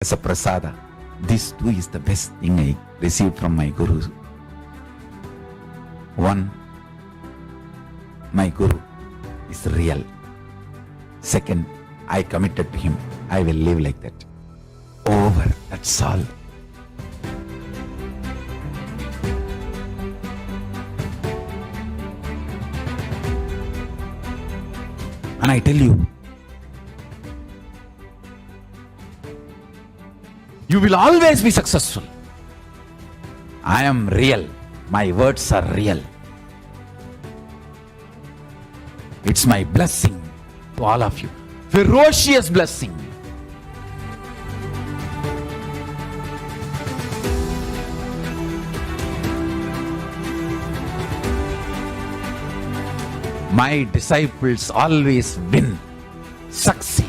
as a prasada. This too is the best thing I received from my Guru. One, my Guru is real. Second, I committed to him. I will live like that. Over. That's all. And I tell you, you will always be successful. I am real. My words are real. It's my blessing to all of you. Ferocious blessing. My disciples always win, succeed.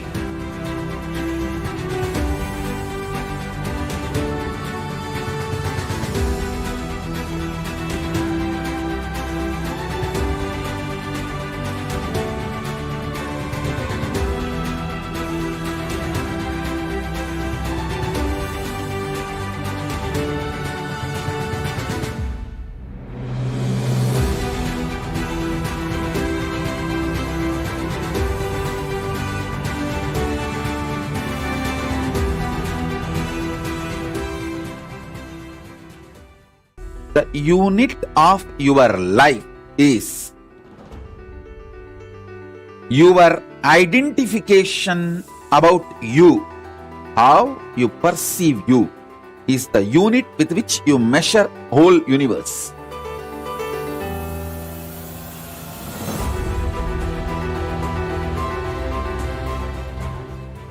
The unit of your life is your identification about you. How you perceive you is the unit with which you measure whole universe.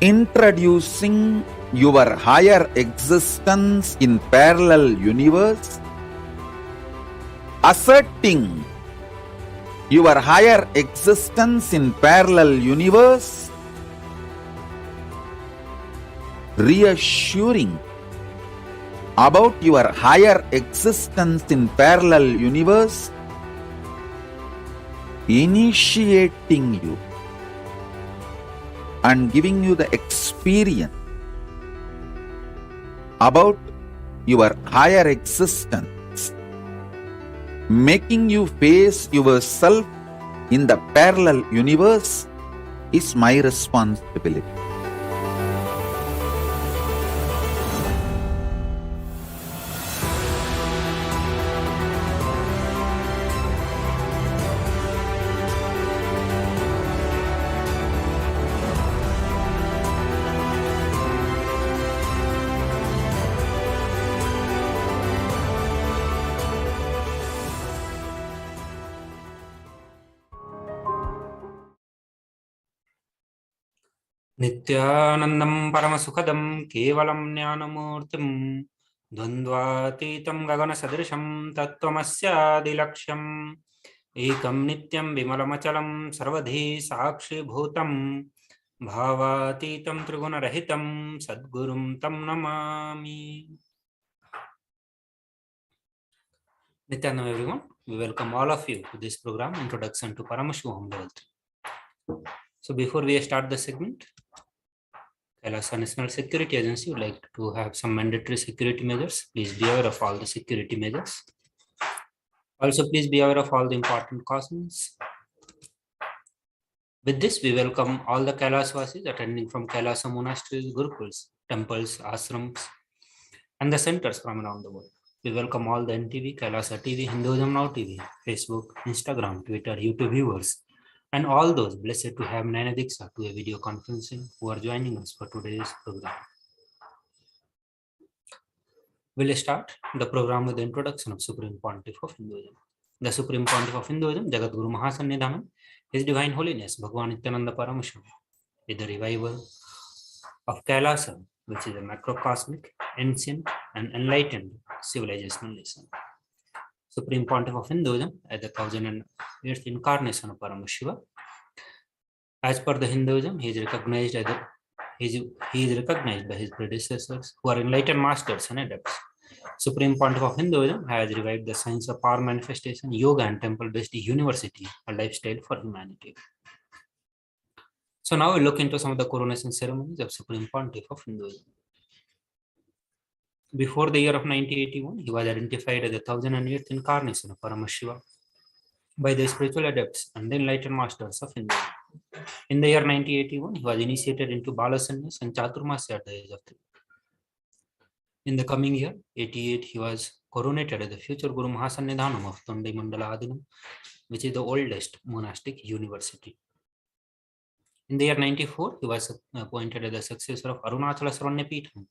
Introducing your higher existence in parallel universe, asserting your higher existence in parallel universe, reassuring about your higher existence in parallel universe, initiating you and giving you the experience about your higher existence, making you face yourself in the parallel universe is my responsibility. Nithyananda Paramashivoham Kevalam Jnanamurtim Dvandvatītam Gaganasadirisham Tattvamasya Dilaksham Ekam Nityam Vimalamachalam Sarvadhi Sakshi Bhutam Bhavatītam Trigunarahitam Sadgurum Tam Namami. Nithyananda everyone, we welcome all of you to this program, Introduction to Paramashivoham Level 3. So before we start the segment, KAILASA National Security Agency would like to have some mandatory security measures. Please be aware of all the security measures. Also, please be aware of all the important cautions. With this, we welcome all the Kailasvasis attending from Kailasa monasteries, gurukuls, temples, ashrams, and the centers from around the world. We welcome all the NTV, Kailasa TV, Hinduism Now TV, Facebook, Instagram, Twitter, YouTube viewers, and all those blessed to have Nayana Diksha to a video conferencing who are joining us for today's program. We'll start the program with the introduction of Supreme Pontiff of Hinduism. The Supreme Pontiff of Hinduism, Jagadguru Mahasannidhanam, His Divine Holiness, Bhagwan Nithyananda Paramashivam, with the revival of KAILASA, which is a macrocosmic, ancient, and enlightened civilizational lesson. Supreme Pontiff of Hinduism as the 1008th incarnation of Paramashiva. As per the Hinduism, he is recognized by his predecessors who are enlightened masters and adepts. Supreme Pontiff of Hinduism has revived the science of power manifestation, yoga, and temple-based university, a lifestyle for humanity. So now we look into some of the coronation ceremonies of Supreme Pontiff of Hinduism. Before the year of 1981, he was identified as the 1008th incarnation of Paramashiva by the spiritual adepts and the enlightened masters of India. In the year 1981, he was initiated into Balasanyas and Chaturmasya at the age of 3. In the coming year, 88, he was coronated as the future Guru Mahasannidhanam of Tondi Mandala Adinam, which is the oldest monastic university. In the year 94, he was appointed as the successor of Arunachala Sarvanyapitham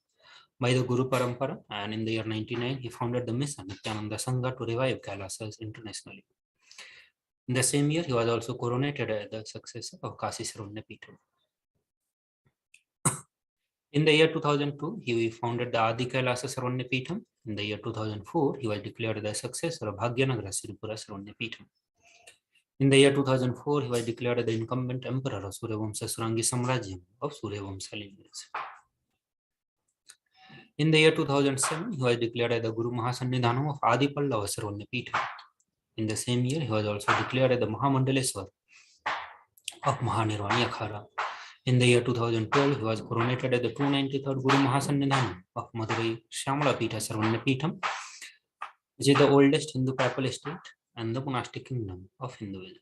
by the Guru Parampara, and in the year 99, he founded the mission Nithyananda Sangha to revive KAILASAs internationally. In the same year, he was also coronated as the successor of Kasi Sarvanyapitham. In the year 2002, he founded the Adi Kailasa Sarvanyapitham. In the year 2004, he was declared the successor of Bhagyanagara Siripura Sarvanyapitham. In the year 2004, he was declared the incumbent emperor of Suryavamsa Surangi Samrajyam of Suryavamsa lineage. In the year 2007, he was declared the Guru Mahasannidhanam of Adi Pallava Sarvanyapitham. In the same year, he was also declared the Mahamandaleswar of Mahanirvani Akhara. In the year 2012, he was coronated as the 293rd Guru Mahasannidhanam of Madurai Shyamala Pitha Sarvanyapitham, which is the oldest Hindu papal estate and the monastic kingdom of Hinduism.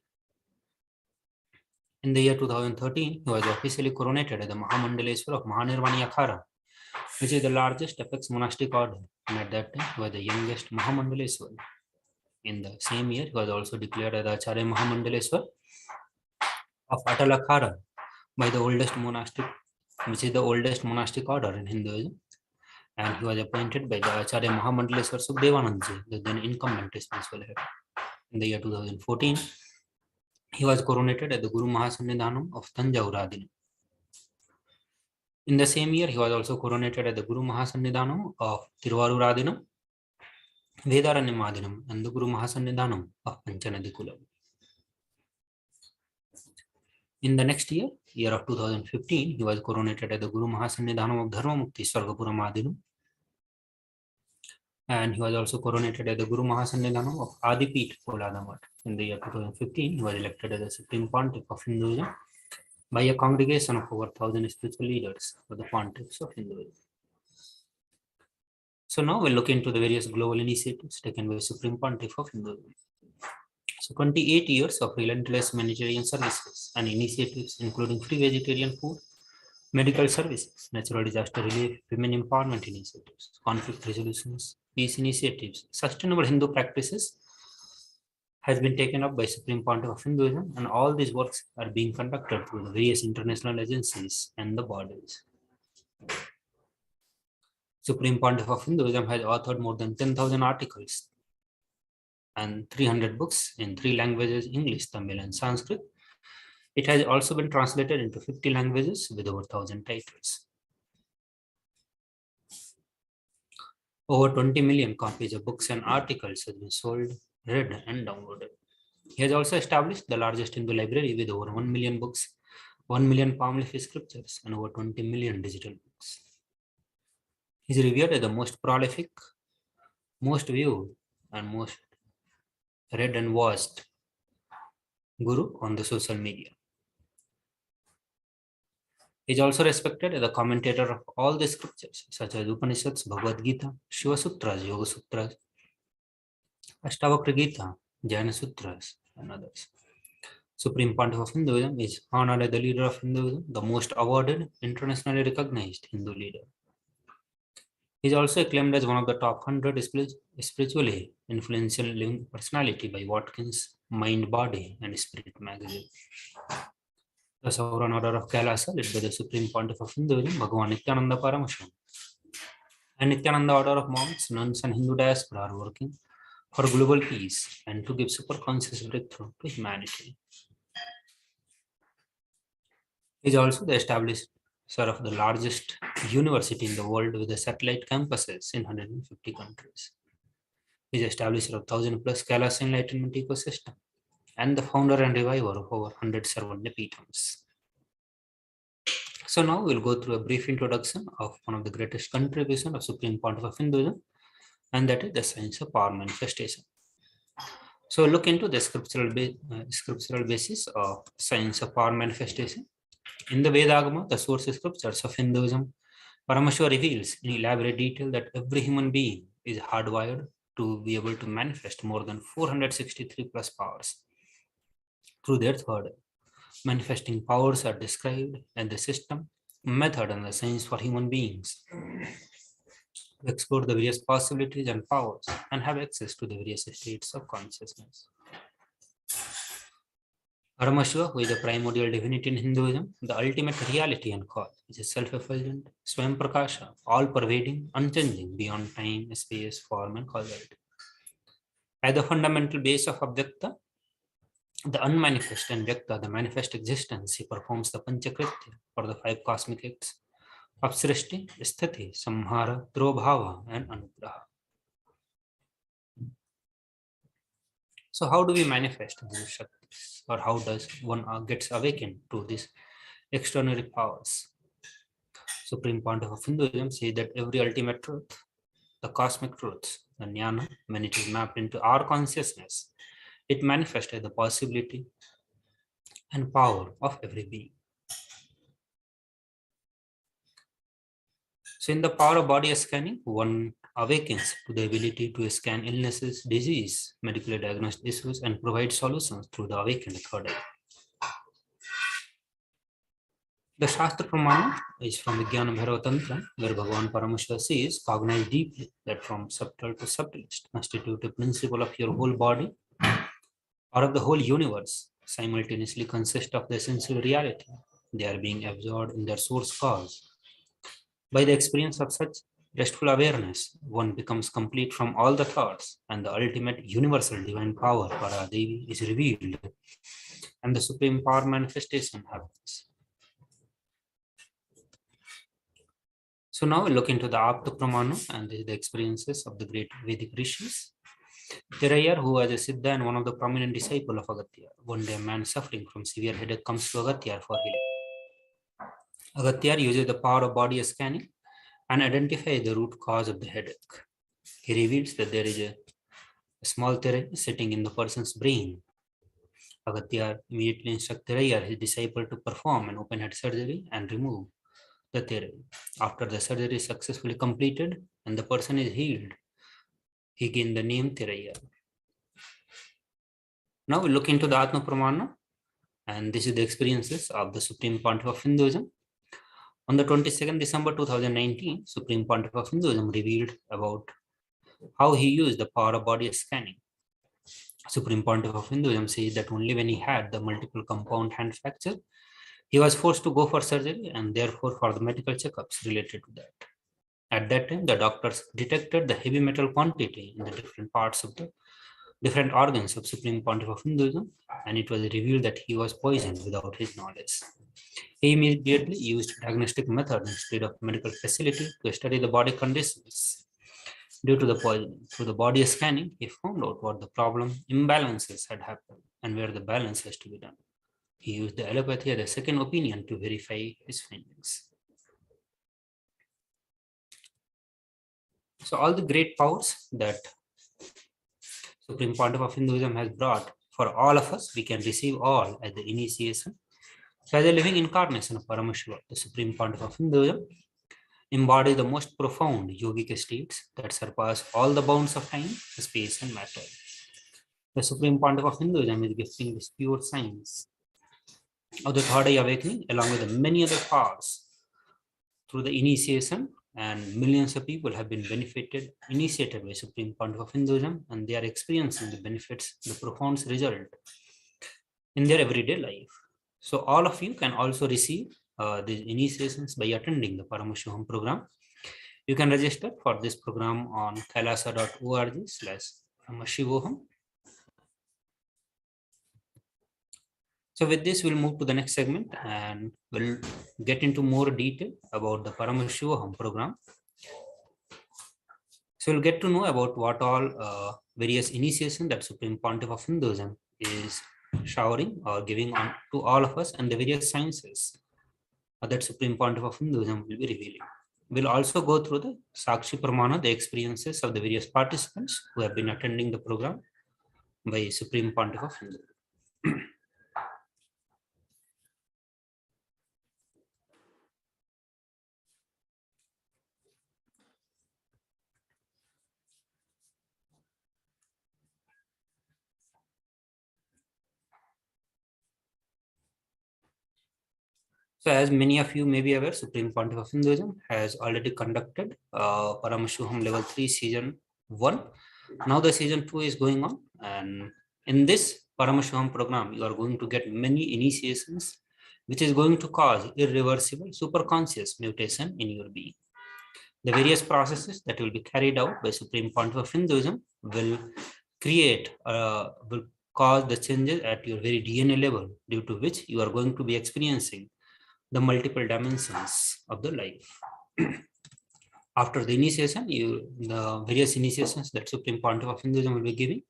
In the year 2013, he was officially coronated as the Mahamandaleswar of Mahanirvani Akhara, which is the largest apex monastic order, and at that time he was the youngest Mahamandaleswar. In the same year, he was also declared as the Acharya Mahamandaleswar of Atal Akhara by the oldest monastic, which is the oldest monastic order in Hinduism, and he was appointed by the Acharya Mahamandaleswar Sukhdevanandji, the then incumbent spiritual head. In the year 2014, he was coronated as the Guru Mahasannidhanam of Tanjavur Adinam. In the same year, he was also coronated as the Guru Mahasannidhanam of Tiruvarur Adinam, Vedaranyam Adinam, and the Guru Mahasannidhanam of Panchanadikulam. In the next year, year of 2015, he was coronated as the Guru Mahasannidhanam of Dharmamukti Swargapuram Adinam, and he was also coronated as the Guru Mahasannidhanam of Adipit Koladamat. In the year 2015, he was elected as the Supreme Pontiff of Hinduism by a congregation of over 1,000 spiritual leaders for the pontiffs of Hinduism. So now we'll look into the various global initiatives taken by Supreme Pontiff of Hinduism. So 28 years of relentless humanitarian services and initiatives including free vegetarian food, medical services, natural disaster relief, women empowerment initiatives, conflict resolutions, peace initiatives, sustainable Hindu practices has been taken up by Supreme Pontiff of Hinduism, and all these works are being conducted through the various international agencies and the bodies. Supreme Pontiff of Hinduism has authored more than 10,000 articles and 300 books in 3 languages, English, Tamil, and Sanskrit. It has also been translated into 50 languages with over 1,000 titles. Over 20 million copies of books and articles have been sold, read, and downloaded. He has also established the largest Hindu library with over 1 million books, 1 million palm leaf scriptures, and over 20 million digital books. He is revered as the most prolific, most viewed, and most read and watched guru on the social media. He is also respected as the commentator of all the scriptures such as Upanishads, Bhagavad Gita, Shiva Sutras, Yoga Sutras, Ashtavakra Gita, Jaina Sutras, and others. Supreme Pontiff of Hinduism is honored as the leader of Hinduism, the most awarded, internationally recognized Hindu leader. He is also acclaimed as one of the top 100 spiritually influential living personality by Watkins, Mind, Body, and Spirit magazine. The Sovereign Order of KAILASA, led by the Supreme Pontiff of Hinduism, Bhagwan Nithyananda Paramashivam, and Nithyananda Order of Monks, Nuns, and Hindu diaspora are working for global peace and to give super conscious breakthrough to humanity. He is also the establisher of the largest university in the world with the satellite campuses in 150 countries. He is establisher of 1,000 plus KAILASA Enlightenment ecosystem and the founder and reviver of over 100 Sarvanyapithams. So now we'll go through a brief introduction of one of the greatest contributions of Supreme Pontiff of Hinduism, and that is the science of power manifestation. So we'll look into the scriptural basis of science of power manifestation. In the Vedagama, the source scriptures of Hinduism, Paramashiva reveals in elaborate detail that every human being is hardwired to be able to manifest more than 463 plus powers through their third eye. Manifesting powers are described in the system, method, and the science for human beings to explore the various possibilities and powers and have access to the various states of consciousness. Paramashiva, who is the primordial divinity in Hinduism, the ultimate reality and cause, which is self-effulgent, Swam Prakasha, all-pervading, unchanging, beyond time, space, form, and causality. At the fundamental base of Abhyakta, the unmanifest, and Vyakta, the manifest existence, he performs the Panchakritya, or the 5 cosmic acts of Srishti, Sthiti, Samhara, Drobhava, and Anugraha. So how do we manifest these Shaktis, or how does one gets awakened to these extraordinary powers? Supreme Pontiff of Hinduism says that every ultimate truth, the cosmic truth, the jnana, when it is mapped into our consciousness, it manifests as the possibility and power of every being. So in the power of body scanning, one awakens to the ability to scan illnesses, disease, medically diagnosed issues, and provide solutions through the awakened third eye. The Shastra Pramana is from Vijnana Bhairava Tantra, where Bhagavan Paramashiva says, cognize deeply that from subtle to subtlest constitute a principle of your whole body or of the whole universe simultaneously consist of the essential reality. They are being absorbed in their source cause. By the experience of such restful awareness, one becomes complete from all the thoughts, and the ultimate universal divine power, Paradevi, is revealed, and the supreme power manifestation happens. So now we look into the Apta Pramana and the experiences of the great Vedic rishis. Tirayar, who was a Siddha and one of the prominent disciples of Agatya, one day a man suffering from severe headache comes to Agatya for healing. Agatya uses the power of body scanning and identifies the root cause of the headache. He reveals that there is a small Tiraya sitting in the person's brain. Agatya immediately instructs Tirayar, his disciple, to perform an open head surgery and remove the Tiraya. After the surgery is successfully completed and the person is healed, he gained the name Tiraya. Now we look into the Atma Pramana, and this is the experiences of the Supreme Pontiff of Hinduism. On the 22nd December 2019, Supreme Pontiff of Hinduism revealed about how he used the power of body scanning. Supreme Pontiff of Hinduism says that only when he had the multiple compound hand fracture, he was forced to go for surgery and therefore for the medical checkups related to that. At that time, the doctors detected the heavy metal quantity in the different parts of the different organs of Supreme Pontiff of Hinduism, and it was revealed that he was poisoned without his knowledge. He immediately used diagnostic method instead of medical facility to study the body conditions due to the poisoning. Through the body scanning, he found out what the problem imbalances had happened and where the balance has to be done. He used the allopathy as a second opinion to verify his findings. So all the great powers that Supreme Pontiff of Hinduism has brought for all of us, we can receive all as the initiation. So as a living incarnation of Paramashiva, the Supreme Pontiff of Hinduism embodies the most profound yogic states that surpass all the bounds of time, space, and matter. The Supreme Pontiff of Hinduism is gifting this pure science of the third eye awakening along with the many other powers through the initiation, and millions of people have been initiated by Supreme Pontiff of Hinduism, and they are experiencing the benefits, the profound result in their everyday life. So all of you can also receive these initiations by attending the Paramashivoham program. You can register for this program on kailasa.org/Paramashivoham. So with this, we'll move to the next segment and we'll get into more detail about the Paramashivoham program. So we'll get to know about what all various initiation that Supreme Pontiff of Hinduism is showering or giving on to all of us, and the various sciences that Supreme Pontiff of Hinduism will be revealing. We'll also go through the Sakshi Pramana, the experiences of the various participants who have been attending the program by Supreme Pontiff of Hinduism. So as many of you may be aware, Supreme Pontiff of Hinduism has already conducted Paramashivoham Level 3 Season 1. Now the Season 2 is going on, and in this Paramashivoham program, you are going to get many initiations, which is going to cause irreversible superconscious mutation in your being. The various processes that will be carried out by Supreme Pontiff of Hinduism will will cause the changes at your very DNA level, due to which you are going to be experiencing the multiple dimensions of the life. After the initiation, the various initiations that Supreme Pontiff of Hinduism will be giving,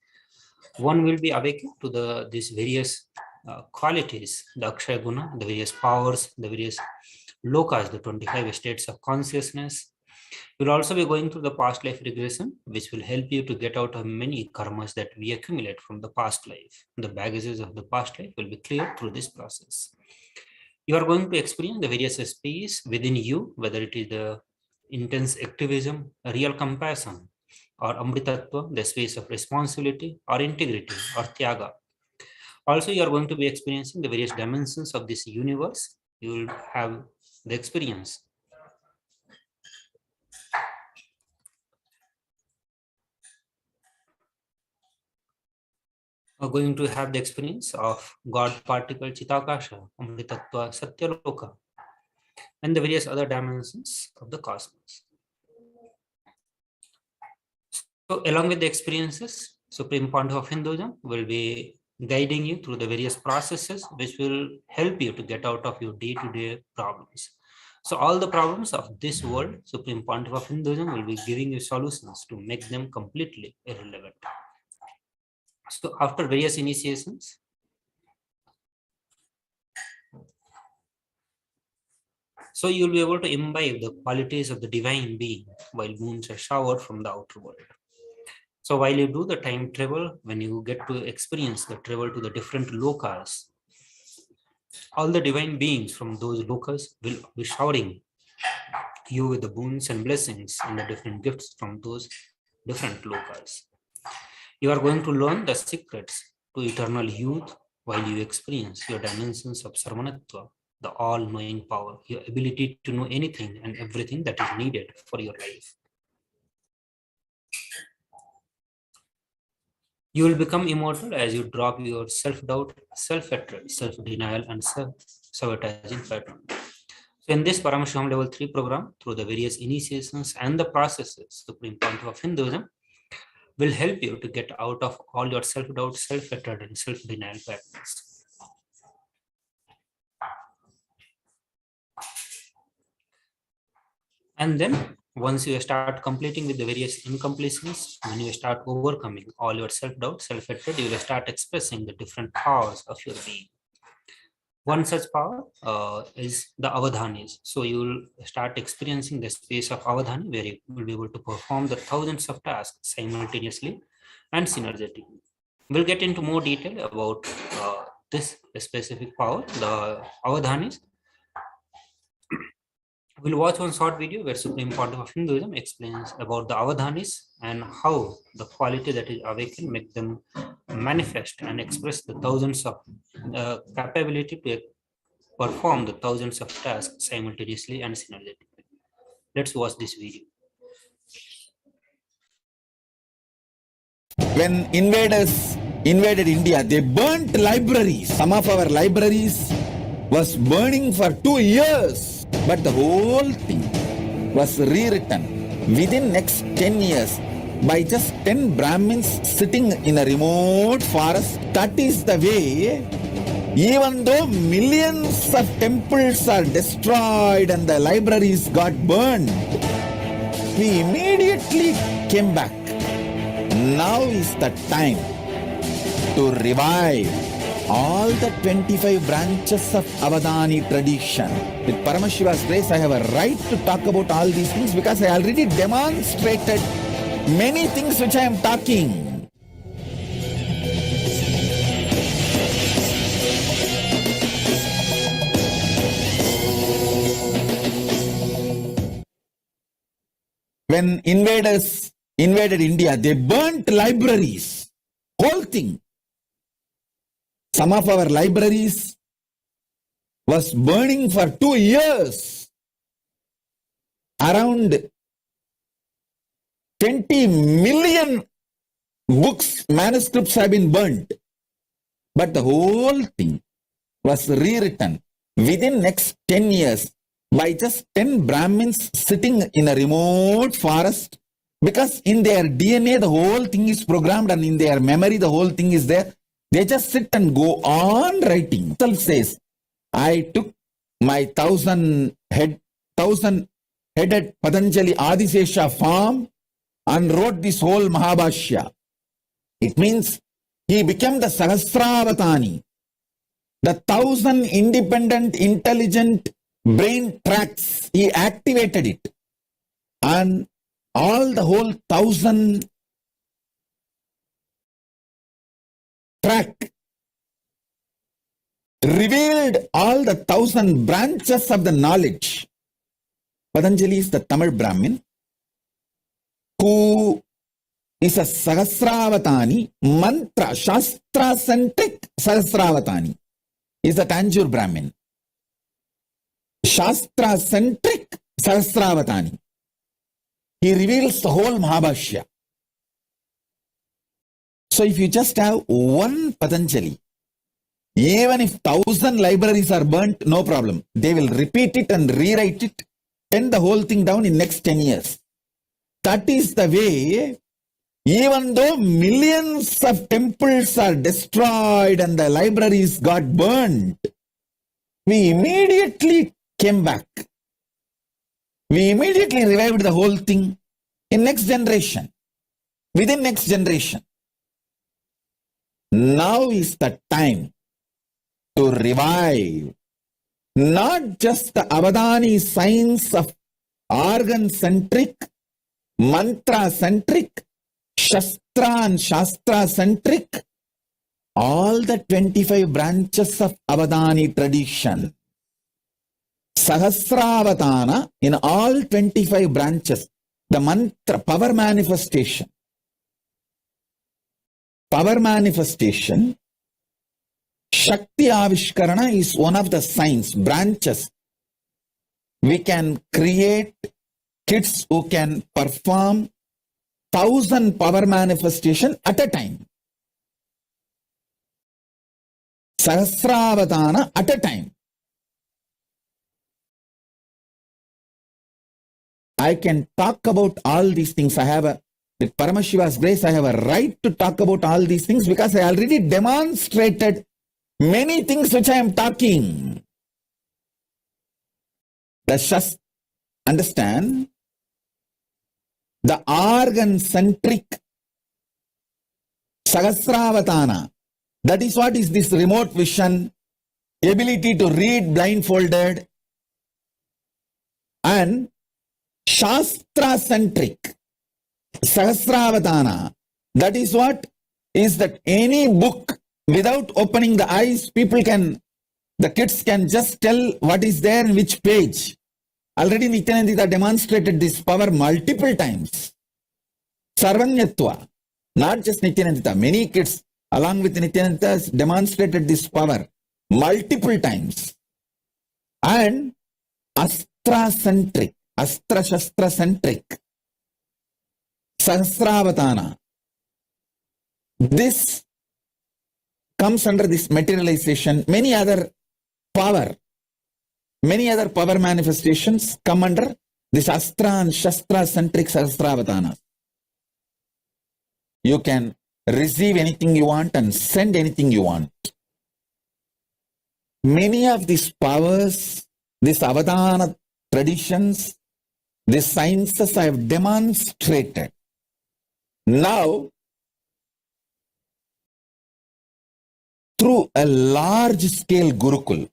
one will be awakened to these various qualities, the Akshaya Guna, the various powers, the various lokas, the 25 states of consciousness. You'll also be going through the past life regression, which will help you to get out of many karmas that we accumulate from the past life. The baggages of the past life will be cleared through this process. You are going to experience the various space within you, whether it is the intense activism, real compassion, or amritatva, the space of responsibility, or integrity, or tyaga. Also, you are going to be experiencing the various dimensions of this universe. You will have the experience are going to have the experience of God particle Chitakasha, Amritatva, Satyaloka, and the various other dimensions of the cosmos. So along with the experiences, Supreme Pontiff of Hinduism will be guiding you through the various processes which will help you to get out of your day-to-day problems. So all the problems of this world, Supreme Pontiff of Hinduism will be giving you solutions to make them completely irrelevant. So after various initiations, so you'll be able to imbibe the qualities of the divine being while moons are showered from the outer world. So while you do the time travel, when you get to experience the travel to the different lokas, all the divine beings from those lokas will be showering you with the boons and blessings and the different gifts from those different lokas. You are going to learn the secrets to eternal youth while you experience your dimensions of Sarvanatva, the all-knowing power, your ability to know anything and everything that is needed for your life. You will become immortal as you drop your self-doubt, self-hatred, self-denial, and self-sabotaging pattern. So in this Paramashivoham Level 3 program, through the various initiations and the processes, Supreme Pontiff of Hinduism will help you to get out of all your self-doubt, self-hatred, and self-denial patterns. And then once you start completing with the various incompletions, when you start overcoming all your self-doubt, self-hatred, you will start expressing the different powers of your being. One such power is the avadhanis. So you will start experiencing the space of avadhani, where you will be able to perform the thousands of tasks simultaneously and synergetically. We'll get into more detail about this specific power, the avadhanis. We'll watch one short video where Supreme Pontiff of Hinduism explains about the avadhanis and how the quality that is awakened make them manifest and express the thousands of capability to perform the thousands of tasks simultaneously and synergetically. Let's watch this video. When invaders invaded India, they burnt libraries. Some of our libraries was burning for 2 years. But the whole thing was rewritten within next 10 years by just 10 Brahmins sitting in a remote forest. That is the way, even though millions of temples are destroyed and the libraries got burned, we immediately came back. Now is the time to revive all the 25 branches of Avadhani tradition. With Paramashiva's grace, I have a right to talk about all these things because I already demonstrated many things which I am talking. When invaders invaded India, they burnt libraries, whole thing. Some of our libraries was burning for 2 years. Around 20 million books, manuscripts have been burnt. But the whole thing was rewritten within next 10 years by just 10 Brahmins sitting in a remote forest, because in their DNA the whole thing is programmed and in their memory the whole thing is there. They just sit and go on writing. Self says, I took my 1,000-headed Patanjali Adisesha farm and wrote this whole Mahabhashya. It means he became the Sahasravatani, the 1,000 independent, intelligent brain tracts. He activated it, and all the whole 1,000 track revealed all the 1,000 branches of the knowledge. Patanjali is the Tamil Brahmin who is a Sahasravatani, mantra, Shastra-centric Sahasravatani. Is a Tanjore Brahmin. Shastra-centric Sahasravatani. He reveals the whole Mahabhashya. So if you just have one Patanjali, even if 1,000 libraries are burnt, no problem. They will repeat it and rewrite it, pen the whole thing down in next 10 years. That is the way, even though millions of temples are destroyed and the libraries got burned, we immediately came back. We immediately revived the whole thing in next generation, within next generation. Now is the time to revive not just the Avadani science of organ-centric, mantra-centric, Shastra and Shastra-centric, all the 25 branches of Avadani tradition. Sahasravatana in all 25 branches, the mantra, power manifestation. Power manifestation, Shakti Avishkarana is one of the signs, branches. We can create kids who can perform 1,000 power manifestation at a time. Sahasravatana at a time. I can talk about all these things. With Paramashiva's grace, I have a right to talk about all these things because I already demonstrated many things which I am talking. Understand? The organ-centric Sahasravatana. That is what is this remote vision, ability to read blindfolded, and Shastra-centric Sahasravatana. That is what is that any book, without opening the eyes, the kids can just tell what is there in which page. Already Nithyananda demonstrated this power multiple times. Sarvanyatva, not just Nithyananda, many kids along with Nithyananda demonstrated this power multiple times. And Astra-centric, Astra-Shastra-centric Sahasravatana. This comes under this materialization. Many other power manifestations come under this Astra and Shastra-centric Sahasravatana. You can receive anything you want and send anything you want. Many of these powers, these Avadana traditions, these sciences I have demonstrated. Now, through a large-scale Gurukul,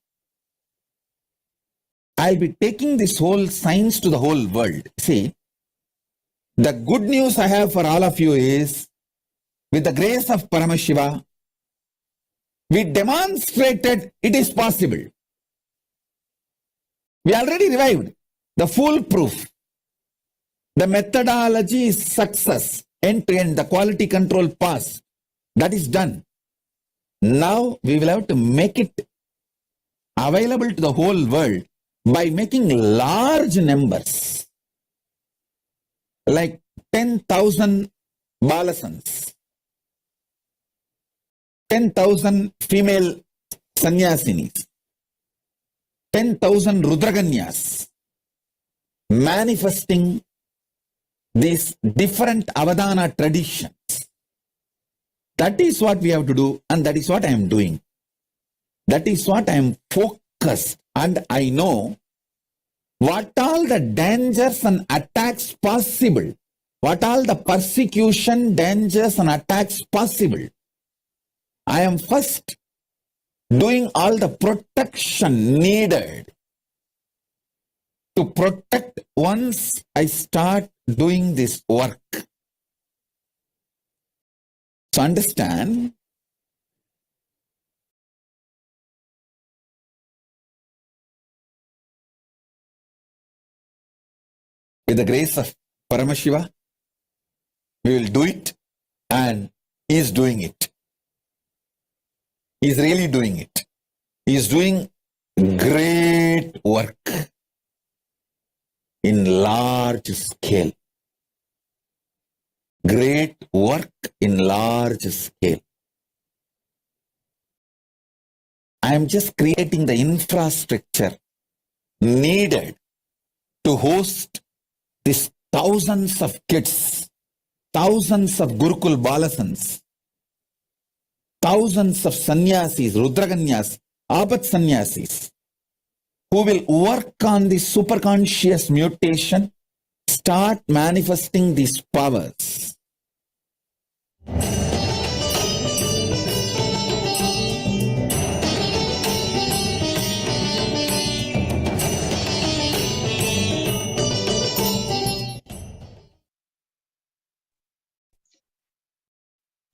I'll be taking this whole science to the whole world. See, the good news I have for all of you is, with the grace of Paramashiva, we demonstrated it is possible. We already revived the foolproof. The methodology is success, end-to-end, the quality control pass. That is done. Now we will have to make it available to the whole world by making large numbers, like 10,000 balasans, 10,000 female sannyasinis, 10,000 rudraganyas, manifesting these different avadana traditions. That is what we have to do, and that is what I am doing. That is what I am focused, and I know what all the dangers and attacks possible, what all the persecution, dangers and attacks possible. I am first doing all the protection needed to protect once I start doing this work. So understand, with the grace of Paramashiva, we will do it, and he is doing it. He is really doing it. He is doing great work in large scale. Great work in large scale. I am just creating the infrastructure needed to host these thousands of kids, thousands of Gurukul Balasans, thousands of sannyasis, rudraganyas, apat sannyasis, who will work on the superconscious mutation, start manifesting these powers.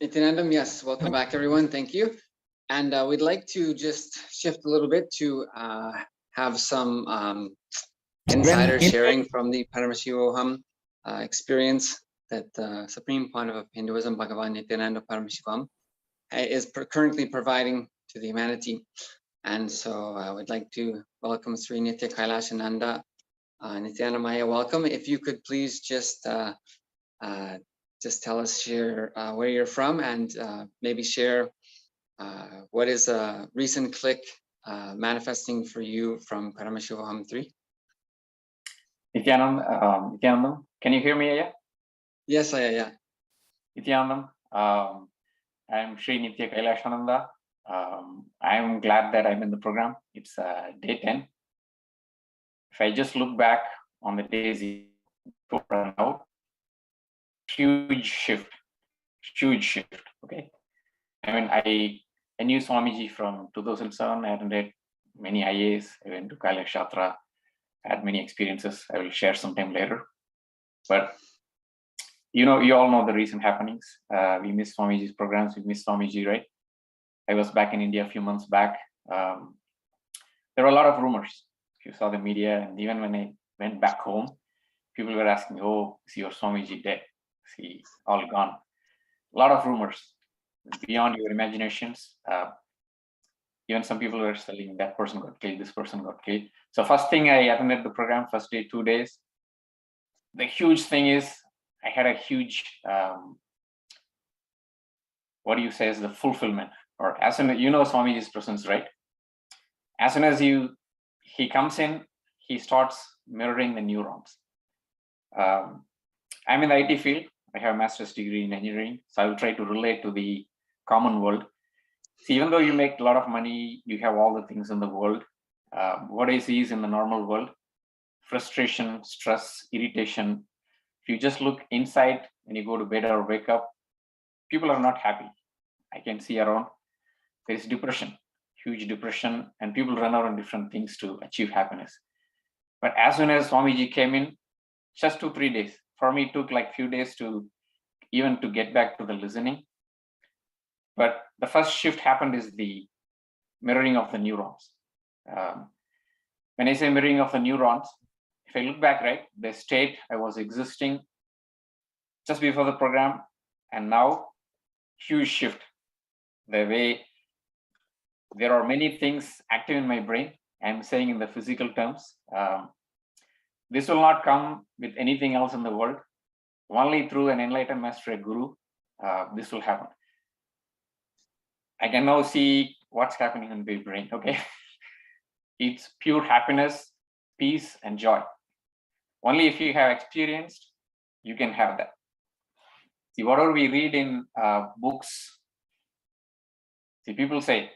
Nithyanandam, yes, welcome back everyone, thank you. And we'd like to just shift a little bit to have some insider sharing from the Paramashivoham experience that the Supreme Pontiff of Hinduism, Bhagavan Nithyananda Paramashivam, is currently providing to the humanity. And so I would like to welcome Sri Nitya KAILASA Nanda Nithyanamaya. Welcome. If you could please just tell us, share where you're from, and maybe share what is a recent click manifesting for you from Paramashivoham 3. Nithyanandam, can you hear me? Yeah. Yes, yeah. Nithyanandam, I'm Sri Nitya KAILASA. I'm glad that I'm in the program. It's day 10. If I just look back on the days before now, huge shift. Okay. I mean, I knew Swamiji from 2007. I attended many IAs. I went to KAILASA, had many experiences. I will share sometime later. But you all know the recent happenings. We missed Swamiji's programs. We missed Swamiji, right? I was back in India a few months back. There were a lot of rumors. If you saw the media, and even when I went back home, people were asking, "Oh, is your Swamiji dead? Is he all gone?" A lot of rumors beyond your imaginations. Even some people were saying that person got killed, this person got killed. So first thing, I attended the program, first day, 2 days. The huge thing is I had a huge, what do you say is the fulfillment, or as soon as Swamiji's presence, right? As soon as he comes in, he starts mirroring the neurons. I'm in the IT field. I have a master's degree in engineering, so I will try to relate to the common world. See, even though you make a lot of money, you have all the things in the world. What I see is in the normal world, frustration, stress, irritation. If you just look inside when you go to bed or wake up, people are not happy. I can see around. There is depression, huge depression, and people run around different things to achieve happiness. But as soon as Swamiji came in, just 2-3 days. For me, it took like few days to get back to the listening. But the first shift happened is the mirroring of the neurons. When I say mirroring of the neurons, if I look back, right, the state I was existing just before the program, and now huge shift. The way there are many things active in my brain. I'm saying in the physical terms. This will not come with anything else in the world. Only through an enlightened master, a guru, this will happen. I can now see what's happening in my brain, okay? It's pure happiness, peace, and joy. Only if you have experienced, you can have that. See, whatever we read in books, see, people say,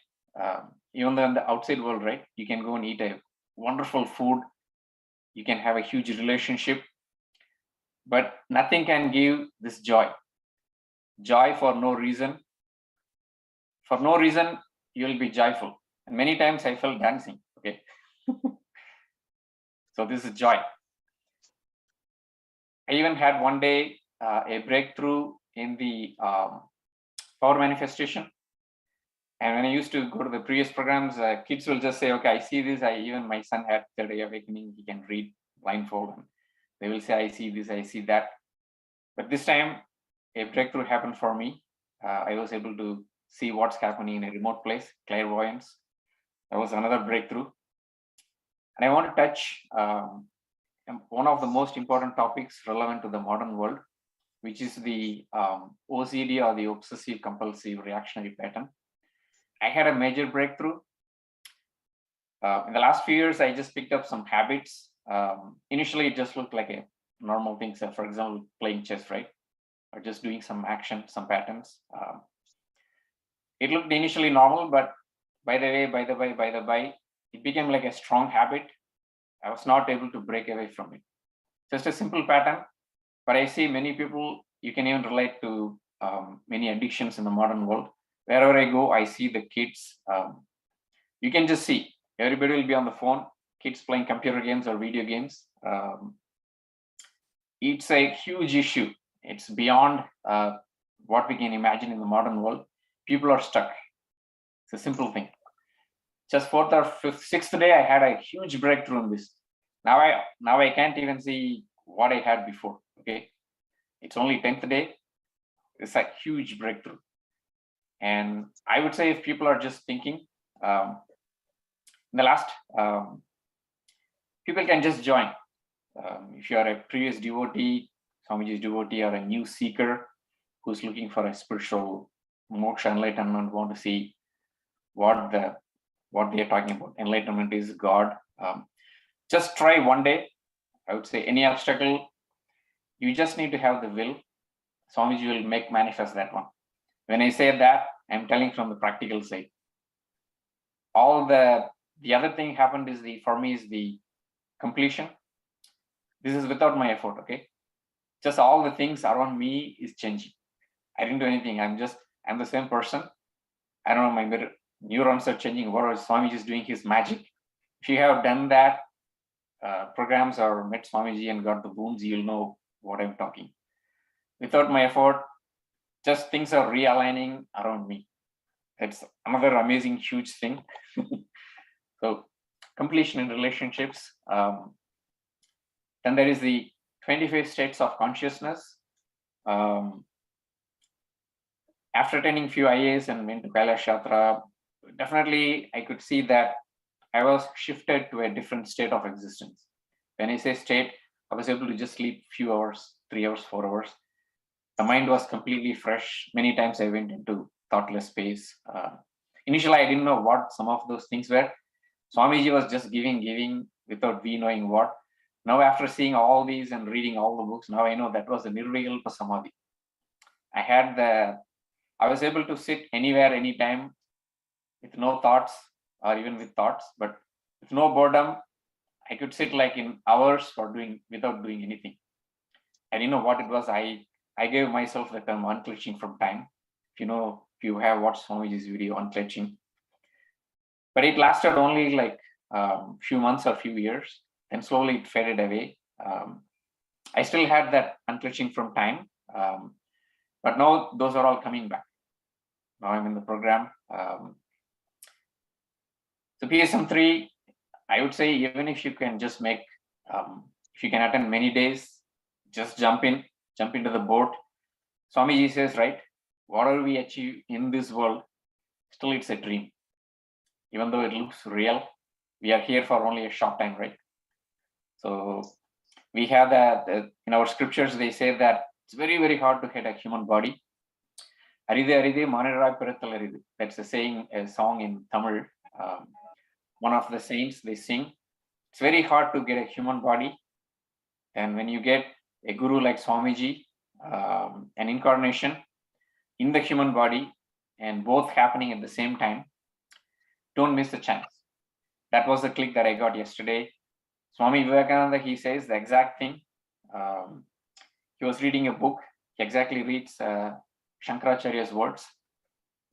even though in the outside world, right, you can go and eat a wonderful food, you can have a huge relationship, but nothing can give this joy. Joy for no reason. For no reason, you will be joyful. And many times I felt dancing, okay? So this is joy. I even had one day a breakthrough in the power manifestation. And when I used to go to the previous programs, kids will just say, okay, I see this. Even my son had third day awakening, he can read blindfold. And they will say, I see this, I see that. But this time, a breakthrough happened for me. I was able to see what's happening in a remote place, clairvoyance. That was another breakthrough. And I want to touch one of the most important topics relevant to the modern world, which is the OCD, or the obsessive compulsive reactionary pattern. I had a major breakthrough. In the last few years, I just picked up some habits. Initially, it just looked like a normal thing. So for example, playing chess, right? Or just doing some action, some patterns. It looked initially normal, but by the way, it became like a strong habit. I was not able to break away from it. Just a simple pattern, but I see many people, you can even relate to many addictions in the modern world. Wherever I go, I see the kids. You can just see, everybody will be on the phone, kids playing computer games or video games. It's a huge issue. It's beyond what we can imagine in the modern world. People are stuck. It's a simple thing. Just fourth or fifth, sixth day, I had a huge breakthrough in this. Now I can't even see what I had before. Okay, it's only 10th day. It's a huge breakthrough. And I would say if people are just thinking, in the last, people can just join. If you are a previous devotee, Swamiji's devotee, or a new seeker who's looking for a spiritual moksha, enlightenment, want to see what they are talking about. Enlightenment is God. Just try one day. I would say any obstacle, you just need to have the will. Swamiji will make manifest that one. When I say that, I'm telling from the practical side. All the other thing happened is for me is the completion. This is without my effort, okay? Just all the things around me is changing. I didn't do anything. I'm the same person. I don't know, my neurons are changing. What Swamiji is doing his magic. If you have done that, programs or met Swamiji and got the boons, you'll know what I'm talking. Without my effort, just things are realigning around me. It's another amazing, huge thing. So completion in relationships. Then there is the 25 states of consciousness. After attending few IAs and went to KAILASA Yatra, definitely I could see that I was shifted to a different state of existence. When I say state, I was able to just sleep few hours, 3 hours, 4 hours. The mind was completely fresh. Many times I went into thoughtless space. Initially, I didn't know what some of those things were. Swamiji was just giving without we knowing what. Now, after seeing all these and reading all the books, now I know that was a nirvikalpa samadhi. I was able to sit anywhere, anytime, with no thoughts or even with thoughts, but with no boredom. I could sit like in hours without doing anything. I didn't know what it was. I gave myself the term unclenching from time. If you have watched Swamiji's video, unclenching. But it lasted only like few months or few years. Then slowly it faded away. I still had that unclenching from time. But now those are all coming back. Now I'm in the program. So PSM 3, I would say, even if you can just make, if you can attend many days, just jump into the boat. Swamiji says, right, whatever we achieve in this world, still it's a dream. even though it looks real. We are here for only a short time, right? So we have that in our scriptures, they say that it's very, very hard to get a human body. That's a saying, a song in Tamil. One of the saints, they sing. It's very hard to get a human body. And when you get a guru like Swamiji, an incarnation in the human body, and both happening at the same time, don't miss the chance. That was the click that I got yesterday. Swami Vivekananda, he says the exact thing. He was reading a book. He exactly reads Shankaracharya's words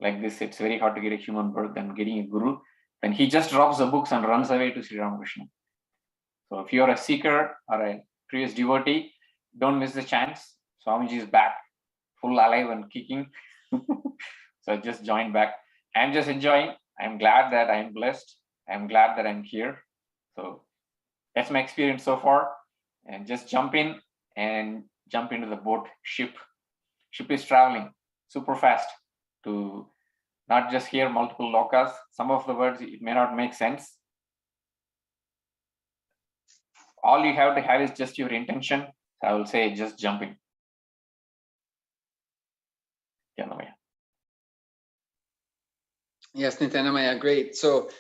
like this. It's very hard to get a human birth than getting a guru. Then he just drops the books and runs away to Sri Ramakrishna. So if you're a seeker or a previous devotee, don't miss the chance. Swamiji is back, full alive and kicking. So I just joined back. I'm just enjoying. I'm glad that I'm blessed. I'm glad that I'm here. So that's my experience so far. And just jump in and jump into the boat, ship. Ship is traveling super fast to not just hear multiple lokas. Some of the words, it may not make sense. All you have to have is just your intention. So I will say just jump in. Yes, Nithyananda, great. So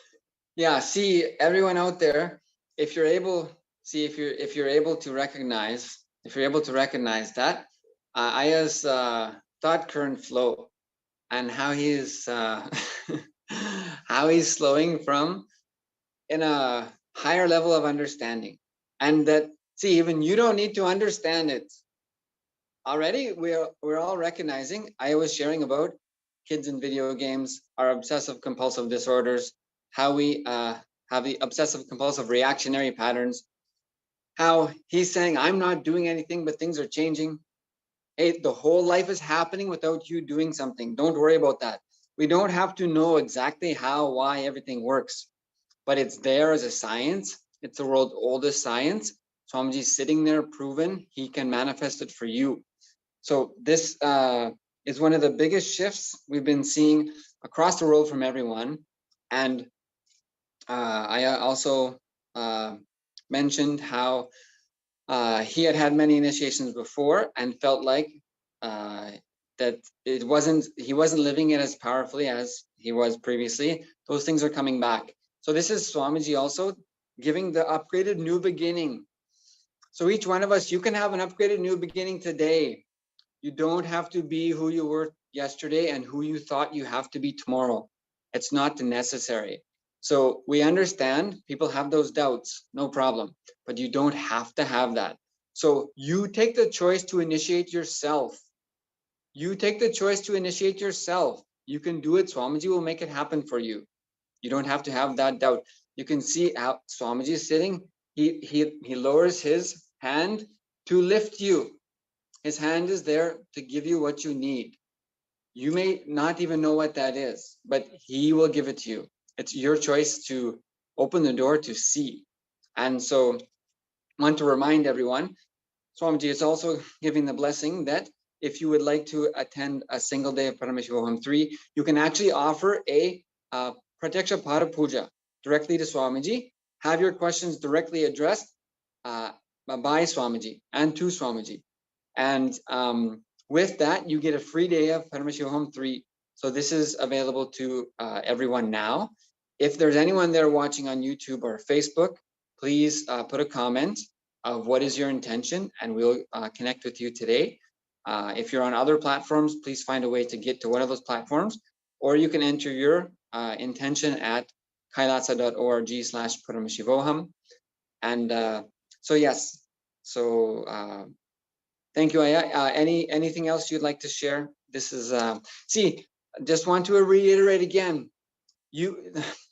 yeah, see everyone out there, if you're able to recognize that Aya's thought current flow and how he's how he's flowing from in a higher level of understanding, and that see even you don't need to understand it already. We're all recognizing. I was sharing about kids in video games, our obsessive compulsive disorders, how we have the obsessive compulsive reactionary patterns, how he's saying I'm not doing anything but things are changing. Hey, the whole life is happening without you doing something. Don't worry about that. We don't have to know exactly how, why everything works, but it's there as a science. It's the world's oldest science. Swamiji's sitting there proven he can manifest it for you. So this is one of the biggest shifts we've been seeing across the world from everyone. And I also mentioned how he had many initiations before and felt like that he wasn't living it as powerfully as he was previously. Those things are coming back. So this is Swamiji also giving the upgraded new beginning. So each one of us, you can have an upgraded new beginning today. You don't have to be who you were yesterday and who you thought you have to be tomorrow. It's not necessary. So we understand people have those doubts, no problem, but you don't have to have that. So you take the choice to initiate yourself. You take the choice to initiate yourself. You can do it. Swamiji will make it happen for you. You don't have to have that doubt. You can see how Swamiji is sitting. He lowers his hand to lift you. His hand is there to give you what you need. You may not even know what that is, but he will give it to you. It's your choice to open the door to see. And so I want to remind everyone, Swamiji is also giving the blessing that if you would like to attend a single day of Paramashivoham 3, you can actually offer a Pratyaksha Pada Puja directly to Swamiji. Have your questions directly addressed by Swamiji and to Swamiji. And with that, you get a free day of Paramashivoham 3. So this is available to everyone now. If there's anyone there watching on YouTube or Facebook, please put a comment of what is your intention, and we'll connect with you today. If you're on other platforms, please find a way to get to one of those platforms, or you can enter your intention at kailasa.org/Paramashivoham. And so yes, so thank you, Aya. Anything else you'd like to share? This is just want to reiterate again,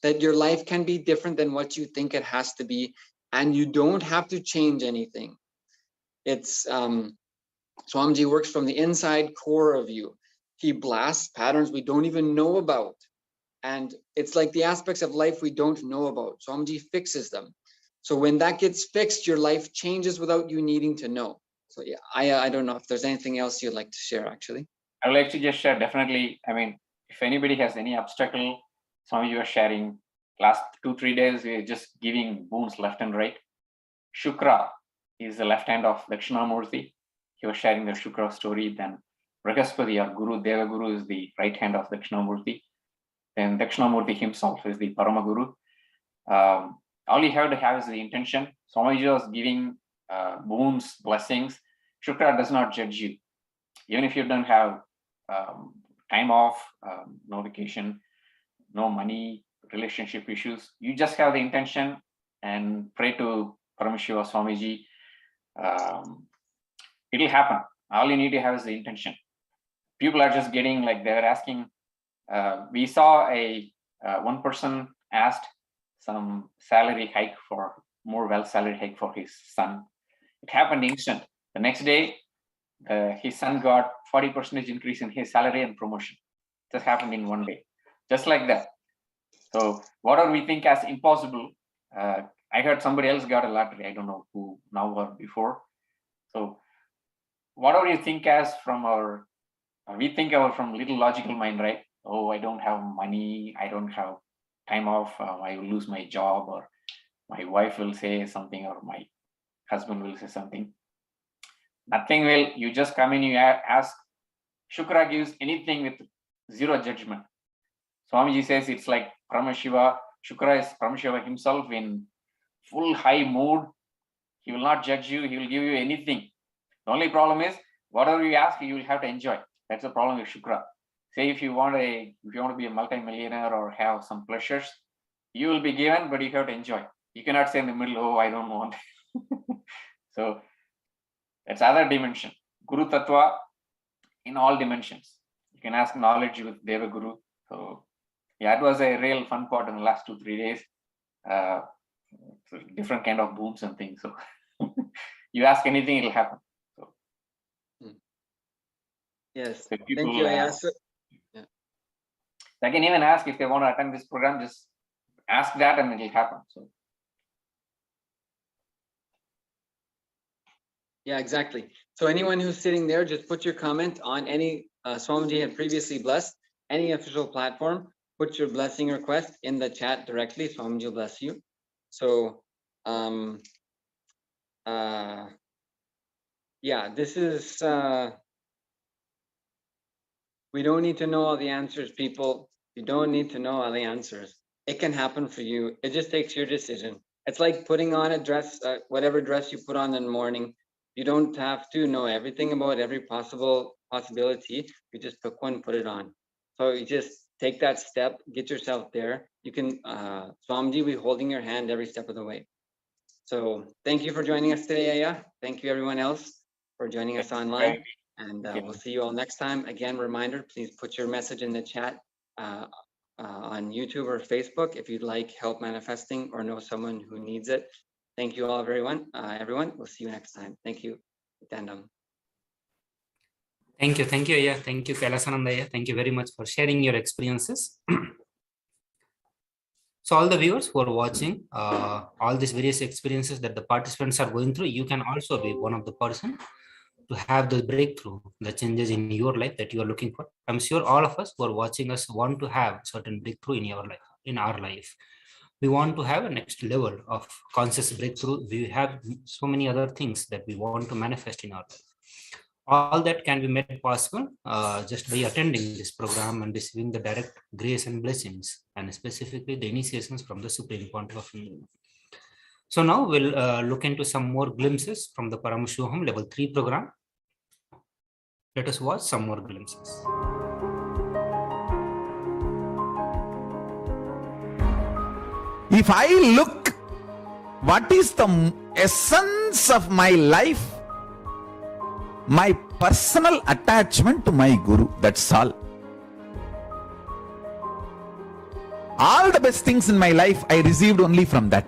that your life can be different than what you think it has to be, and you don't have to change anything. It's Swamiji works from the inside core of you. He blasts patterns we don't even know about, and it's like the aspects of life we don't know about. Swamiji fixes them. So when that gets fixed, your life changes without you needing to know. So yeah, I don't know if there's anything else you'd like to share, actually. I would like to just share, definitely. I mean, if anybody has any obstacle, some of you are sharing, last 2-3 days, we are just giving boons left and right. Shukra is the left hand of Dakshinamurti. He was sharing the Shukra story. Then Brihaspati, our Guru, Devaguru, is the right hand of Dakshinamurti. Then Dakshinamurti himself is the Paramaguru. All you have to have is the intention. Swamiji was giving boons, blessings. Shukra does not judge you. Even if you don't have time off, no vacation, no money, relationship issues, you just have the intention and pray to Paramashiva Swamiji. It'll happen. All you need to have is the intention. People are just getting like, they were asking, we saw one person asked some salary hike for more salary hike for his son. It happened instant. The next day, his son got 40% increase in his salary and promotion. Just happened in one day, just like that. So whatever we think as impossible, I heard somebody else got a lottery. I don't know who now or before. So whatever you think as from we think from little logical mind, right? Oh, I don't have money. I don't have time off. I will lose my job, or my wife will say something, or my husband will say something. Nothing will, you just come in, you ask. Shukra gives anything with zero judgment. Swamiji says it's like Paramashiva. Shukra is Paramashiva himself in full high mood. He will not judge you. He will give you anything. The only problem is whatever you ask, you will have to enjoy. That's the problem with Shukra. Say if you want to be a multi-millionaire or have some pleasures, you will be given, but you have to enjoy. You cannot say in the middle, oh, I don't want. So that's other dimension. Guru Tattva in all dimensions. You can ask knowledge with Deva Guru. So yeah, it was a real fun part in the last 2-3 days. So different kind of booms and things. So you ask anything, it'll happen. So yes, so people, thank you. Yeah. They can even ask if they want to attend this program. Just ask that, and it'll happen. So. Yeah, exactly. So anyone who's sitting there, just put your comment on any Swamiji had previously blessed, any official platform, put your blessing request in the chat directly. Swamiji will bless you. So, yeah, this is, we don't need to know all the answers, people. You don't need to know all the answers. It can happen for you. It just takes your decision. It's like putting on a dress, whatever dress you put on in the morning. You don't have to know everything about every possibility. You just pick one, put it on. So you just take that step, get yourself there. You can, Swamiji will be holding your hand every step of the way. So thank you for joining us today, Aya. Thank you everyone else for joining us online. And we'll see you all next time. Again, reminder, please put your message in the chat on YouTube or Facebook if you'd like help manifesting or know someone who needs it. Thank you all, everyone. We'll see you next time. Thank you, Nithyanandam. Thank you, Aya. Thank you, KAILASA Aya. Thank you very much for sharing your experiences. So all the viewers who are watching, all these various experiences that the participants are going through, you can also be one of the person to have the breakthrough, the changes in your life that you are looking for. I'm sure all of us who are watching us want to have certain breakthrough in your life, in our life. We want to have a next level of conscious breakthrough. We have so many other things that we want to manifest in our life. All that can be made possible just by attending this program and receiving the direct grace and blessings, and specifically the initiations from the Supreme Pontiff of Hinduism. So now we'll look into some more glimpses from the Paramashivoham Level 3 program. Let us watch some more glimpses. If I look, what is the essence of my life? My personal attachment to my Guru, that's all. All the best things in my life I received only from that.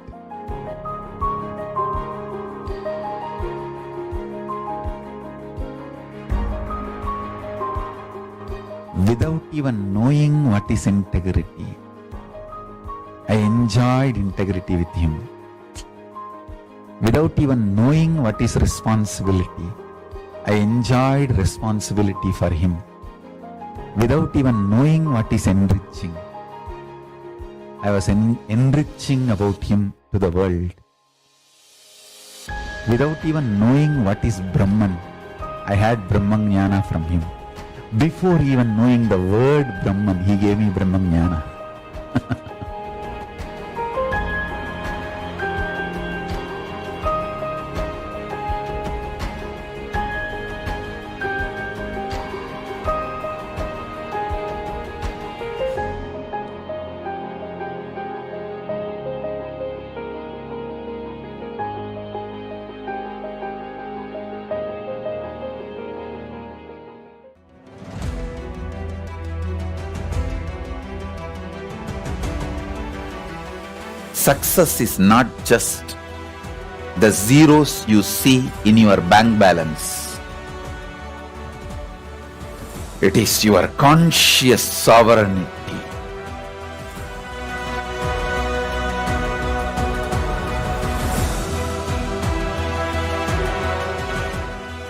Without even knowing what is integrity, I enjoyed integrity with him. Without even knowing what is responsibility, I enjoyed responsibility for him. Without even knowing what is enriching, I was enriching about him to the world. Without even knowing what is Brahman, I had Brahman Jnana from him. Before even knowing the word Brahman, he gave me Brahman Jnana. Success is not just the zeros you see in your bank balance. It is your conscious sovereignty.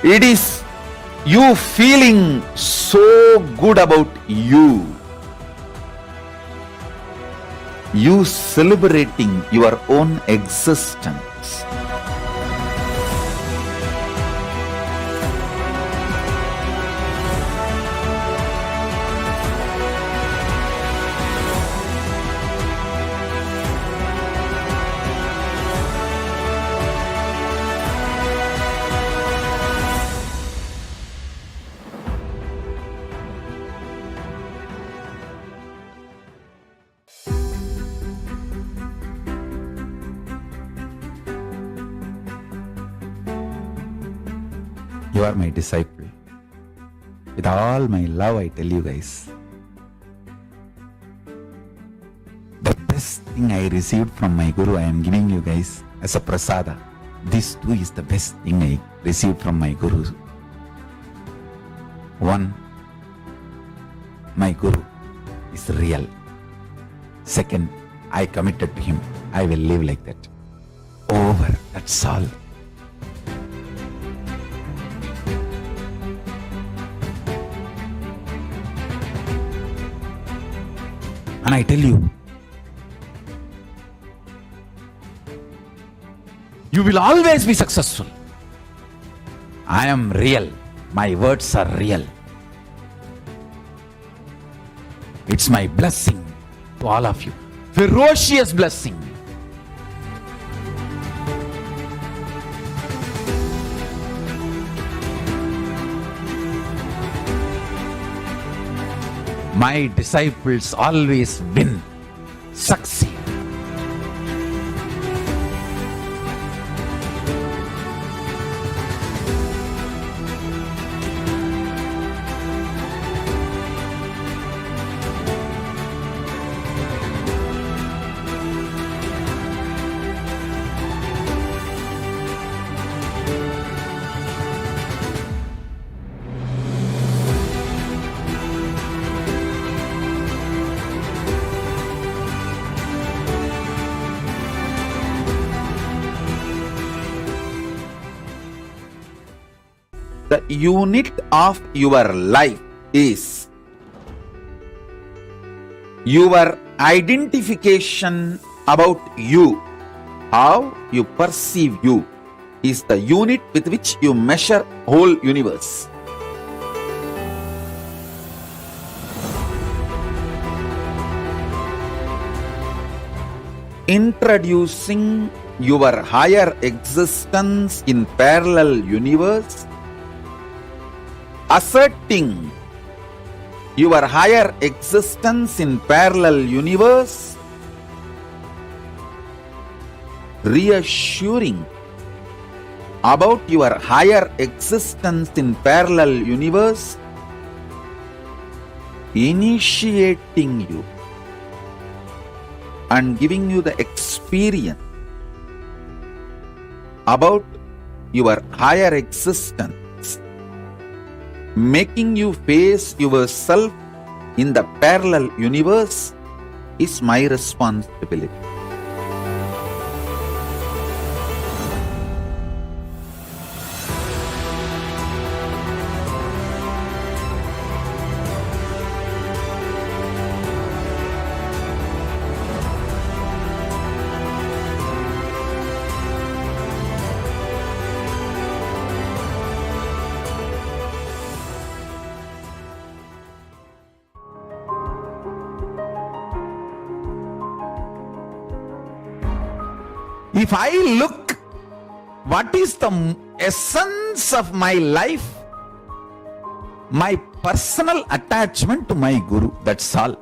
It is you feeling so good about you. You celebrating your own existence. You are my disciple. With all my love, I tell you guys. The best thing I received from my Guru, I am giving you guys as a prasada. This too is the best thing I received from my Guru. One, my Guru is real. Second, I committed to him. I will live like that. Over. That's all. And I tell you, you will always be successful. I am real. My words are real. It's my blessing to all of you. Ferocious blessing. My disciples always win, succeed. The unit of your life is your identification about you. How you perceive you is the unit with which you measure whole universe. Introducing your higher existence in parallel universe, asserting your higher existence in parallel universe, reassuring about your higher existence in parallel universe, initiating you and giving you the experience about your higher existence, making you face yourself in the parallel universe is my responsibility. If I look, what is the essence of my life? My personal attachment to my Guru, that's all.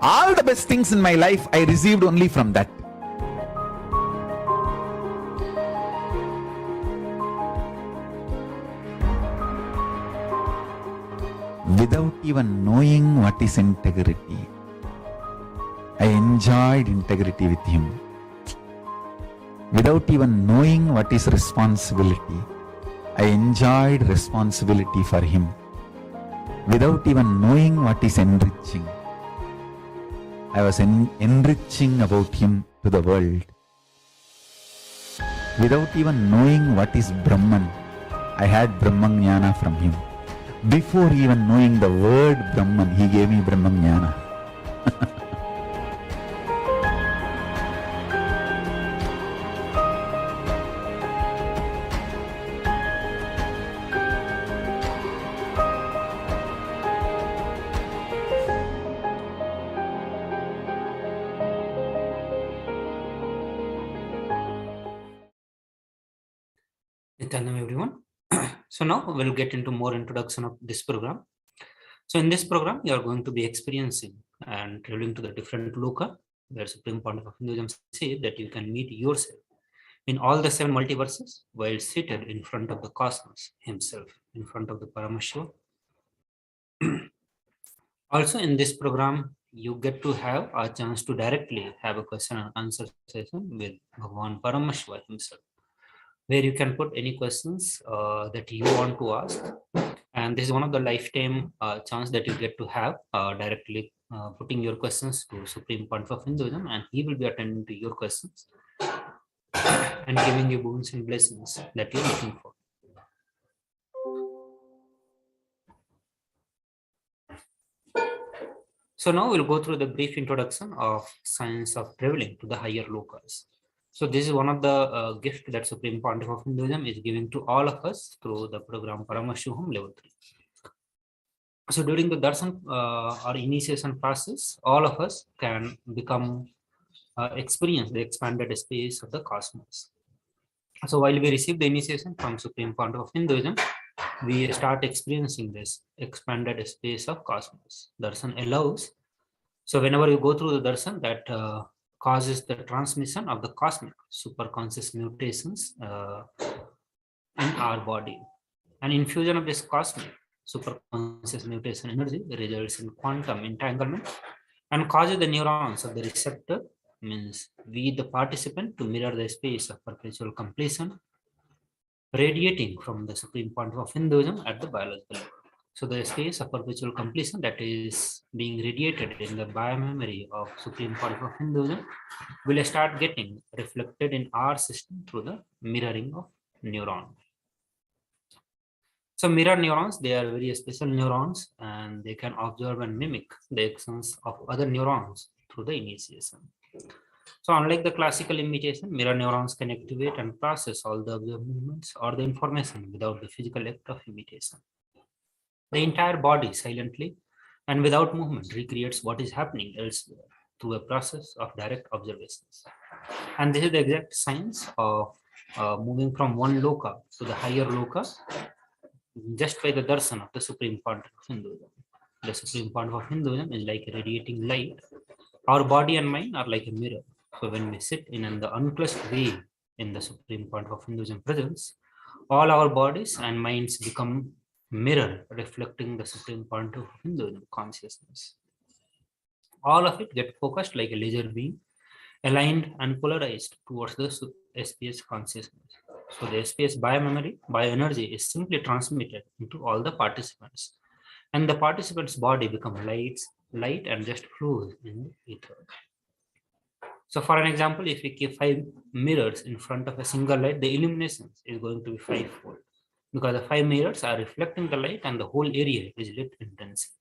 All the best things in my life I received only from that. Without even knowing what is integrity, I enjoyed integrity with him. Without even knowing what is responsibility, I enjoyed responsibility for him. Without even knowing what is enriching, I was enriching about him to the world. Without even knowing what is Brahman, I had Brahman Jnana from him. Before even knowing the word Brahman, he gave me Brahman Jnana. Nityanam, everyone. So now we'll get into more introduction of this program. So in this program, you are going to be experiencing and traveling to the different loka where Supreme Pontiff of Hinduism says that you can meet yourself in all the 7 multiverses while seated in front of the cosmos himself, in front of the Paramashivoham. Also in this program, you get to have a chance to directly have a question and answer session with Bhagwan Paramashivoham himself, where you can put any questions that you want to ask. And this is one of the lifetime chance that you get to have directly putting your questions to Supreme Pontiff of Hinduism, and he will be attending to your questions and giving you boons and blessings that you're looking for. So now we'll go through the brief introduction of science of traveling to the higher lokas. So this is one of the gifts that Supreme Pontiff of Hinduism is giving to all of us through the program Paramashivoham level 3. So during the darshan or initiation process, all of us can become experience the expanded space of the cosmos. So while we receive the initiation from Supreme Pontiff of Hinduism, we start experiencing this expanded space of cosmos. Darshan allows. So whenever you go through the darshan, that causes the transmission of the cosmic superconscious mutations in our body. An infusion of this cosmic superconscious mutation energy results in quantum entanglement and causes the neurons of the receptor, means we the participant, to mirror the space of perpetual completion radiating from the Supreme Pontiff of Hinduism at the biological level. So the space of perpetual completion that is being radiated in the biomemory of Supreme Pontiff of Hinduism will start getting reflected in our system through the mirroring of neuron. So mirror neurons, they are very special neurons, and they can observe and mimic the actions of other neurons through the initiation. So unlike the classical imitation, mirror neurons can activate and process all the observed movements or the information without the physical act of imitation. The entire body silently and without movement recreates what is happening elsewhere through a process of direct observations. And this is the exact science of moving from one loka to the higher loka just by the darshan of the Supreme Pontiff of Hinduism. The Supreme Pontiff of Hinduism is like a radiating light. Our body and mind are like a mirror. So when we sit in the unclutched way in the Supreme Pontiff of Hinduism presence, all our bodies and minds become mirror reflecting the Supreme Pontiff of Hinduism consciousness. All of it get focused like a laser beam, aligned and polarized towards the SPS consciousness. So the SPS biomemory, bioenergy is simply transmitted into all the participants, and the participants' body become light and just flows in the ether. So for an example, if we keep 5 mirrors in front of a single light, the illumination is going to be 5-fold, because the 5 mirrors are reflecting the light and the whole area is lit intensely.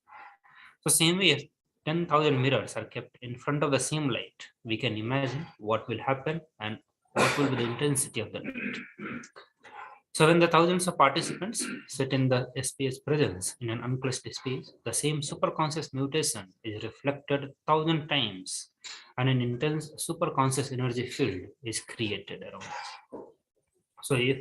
So same way, if 10,000 mirrors are kept in front of the same light, we can imagine what will happen and what will be the intensity of the light. So when the thousands of participants sit in the SPS presence in an uncluttered space, the same superconscious mutation is reflected 1,000 times and an intense superconscious energy field is created around us. So if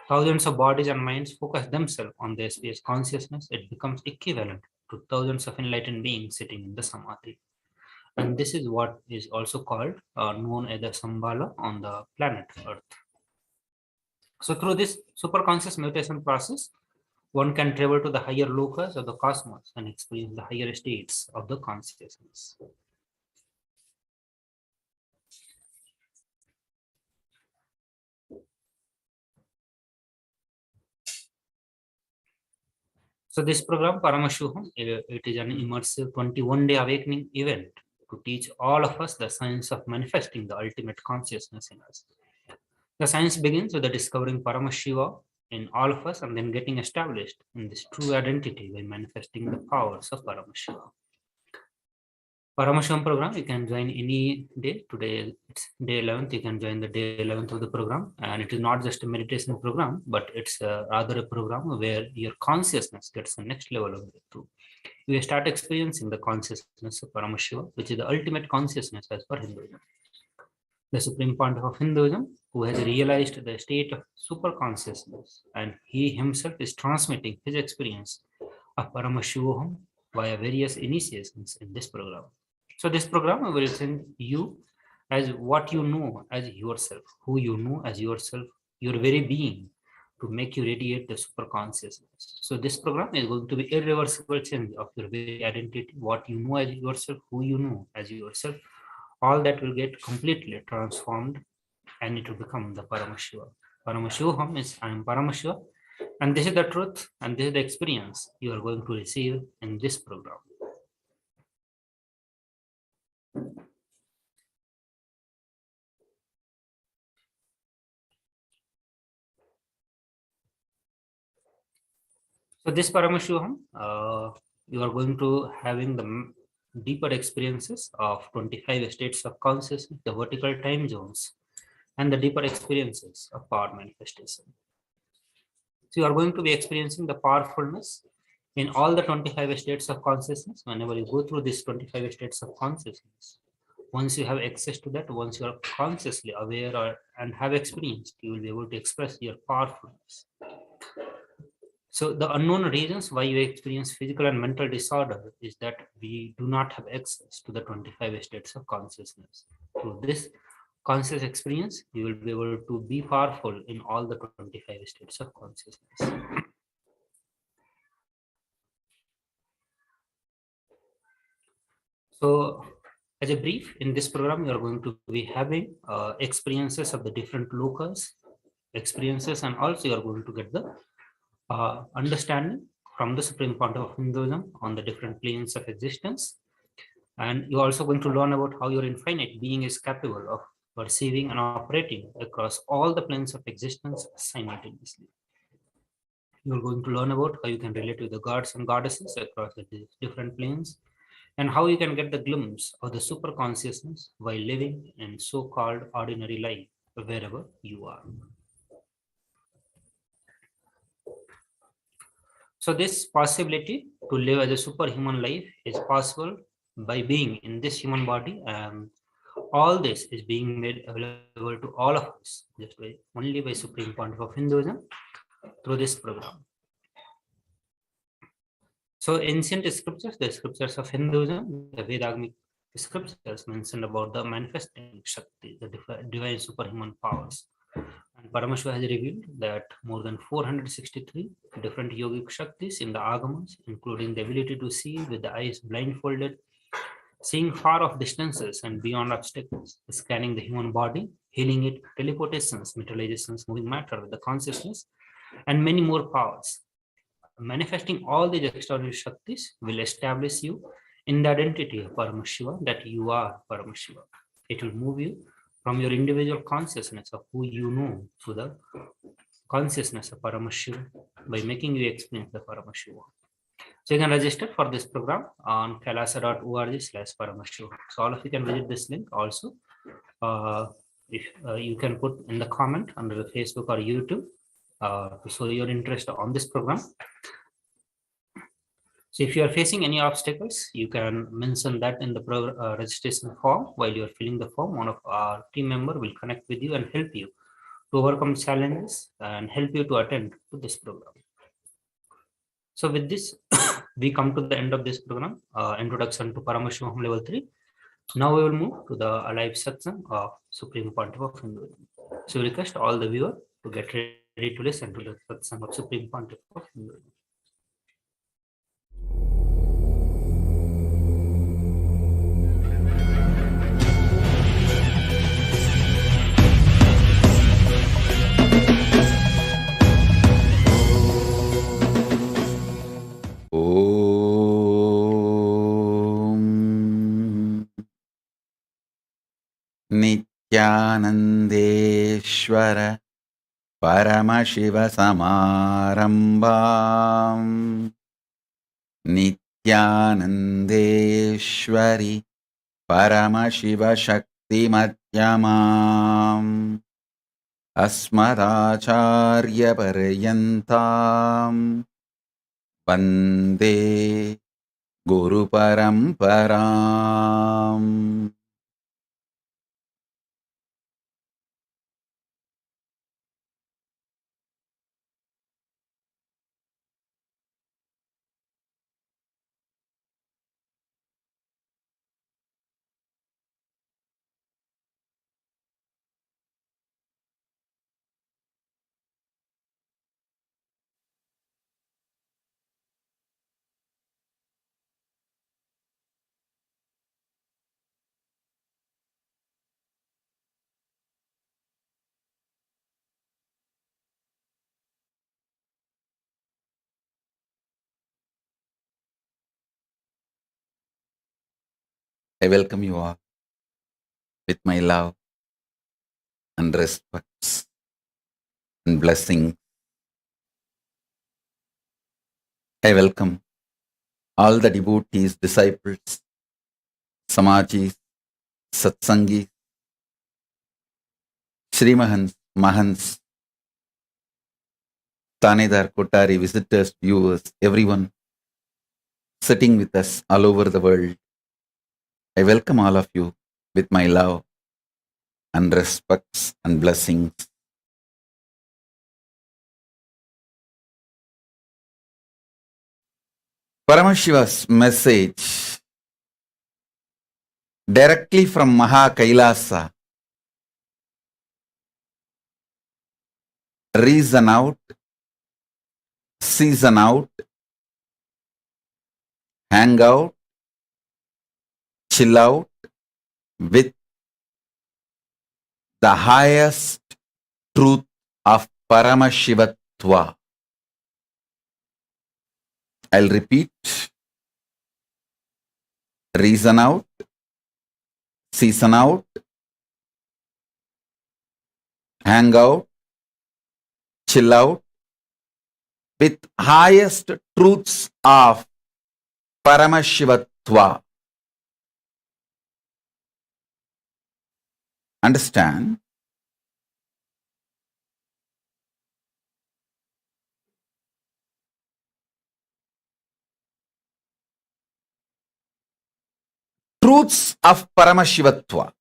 thousands of bodies and minds focus themselves on the SPS consciousness, it becomes equivalent to thousands of enlightened beings sitting in the Samadhi. And this is what is also called known as the Sambhala on the planet Earth. So through this superconscious mutation process, one can travel to the higher locus of the cosmos and experience the higher states of the consciousness. So this program, Paramashivoham, it is an immersive 21-day awakening event to teach all of us the science of manifesting the ultimate consciousness in us. The science begins with the discovering Paramashiva in all of us and then getting established in this true identity by manifesting the powers of Paramashiva. Paramashivam program, you can join any day. Today it's day 11th. You can join the day 11th of the program. And it is not just a meditation program, but it's rather a program where your consciousness gets the next level of breakthrough. You start experiencing the consciousness of Paramashiva, which is the ultimate consciousness as per Hinduism. The Supreme Pontiff of Hinduism, who has realized the state of super consciousness, and he himself is transmitting his experience of Paramashivoham via various initiations in this program. So this program will send you as what you know as yourself, who you know as yourself, your very being, to make you radiate the super consciousness. So this program is going to be irreversible change of your very identity, what you know as yourself, who you know as yourself. All that will get completely transformed and it will become the Paramashiva. Paramashivoham is I am Paramashiva, and this is the truth and this is the experience you are going to receive in this program. So this Paramashivoham, you are going to having the deeper experiences of 25 states of consciousness, the vertical time zones, and the deeper experiences of power manifestation. So you are going to be experiencing the powerfulness in all the 25 states of consciousness. Whenever you go through these 25 states of consciousness, once you have access to that, once you are consciously aware and have experienced, you will be able to express your powerfulness. So the unknown reasons why you experience physical and mental disorder is that we do not have access to the 25 states of consciousness. Through this conscious experience, you will be able to be powerful in all the 25 states of consciousness. So as a brief, in this program, you are going to be having experiences of the different locals, experiences, and also you are going to get the understanding from the Supreme Pontiff of Hinduism on the different planes of existence. And you're also going to learn about how your infinite being is capable of perceiving and operating across all the planes of existence simultaneously. You're going to learn about how you can relate with the gods and goddesses across the different planes, and how you can get the glimpse of the super consciousness while living in so-called ordinary life wherever you are. So this possibility to live as a superhuman life is possible by being in this human body, and all this is being made available to all of us just by only by Supreme Pontiff of Hinduism through this program. So ancient scriptures, the scriptures of Hinduism, the Vedagamic scriptures mentioned about the manifesting Shakti, the divine superhuman powers. And Paramashiva has revealed that more than 463 different yogic Shaktis in the Agamas, including the ability to see with the eyes blindfolded, seeing far off distances and beyond obstacles, scanning the human body, healing it, teleportations, materializations, moving matter with the consciousness, and many more powers. Manifesting all these extraordinary Shaktis will establish you in the identity of Paramashiva, that you are Paramashiva. It will move you from your individual consciousness of who you know to the consciousness of Paramashiva by making you experience the Paramashiva. So you can register for this program on kailasa.org/Paramashiva. So all of you can visit this link also. If you can put in the comment under the Facebook or YouTube to show your interest on this program. So if you are facing any obstacles, you can mention that in the registration form. While you are filling the form, one of our team member will connect with you and help you to overcome challenges and help you to attend to this program. So with this, we come to the end of this program, Introduction to Paramashivoham Level 3. Now we will move to the live Satsang of Supreme Pontiff of Hinduism. So we request all the viewers to get ready to listen to the Satsang of Supreme Pontiff of Hinduism. नित्यानन्देश्वर परमशिवसमारम्भाम् नित्यानन्देश्वरि परमशिवशक्तिमध्यमाम् अस्मदाचार्यपर्यन्ताम् वन्दे गुरुपरम्पराम्. I welcome you all with my love and respects and blessings. I welcome all the devotees, disciples, Samajis, Satsangis, Srimahans, Mahans, Tanedar, Kotari, visitors, viewers, everyone sitting with us all over the world. I welcome all of you with my love and respects and blessings. Paramashiva's message directly from KAILASA. Reason out, season out, hang out, chill out with the highest truth of Paramashivatva. I'll repeat. Reason out, season out, hang out, chill out with highest truths of Paramashivatva. Understand? Truths of Paramashivatva.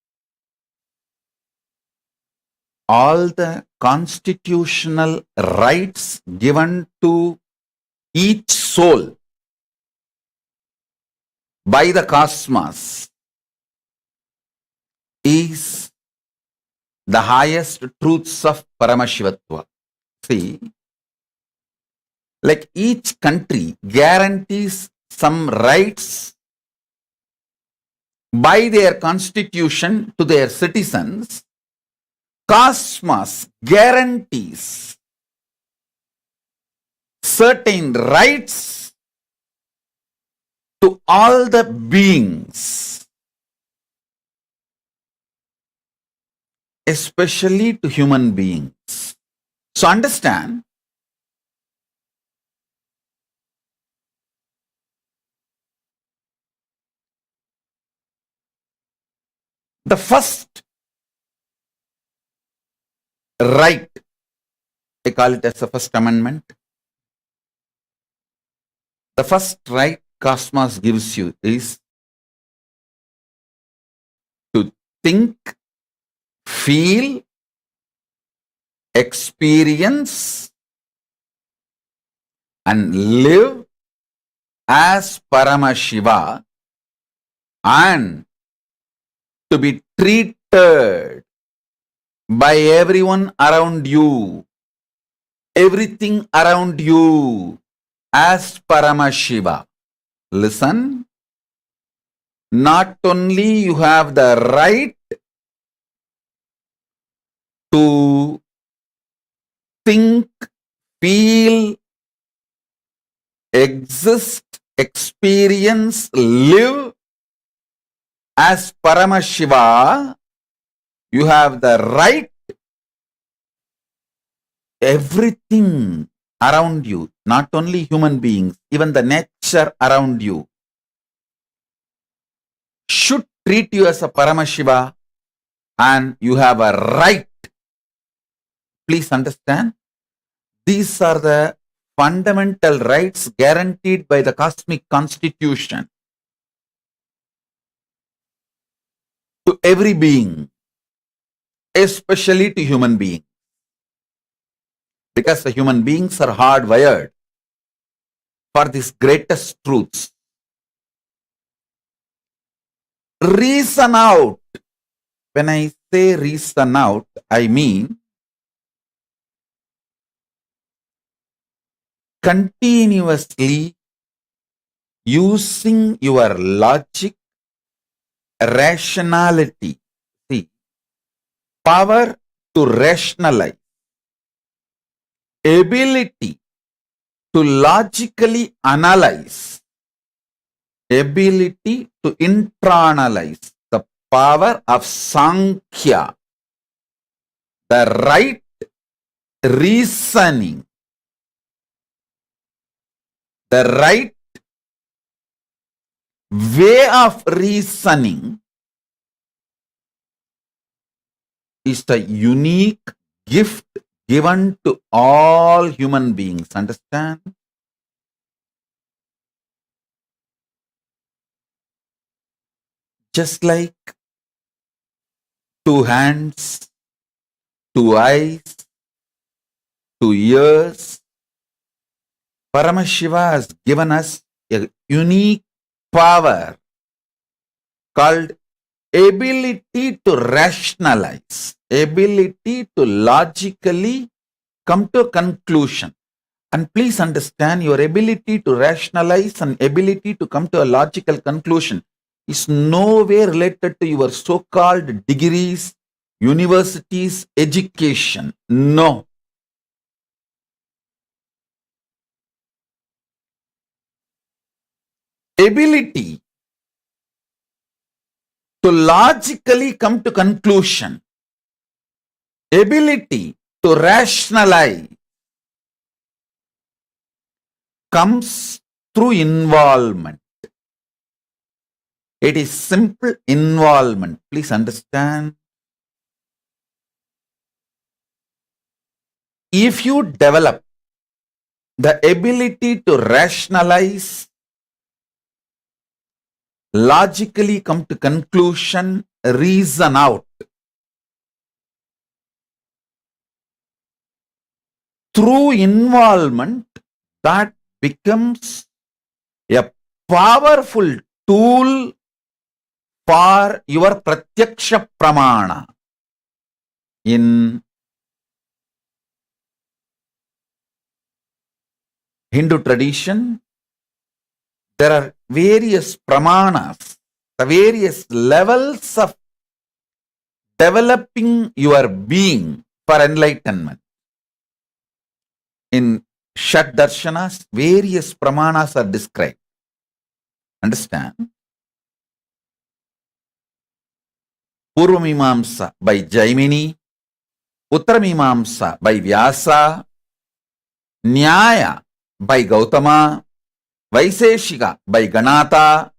All the constitutional rights given to each soul by the cosmos is the highest truths of Paramashivatva. See, like each country guarantees some rights by their constitution to their citizens, cosmos guarantees certain rights to all the beings, especially to human beings. So understand, the first right I call it as the First Amendment. The first right cosmos gives you is to think, feel, experience, and live as Paramashiva, and to be treated by everyone around you, everything around you as Paramashiva. Listen, not only you have the right to think, feel, exist, experience, live as Paramashiva, you have the right, everything around you, not only human beings, even the nature around you, should treat you as a Paramashiva, and you have a right. Please understand, these are the fundamental rights guaranteed by the cosmic constitution to every being, especially to human beings, because the human beings are hardwired for these greatest truths. Reason out. When I say reason out, I mean continuously using your logic, rationality. See, power to rationalize, ability to logically analyze, ability to internalize, the power of Sankhya, the right reasoning, the right way of reasoning is the unique gift given to all human beings. Understand? Just like two hands, two eyes, two ears, Paramashiva has given us a unique power called ability to rationalize, ability to logically come to a conclusion. And please understand, your ability to rationalize and ability to come to a logical conclusion is no way related to your so-called degrees, universities, education. No. Ability to logically come to conclusion, ability to rationalize comes through involvement. It is simple involvement. Please understand. If you develop the ability to rationalize, logically come to conclusion, reason out, through involvement, that becomes a powerful tool for your pratyaksha pramana. In Hindu tradition, there are various pramanas, the various levels of developing your being for enlightenment. In Shat Darshanas, various pramanas are described. Understand? Purvamimamsa by Jaimini, Uttaramimamsa by Vyasa, Nyaya by Gautama, Vaiseshika by Ganata,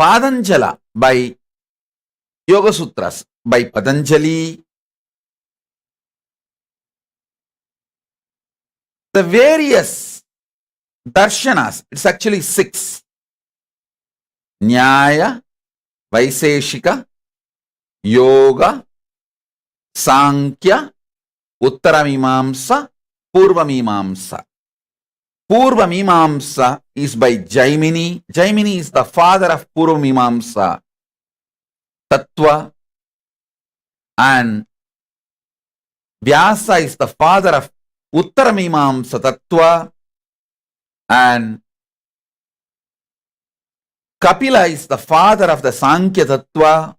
Padanjala by Yoga Sutras by Patanjali, the various darshanas, it's actually 6. Nyaya, Vaiseshika, Yoga, Sankhya, Uttaramimamsa, Purvamimamsa. Purvamimamsa is by Jaimini. Jaimini is the father of Purvamimamsa Tattva, and Vyasa is the father of Uttaramimamsa Tattva, and Kapila is the father of the Sankhya Tattva.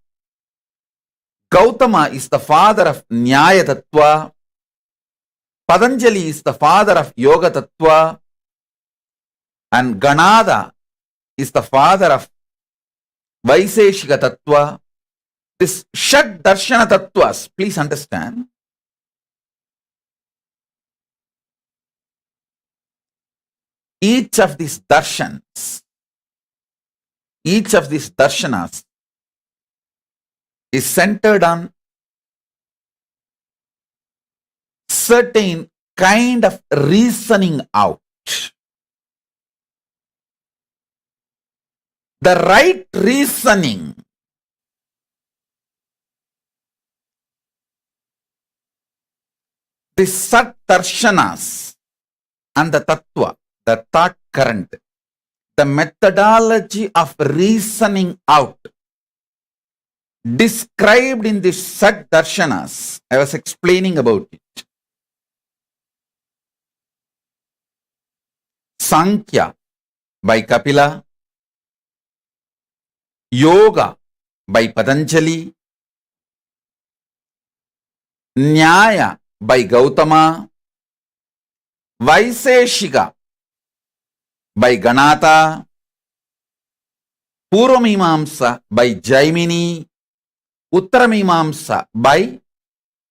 Gautama is the father of Nyaya Tattva. Patanjali is the father of Yoga Tattva. And Ganada is the father of Vaiseshika Tattva. This Shad Darshana Tattvas, please understand, each of these darshanas is centered on certain kind of reasoning out. The right reasoning the Sat Darshanas and the Tattva, the thought current, the methodology of reasoning out described in the Sat Darshanas. I was explaining about it. Sankhya by Kapila, Yoga by Patanjali, Nyaya by Gautama, Vaiseshika by Ganata, Purvamimamsa by Jaimini, Uttaramimamsa by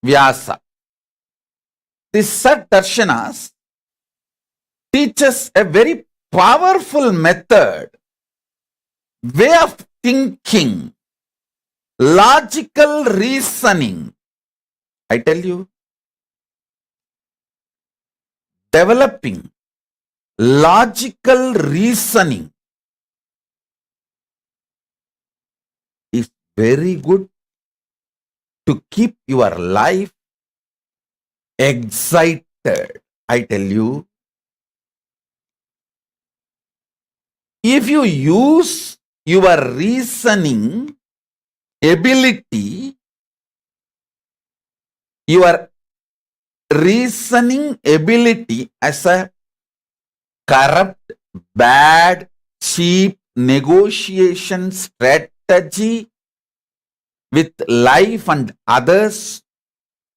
Vyasa. This Sat Darshanas teaches a very powerful method, way of thinking, logical reasoning. I tell you, developing logical reasoning is very good to keep your life excited. I tell you, if you use your reasoning ability, as a corrupt, bad, cheap negotiation strategy with life and others,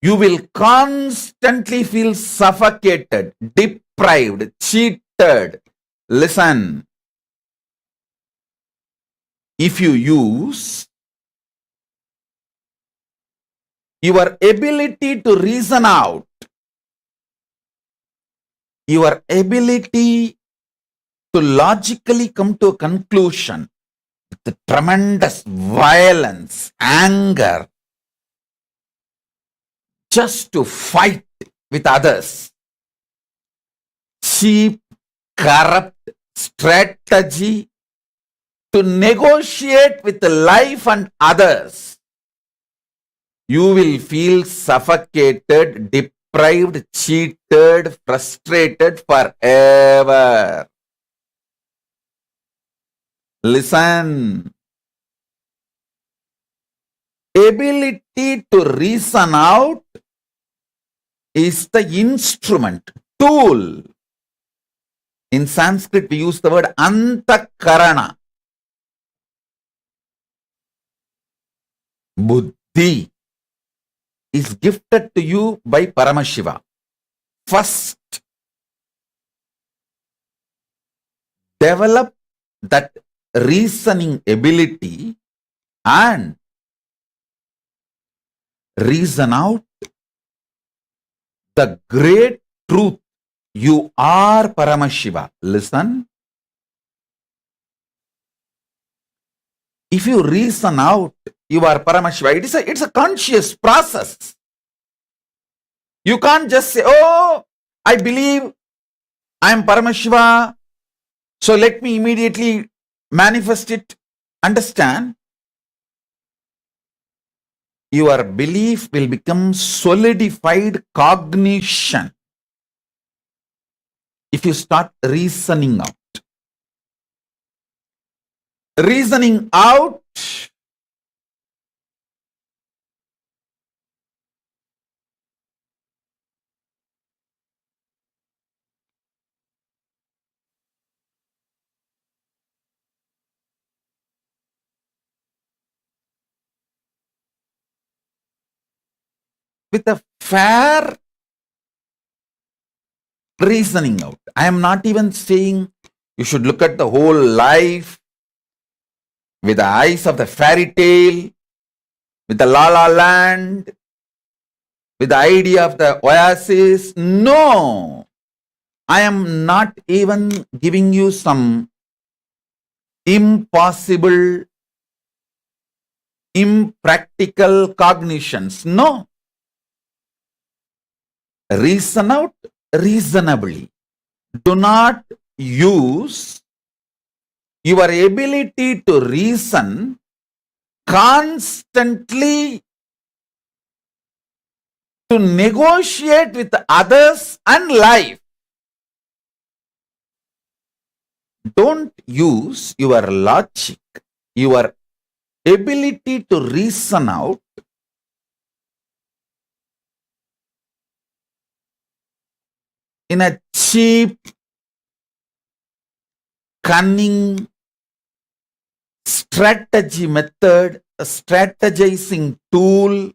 you will constantly feel suffocated, deprived, cheated. Listen, if you use your ability to reason out, your ability to logically come to a conclusion with tremendous violence, anger, just to fight with others, cheap, corrupt strategy to negotiate with life and others, you will feel suffocated, deprived, cheated, frustrated forever. Listen. Ability to reason out is the instrument, tool. In Sanskrit, we use the word antakarana. Buddhi is gifted to you by Paramashiva. First, develop that reasoning ability and reason out the great truth. You are Paramashiva. Listen. If you reason out, you are Paramashiva. It's a conscious process. You can't just say, oh, I believe I am Paramashiva, so let me immediately manifest it. Understand? Your belief will become solidified cognition if you start reasoning out. Reasoning out with a fair reasoning out. I am not even saying you should look at the whole life with the eyes of the fairy tale, with the la la land, with the idea of the oasis. No, I am not even giving you some impossible, impractical cognitions. No. Reason out reasonably. Do not use your ability to reason constantly to negotiate with others and life. Don't use your logic, your ability to reason out in a cheap, cunning strategy method, a strategizing tool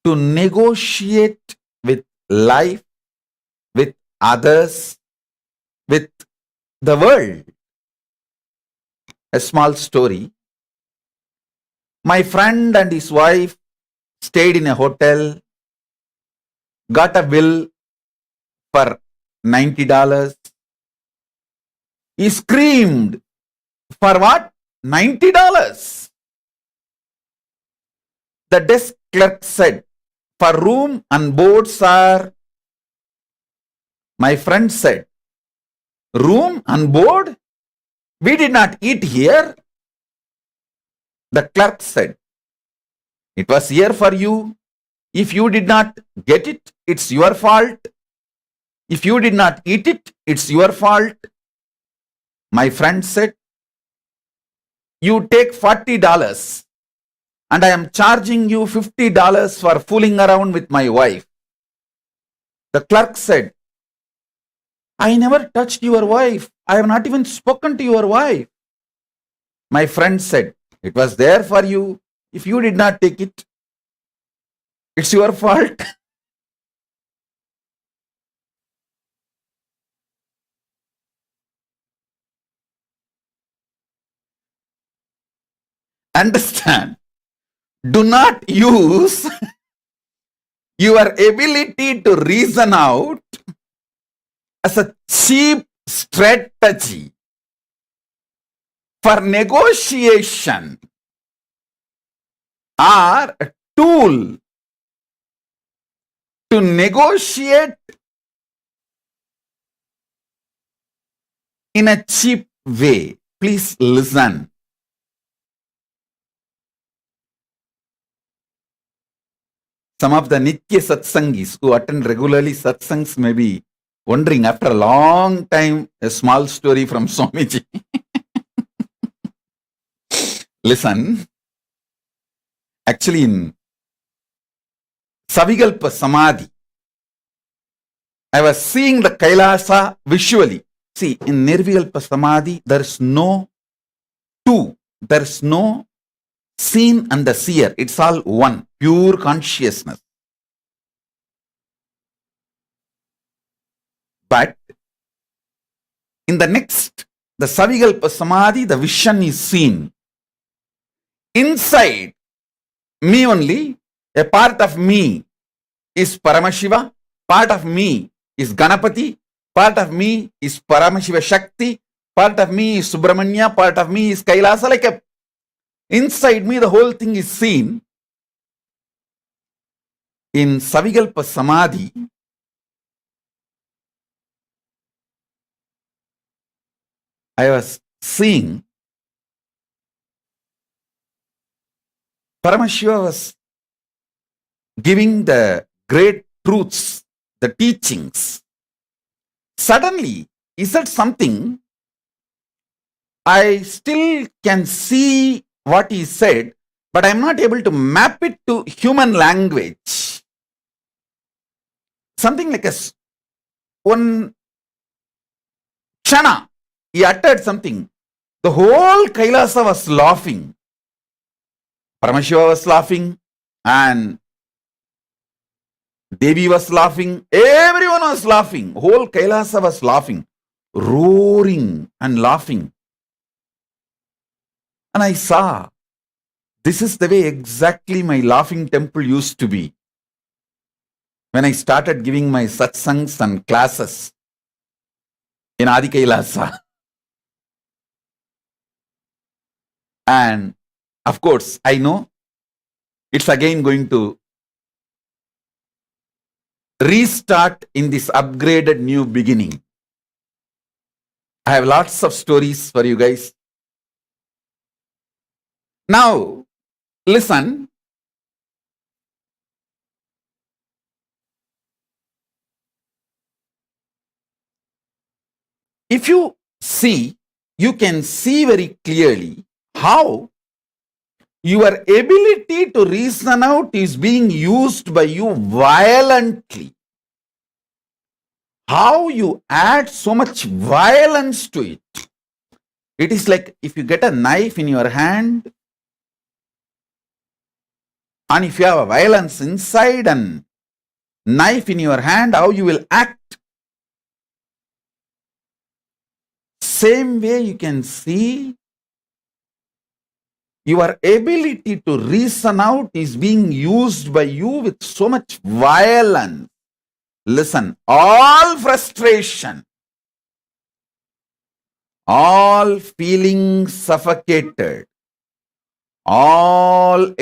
to negotiate with life, with others, with the world. A small story. My friend and his wife stayed in a hotel, got a bill for $90. He screamed, for what? $90. The desk clerk said, for room and board, sir. My friend said, room and board? We did not eat here. The clerk said, it was here for you. If you did not get it, it's your fault. If you did not eat it, it's your fault. My friend said, you take $40 and I am charging you $50 for fooling around with my wife. The clerk said, I never touched your wife. I have not even spoken to your wife. My friend said, it was there for you. If you did not take it, it's your fault. Understand? Do not use your ability to reason out as a cheap strategy for negotiation or a tool to negotiate in a cheap way. Please listen. Some of the Nitya Satsangis who attend regularly Satsangs may be wondering after a long time, a small story from Swamiji. Listen. Actually, in Savikalpa Samadhi, I was seeing the Kailasa visually. See, in Nirvikalpa Samadhi, there is no two. There is no seen and the seer. It's all one, pure consciousness. But in the next, the Savikalpa Samadhi, the vision is seen. Inside me only, a part of me is Paramashiva, part of me is Ganapati, part of me is Paramashiva Shakti, part of me is Subramanya, part of me is Kailasa. Like a inside me, the whole thing is seen. in Savigalpa Samadhi, I was seeing Paramashiva was giving the great truths, the teachings. Suddenly, he said something. I still can see what he said, but I'm not able to map it to human language. Something like one chana, he uttered something. The whole Kailasa was laughing. Paramashiva was laughing, and Devi was laughing. Everyone was laughing. Whole Kailasa was laughing, roaring and laughing. And I saw, this is the way exactly my laughing temple used to be. When I started giving my satsangs and classes in Adi Kailasa. And of course, I know it's again going to restart in this upgraded new beginning. I have lots of stories for you guys. Now, listen. If you see, you can see very clearly how your ability to reason out is being used by you violently. How you add so much violence to it. It is like if you get a knife in your hand, and if you have a violence inside and knife in your hand, how you will act. Same way you can see your ability to reason out is being used by you with so much violence. Listen, all frustration, all feeling suffocated, all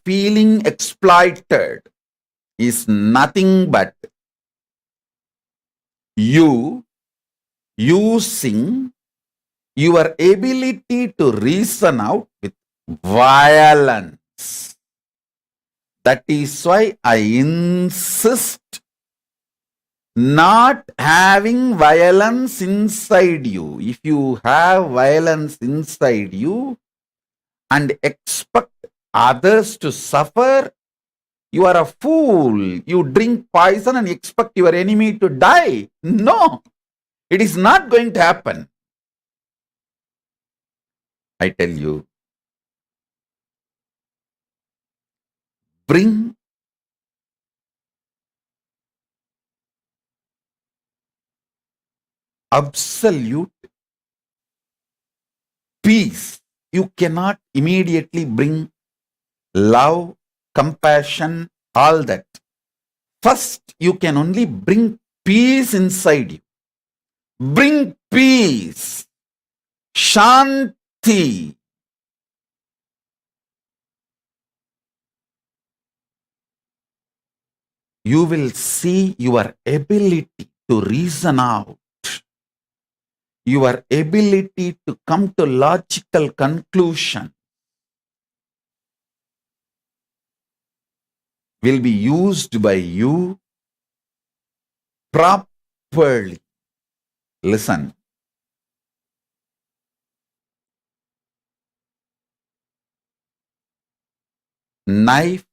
feeling exploited is nothing but you using your ability to reason out with violence. That is why I insist not having violence inside you. If you have violence inside you and expect others to suffer, you are a fool. You drink poison and expect your enemy to die. No, it is not going to happen. I tell you, bring absolute peace. You cannot immediately bring love, compassion, all that. First, you can only bring peace inside you. Bring peace, shanti. You will see your ability to reason out, your ability to come to logical conclusion will be used by you properly. Listen. Knife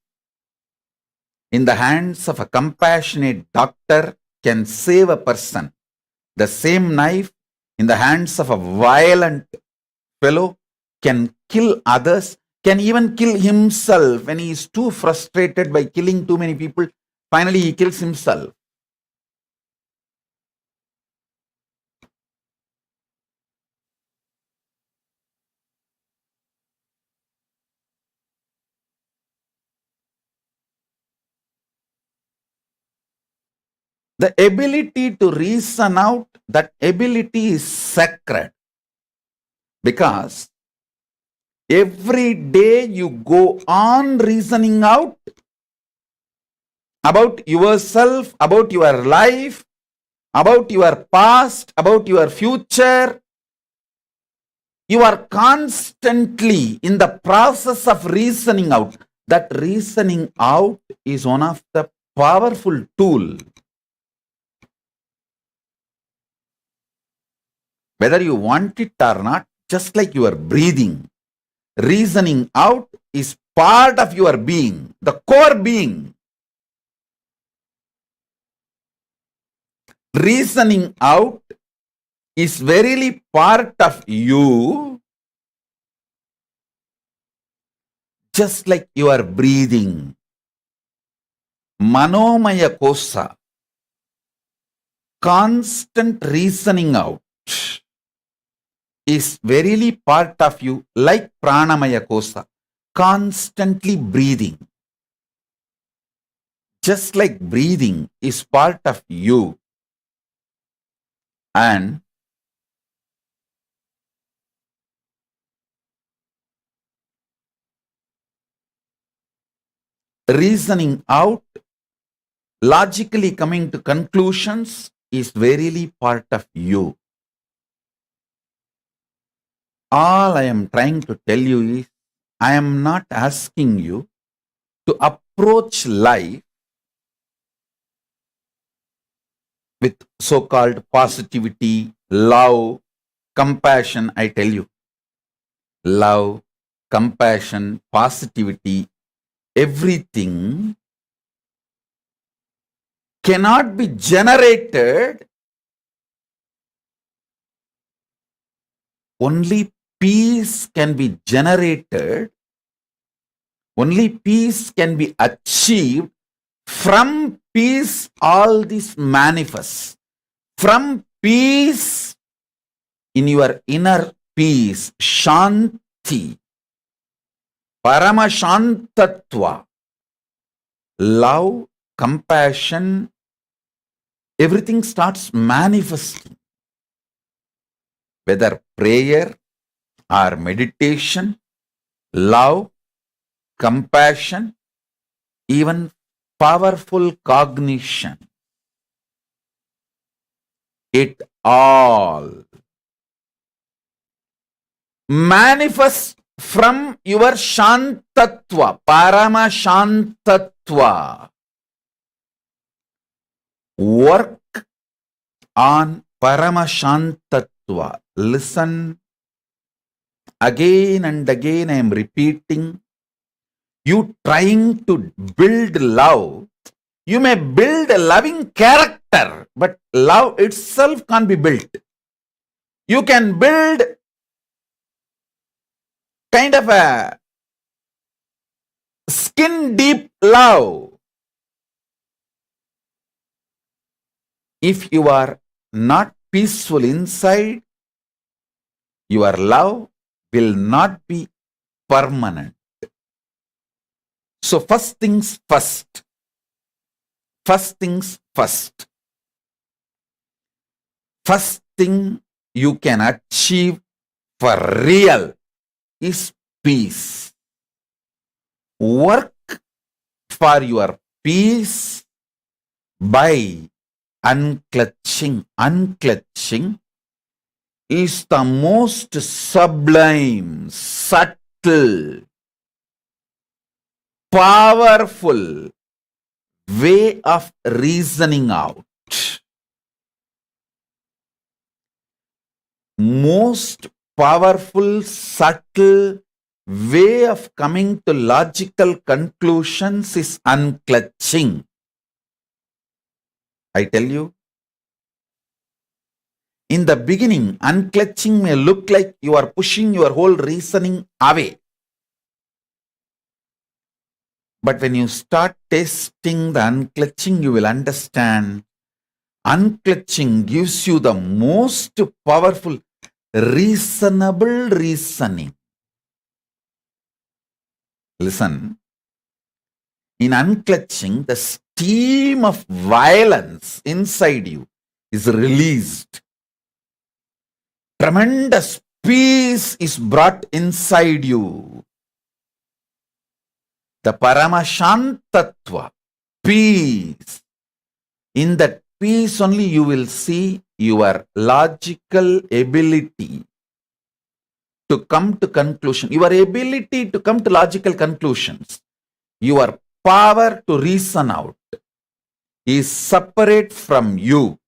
in the hands of a compassionate doctor can save a person. The same knife in the hands of a violent fellow can kill others, can even kill himself when he is too frustrated by killing too many people. Finally, he kills himself. The ability to reason out, that ability is sacred. Because every day you go on reasoning out, about yourself, about your life, about your past, about your future. You are constantly in the process of reasoning out. That reasoning out is one of the powerful tool. Whether you want it or not, just like your breathing, reasoning out is part of your being, the core being. Reasoning out is verily part of you, just like your breathing. Manomaya kosa, constant reasoning out, is verily part of you, like pranamaya kosa, constantly breathing. Just like breathing is part of you, and reasoning out, logically coming to conclusions, is verily part of you. All I am trying to tell you is, I am not asking you to approach life with so-called positivity, love, compassion. I tell you, love, compassion, positivity, everything cannot be generated. Only peace can be generated. Only peace can be achieved. From peace, all this manifests. From peace, in your inner peace, Shanti, Paramashantatva, love, compassion, everything starts manifesting. Whether prayer or meditation, love, compassion, even powerful cognition, it all manifests from your Shantatva, Paramashantatva. Work on Paramashantatva. Listen again and again, I am repeating. You trying to build love, you may build a loving character, but love itself can't be built. You can build kind of a skin deep love. If you are not peaceful inside, your love will not be permanent. So first things first. First things first. First thing you can achieve for real is peace. Work for your peace by unclutching. Unclutching is the most sublime, subtle, powerful way of reasoning out. Most powerful, subtle way of coming to logical conclusions is unclutching. I tell you, in the beginning, unclutching may look like you are pushing your whole reasoning away. But when you start testing the unclutching, you will understand unclutching gives you the most powerful reasonable reasoning. Listen, in unclutching, the steam of violence inside you is released. Tremendous peace is brought inside you. The Paramashantatva, peace. In that peace only you will see your logical ability to come to conclusion, your ability to come to logical conclusions, your power to reason out is separate from you,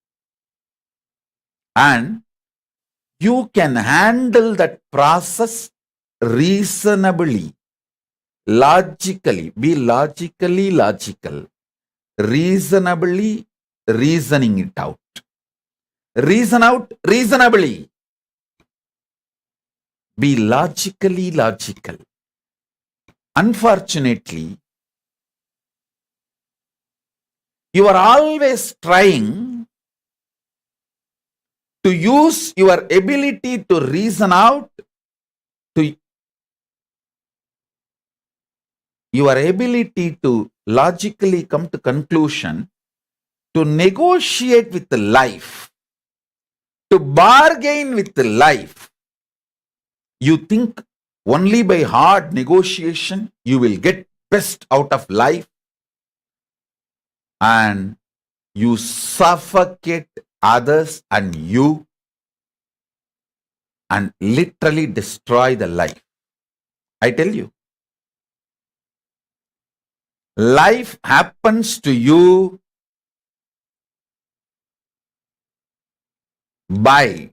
and you can handle that process reasonably, logically, be logically logical, reasonably reasoning it out. Reason out reasonably. Be logically logical. Unfortunately, you are always trying to use your ability to reason out, to your ability to logically come to conclusion, to negotiate with the life, to bargain with the life. You think only by hard negotiation you will get best out of life, and you suffocate others and you, and literally destroy the life. I tell you, life happens to you by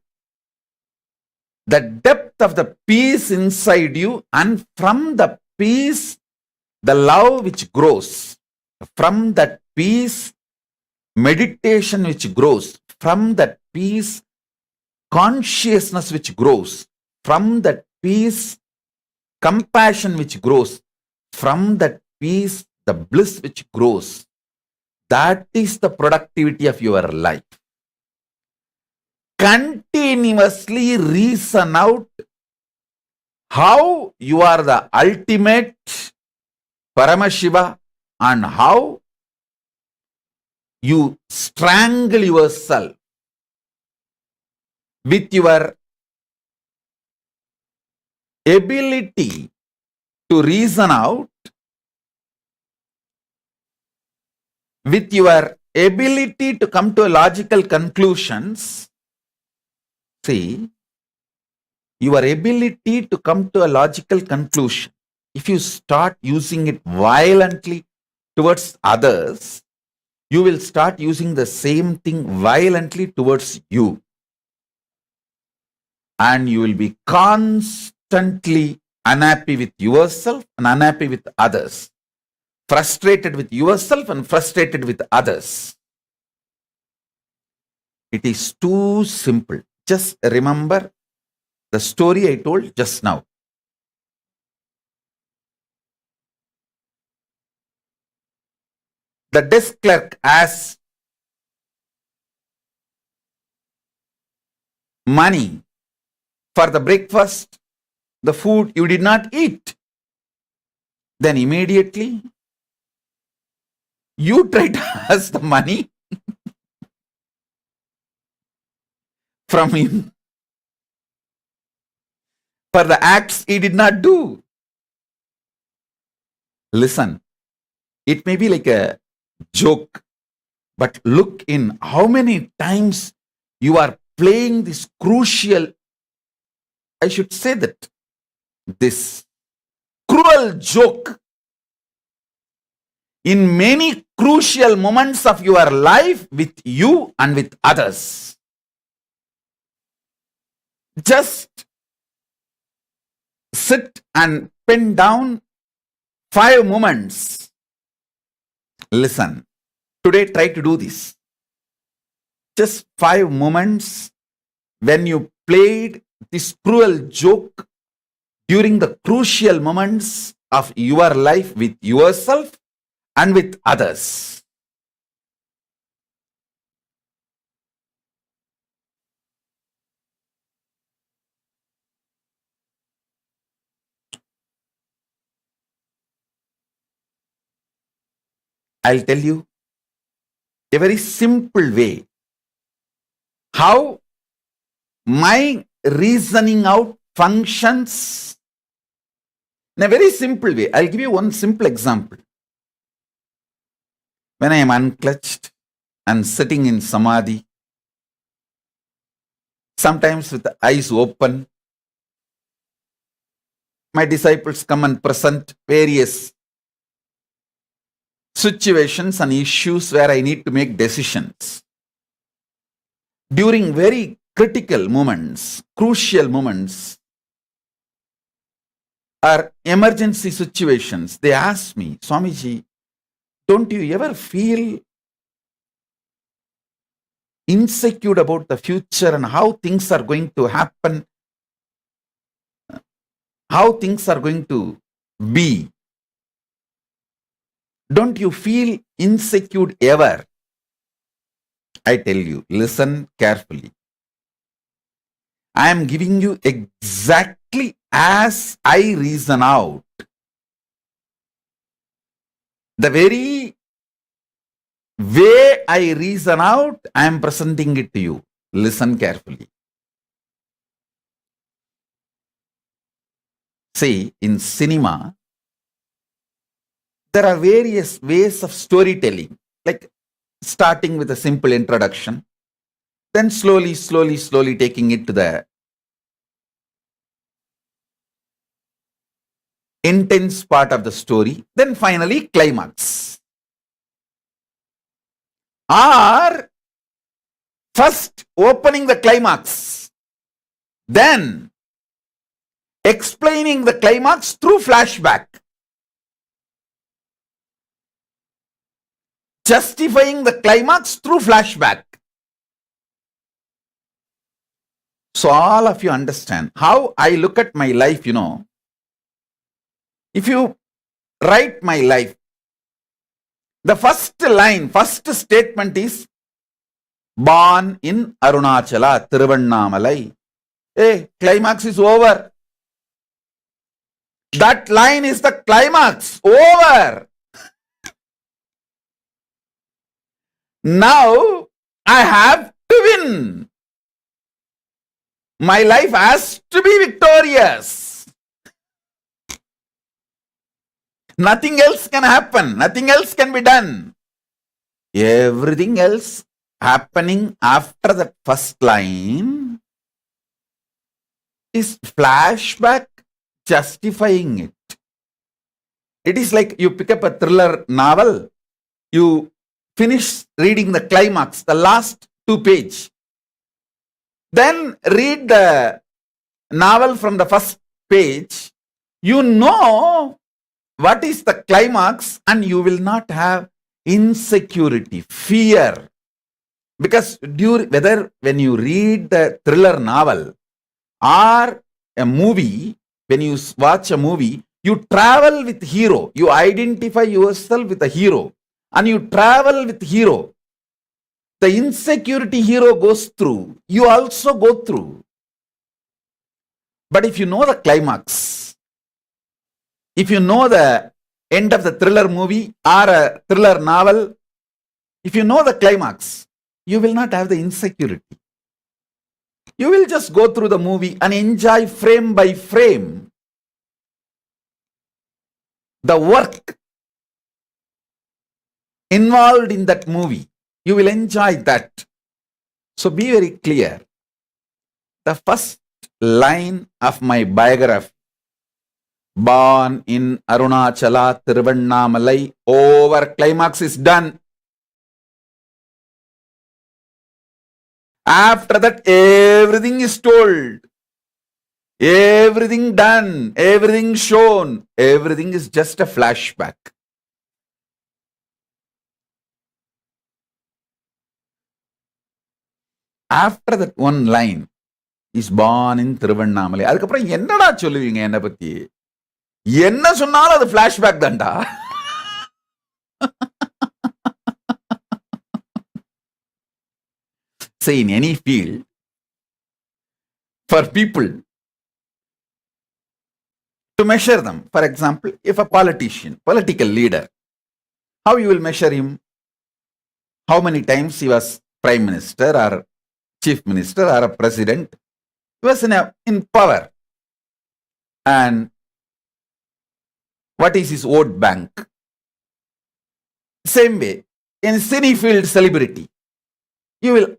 the depth of the peace inside you, and from the peace, the love which grows. From that peace, meditation which grows. From that peace, consciousness which grows. From that peace, compassion which grows. From that peace, the bliss which grows. That is the productivity of your life. Continuously reason out how you are the ultimate Paramashiva and how you strangle yourself with your ability to reason out, with your ability to come to logical conclusions. See, your ability to come to a logical conclusion, if you start using it violently towards others, you will start using the same thing violently towards you. And you will be constantly unhappy with yourself and unhappy with others. Frustrated with yourself and frustrated with others. It is too simple. Just remember the story I told just now. The desk clerk asks money for the breakfast, the food you did not eat. Then immediately you try to ask the money from him for the acts he did not do. Listen, it may be like a joke, but look in how many times you are playing this crucial, I should say that, this cruel joke in many crucial moments of your life with you and with others. Just sit and pen down 5 moments. Listen, today try to do this. Just 5 moments when you played this cruel joke during the crucial moments of your life with yourself and with others. I'll tell you a very simple way how my reasoning out functions. In a very simple way. I'll give you one simple example. when I am unclutched and sitting in samadhi, sometimes with the eyes open, my disciples come and present various situations and issues where I need to make decisions. During very critical moments, crucial moments, or emergency situations, they ask me, Swamiji, don't you ever feel insecure about the future and how things are going to happen, how things are going to be? Don't you feel insecure ever? I tell you, listen carefully. I am giving you exactly as I reason out. The very way I reason out, I am presenting it to you. Listen carefully. See, in cinema, there are various ways of storytelling, like starting with a simple introduction, then slowly taking it to the intense part of the story, then finally climax. Or first opening the climax, then explaining the climax through flashback, justifying the climax through flashback. So all of you understand how I look at my life, If you write my life, the first line, first statement is born in Arunachala, Tiruvannamalai. Hey, climax is over. That line is the climax. Over. Now I have to win. My life has to be victorious. Nothing else can happen. Nothing else can be done. Everything else happening after the first line is flashback justifying it. It is like you pick up a thriller novel, you finish reading the climax, the last 2 pages. Then read the novel from the first page. You know what is the climax and you will not have insecurity, fear. Because whether when you read the thriller novel or a movie, when you watch a movie, you travel with hero. You identify yourself with the hero and you travel with hero. The insecurity hero goes through, you also go through. But if you know the climax, if you know the end of the thriller movie or a thriller novel, if you know the climax, you will not have the insecurity. You will just go through the movie and enjoy frame by frame the work involved in that movie. You will enjoy that. So be very clear. The first line of my biography, born in Arunachala, Tiruvannamalai, over, climax is done. After that, everything is told. Everything done, everything shown, everything is just a flashback. After that one line is born in Tiruvannamalai. அதுக்கப்புறம் என்னடா சொல்லுவீங்க என்னை பத்தி? என்ன சொன்னாலும் அது flashback தான்டா. Say in any field, for people to measure them, for example, if a politician, political leader, how you will measure him? How many times he was prime minister or chief minister or a president? He was in power. And what is his vote bank? Same way, in cinefield celebrity. You will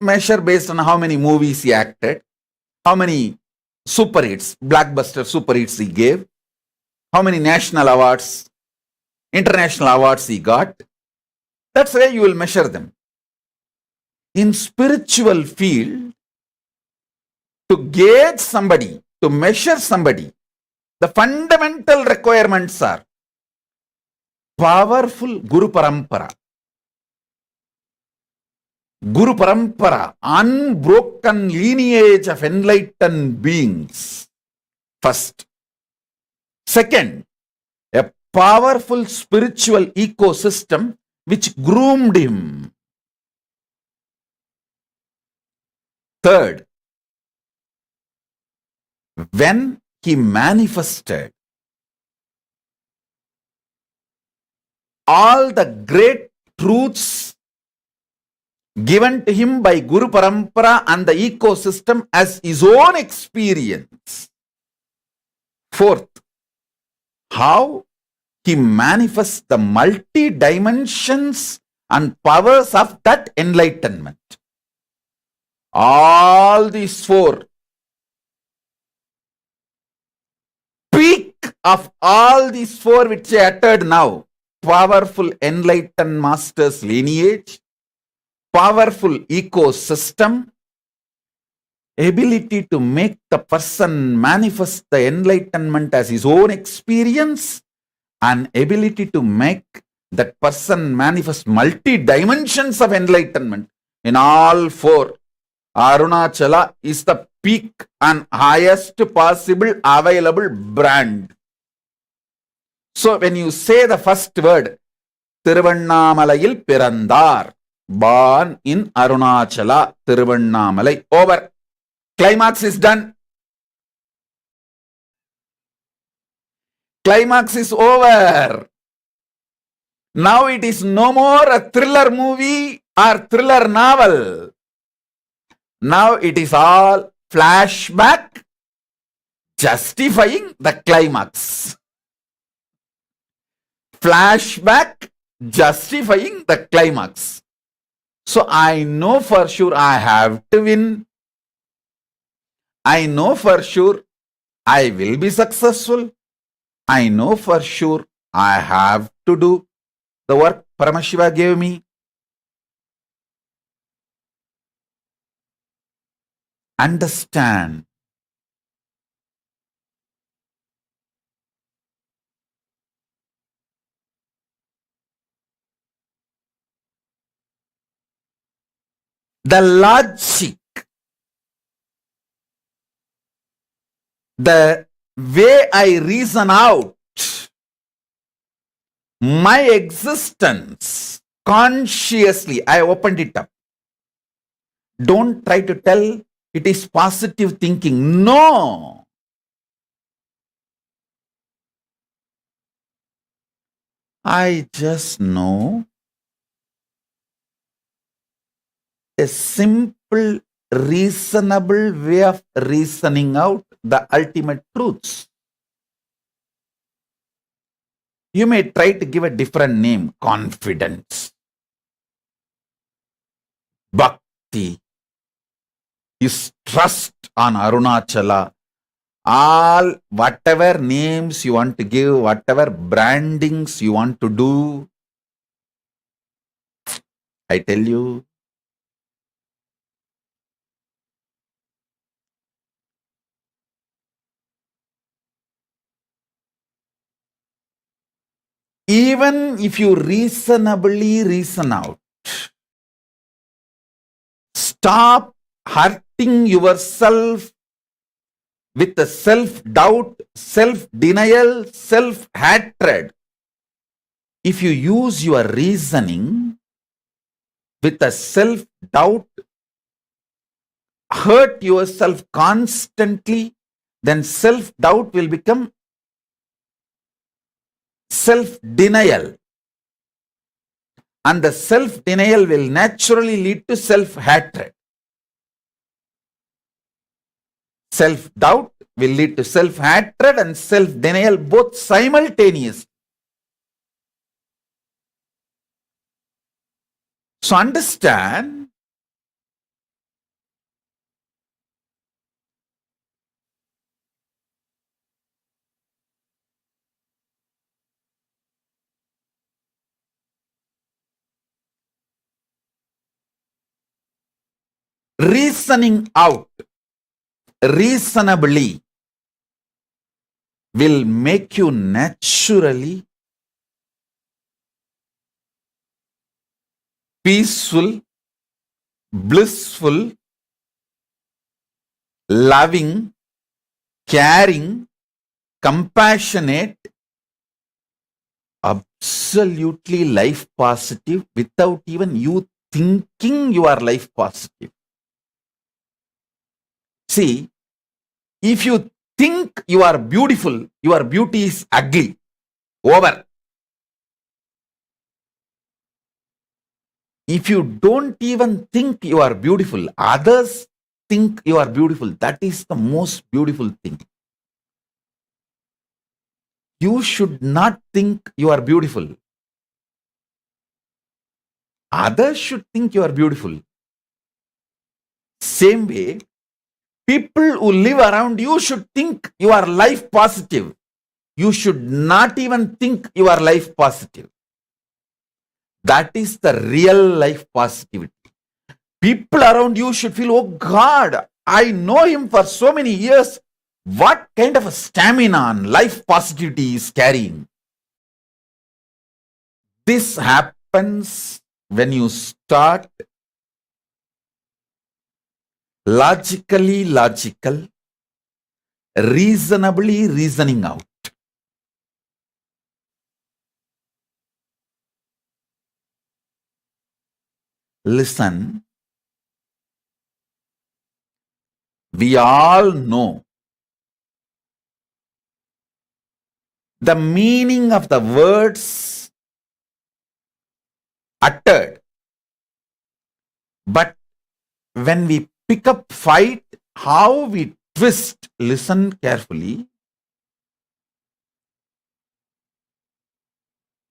measure based on how many movies he acted, how many super hits, blockbuster super hits he gave, how many national awards, international awards he got. That's why you will measure them. In spiritual field, to gauge somebody, to measure somebody, the fundamental requirements are powerful Guru Parampara. Guru Parampara, unbroken lineage of enlightened beings. First. Second, a powerful spiritual ecosystem which groomed him. Third, when he manifested all the great truths given to him by Guru Parampara and the ecosystem as his own experience. Fourth, how he manifests the multi-dimensions and powers of that enlightenment. All these four, peak of all these four which I uttered now, powerful enlightened master's lineage, powerful ecosystem, ability to make the person manifest the enlightenment as his own experience, and ability to make that person manifest multi-dimensions of enlightenment. In all four, Arunachala is the peak and highest possible available brand. So when you say the first word, Tiruvannamalai Pirandar, born in Arunachala, Tiruvannamalai, over. Climax is done. Climax is over. Now it is no more a thriller movie or thriller novel. Now it is all flashback justifying the climax. Flashback justifying the climax. So I know for sure I have to win. I know for sure I will be successful. I know for sure I have to do the work Paramashiva gave me. Understand. The logic, the way I reason out my existence consciously, I opened it up. Don't try to tell it is positive thinking. No. I just know a simple, reasonable way of reasoning out the ultimate truths. You may try to give a different name, confidence, bhakti, is trust on Arunachala. All whatever names you want to give, whatever brandings you want to do, I tell you, even if you reasonably reason out, stop hurting yourself with the self-doubt, self-denial, self-hatred. If you use your reasoning with a self-doubt, hurt yourself constantly, then self-doubt will become self-denial. And the self-denial will naturally lead to self-hatred. Self-doubt will lead to self-hatred and self-denial both simultaneously. So understand, reasoning out reasonably will make you naturally peaceful, blissful, loving, caring, compassionate, absolutely life positive without even you thinking you are life positive. See, if you think you are beautiful, your beauty is ugly. Over. If you don't even think you are beautiful, others think you are beautiful. That is the most beautiful thing. You should not think you are beautiful. Others should think you are beautiful. Same way, people who live around you should think you are life positive. You should not even think you are life positive. That is the real life positivity. People around you should feel, oh God, I know him for so many years. What kind of a stamina and life positivity he is carrying? This happens when you start logically logical, reasonably reasoning out. Listen, we all know the meaning of the words uttered, but when we pick up fight, how we twist, listen carefully.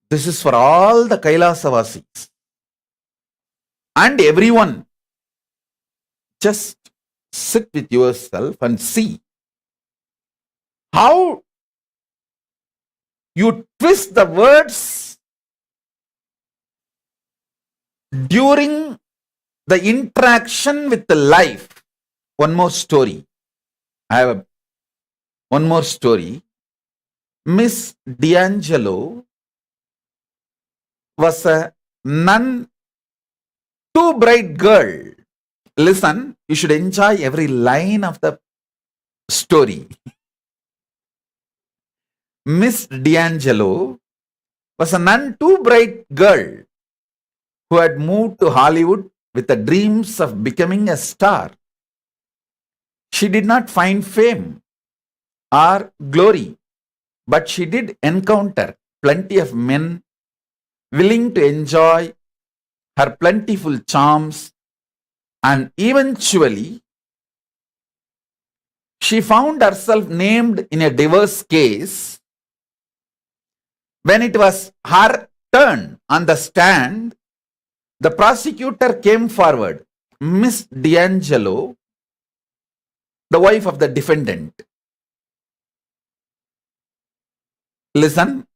This is for all the Kailasavasis and everyone. Just sit with yourself and see how you twist the words during the interaction with the life. One more story. I have one more story. Miss D'Angelo was a none too bright girl. Listen, you should enjoy every line of the story. Miss D'Angelo was a none too bright girl who had moved to Hollywood with the dreams of becoming a star. She did not find fame or glory, but she did encounter plenty of men willing to enjoy her plentiful charms, and eventually she found herself named in a divorce case. When it was her turn on the stand, the prosecutor came forward. Miss D'Angelo, the wife of the defendant. Listen,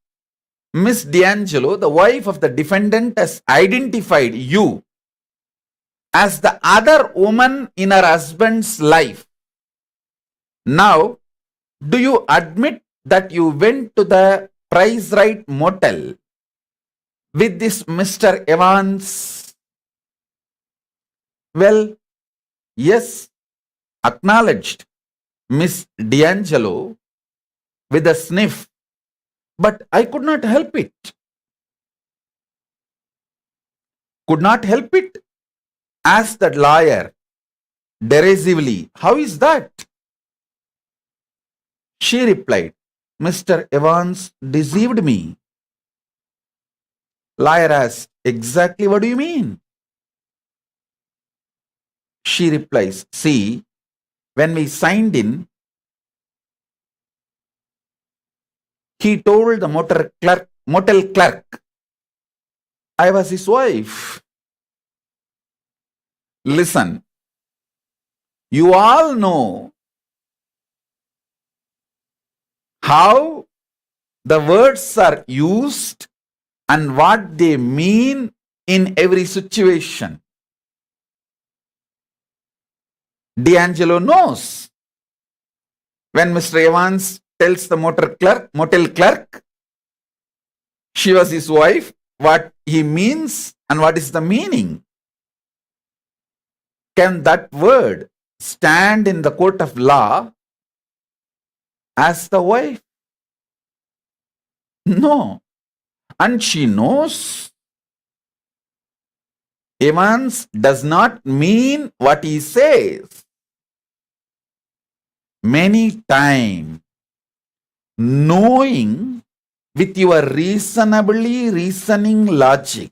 Miss D'Angelo, the wife of the defendant, has identified you as the other woman in her husband's life. Now, do you admit that you went to the Price Right motel with this Mr. Evans? Well, yes, acknowledged Miss D'Angelo with a sniff, but I could not help it. Could not help it? Asked the lawyer derisively. How is that? She replied, Mr. Evans deceived me. Lawyer asked, exactly what do you mean? She replies, see, when we signed in, he told the motel clerk, I was his wife. Listen, you all know how the words are used and what they mean in every situation. D'Angelo knows. When Mr. Evans tells the motel clerk, she was his wife, what he means and what is the meaning. Can that word stand in the court of law as the wife? No. And she knows Evans does not mean what he says. Many times, knowing with your reasoning logic,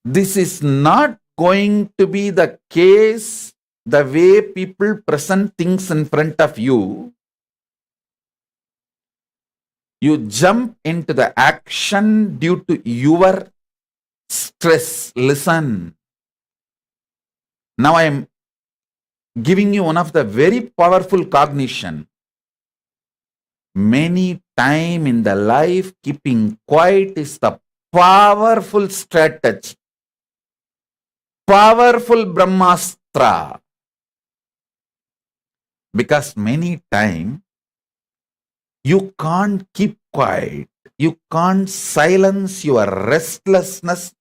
this is not going to be the case the way people present things in front of you. You jump into the action due to your stress. Listen. Now I am giving you one of the very powerful cognition. Many time in the life, keeping quiet is the powerful strategy. Powerful Brahmastra. Because many time, you can't keep quiet. You can't silence your restlessness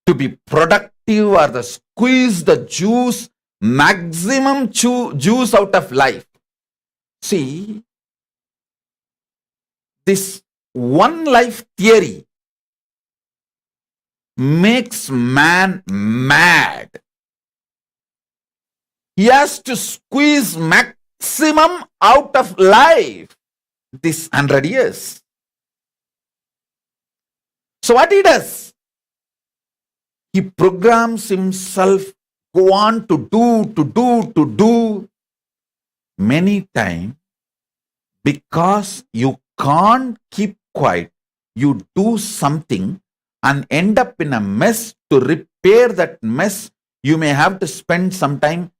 to be productive or the squeeze the juice, maximum juice out of life. See, this one life theory makes man mad. He has to squeeze maximum out of life this 100 years. So what he does? He programs himself, go on to do. Many times, because you can't keep quiet, you do something and end up in a mess. To repair that mess, you may have to spend some time,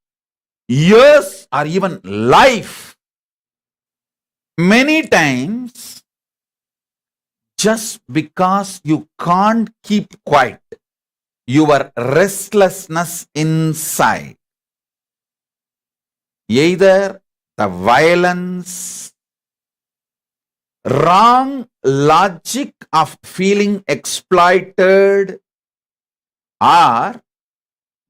years or even life. Many times, just because you can't keep quiet, your restlessness inside, either the violence, wrong logic of feeling exploited, or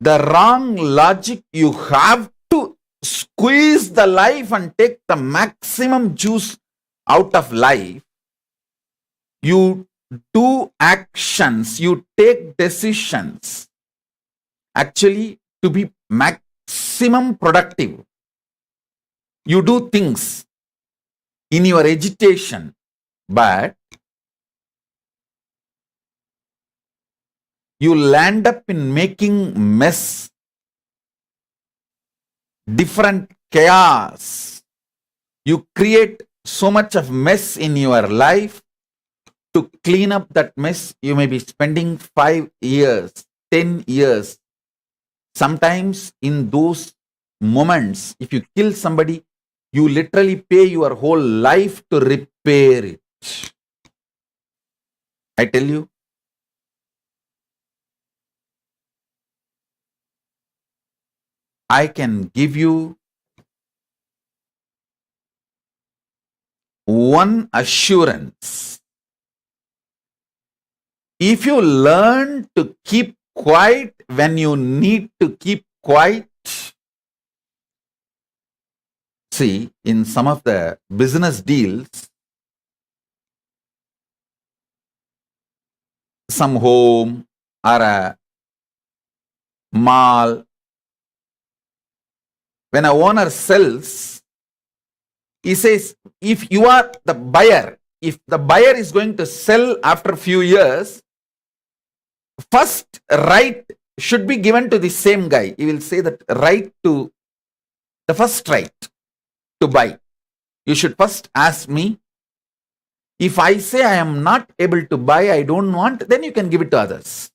the wrong logic you have to squeeze the life and take the maximum juice out of life. You do actions, you take decisions actually to be maximum productive. You do things in your agitation, but you land up in making mess, different chaos. You create so much of mess in your life. To clean up that mess, you may be spending 5 years, 10 years. Sometimes in those moments, if you kill somebody, you literally pay your whole life to repair it. I tell you, I can give you one assurance. If you learn to keep quiet when you need to keep quiet, see, in some of the business deals, some home or a mall, when a owner sells, he says, if you are the buyer, if the buyer is going to sell after a few years, first right should be given to the same guy. He will say that right to the first right to buy. You should first ask me. If I say I am not able to buy, I don't want, then you can give it to others.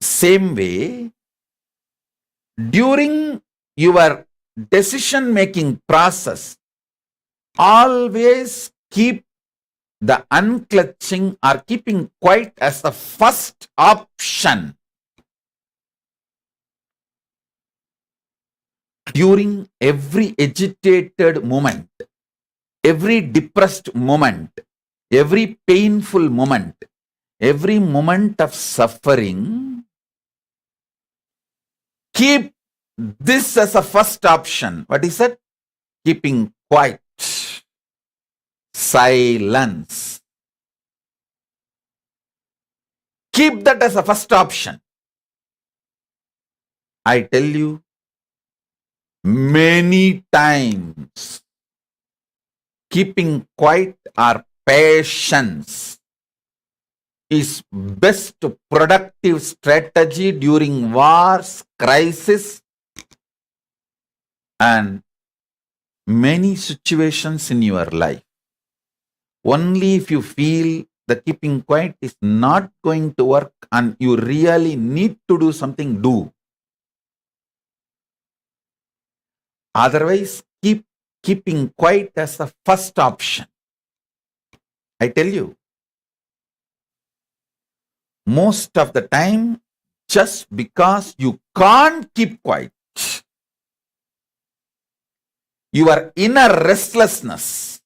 Same way, during your decision making process, always keep the unclutching or keeping quiet as the first option. During every agitated moment, every depressed moment, every painful moment, every moment of suffering, keep this as a first option. What is it? Keeping quiet. Silence. Keep that as a first option. I tell you, many times, keeping quiet or patience is best productive strategy during wars, crisis, and many situations in your life. Only if you feel that keeping quiet is not going to work and you really need to do something, do. Otherwise, keeping quiet as the first option. I tell you, most of the time, just because you can't keep quiet, your inner restlessness,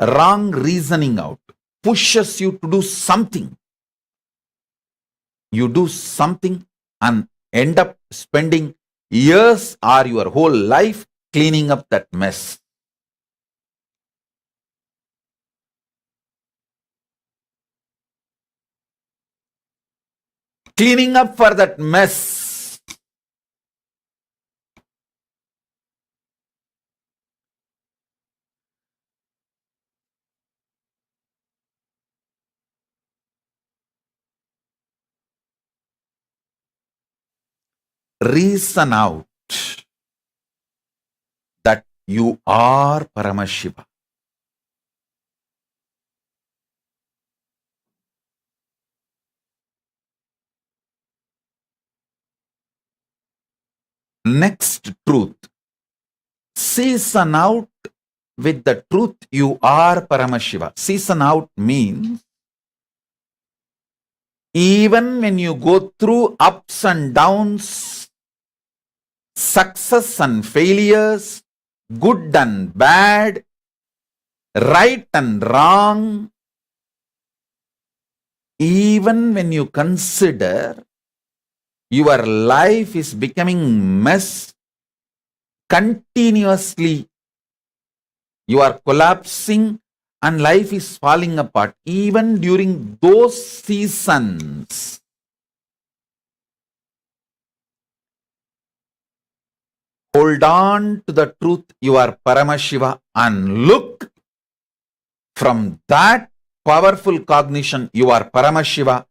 wrong reasoning out, pushes you to do something. You do something and end up spending years or your whole life cleaning up that mess. Cleaning up for that mess. Reason out that you are Paramashiva. Next truth. Season out with the truth you are Paramashiva. Season out means even when you go through ups and downs, success and failures, good and bad, right and wrong, even when you consider your life is becoming mess continuously, you are collapsing and life is falling apart, even during those seasons, hold on to the truth you are Paramashiva and look from that powerful cognition you are Paramashiva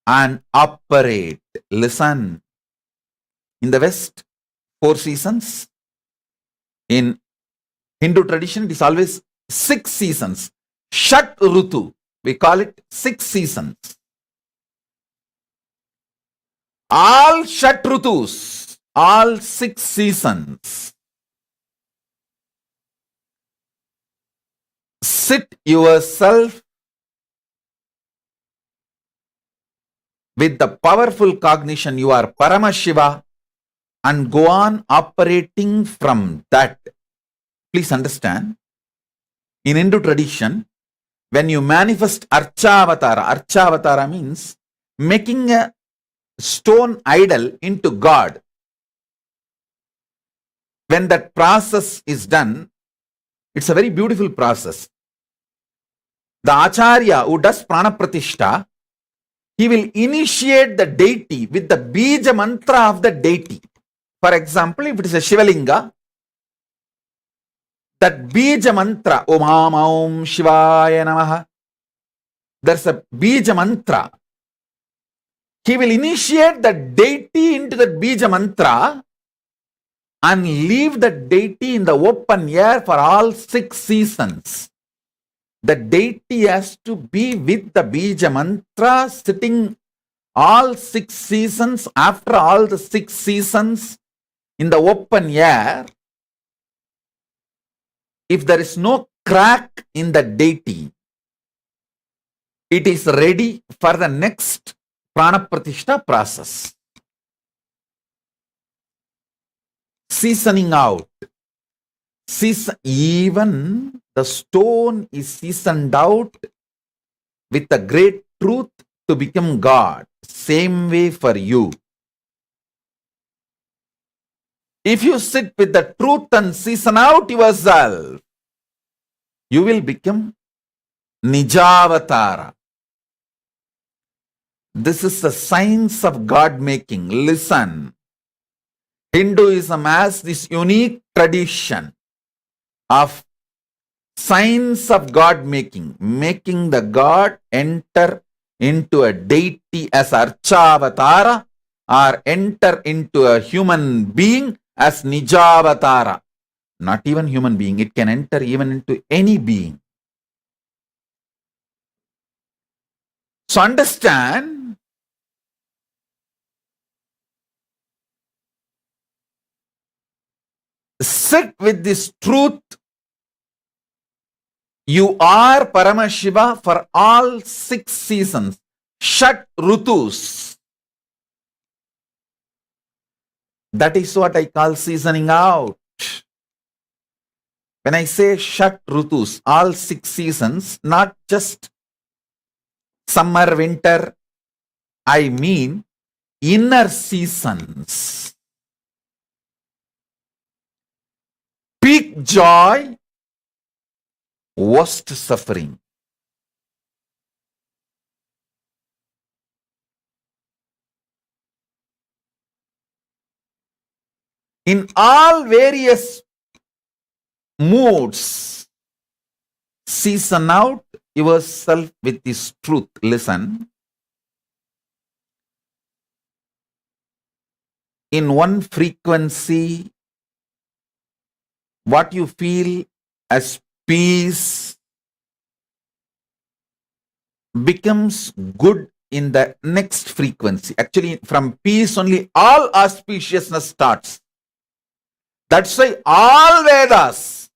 and operate. Listen, in the West, 4 seasons. In Hindu tradition, it is always 6 seasons. Shat Rutu, we call it 6 seasons. All Shat Rutus, all 6 seasons. Sit yourself with the powerful cognition you are Paramashiva and go on operating from that. Please understand, in Hindu tradition, when you manifest Archavatara means making a stone idol into God. When that process is done, it's a very beautiful process. The Acharya who does Prana Pratishta, he will initiate the deity with the Bija mantra of the deity. For example, if it is a Shivalinga, that Bija mantra, Om Ham Om Shivaya Namaha, there's a Bija mantra. He will initiate the deity into the Bija mantra and leave the deity in the open air for all 6 seasons. The deity has to be with the Bija mantra sitting All 6 seasons, after all the 6 seasons in the open air, if there is no crack in the deity, it is ready for the next prana pratishtha process. Seasoning out. Even the stone is seasoned out with a great truth to become God. Same way for you. If you sit with the truth and season out yourself, you will become Nijavatara. This is the science of God making. Listen, Hinduism has this unique tradition of science of God making, making the God enter into a deity as Archavatara or enter into a human being as Nijavatara. Not even human being, it can enter even into any being. So understand, sit with this truth. You are Paramashiva for all 6 seasons, Shat Rutus. That is what I call seasoning out. When I say Shat Rutus, all 6 seasons, not just summer, winter, I mean inner seasons. Peak joy, worst suffering. In all various moods, season out yourself with this truth. Listen. In one frequency, what you feel as peace becomes good in the next frequency. Actually, from peace only all auspiciousness starts. That's why all Vedas,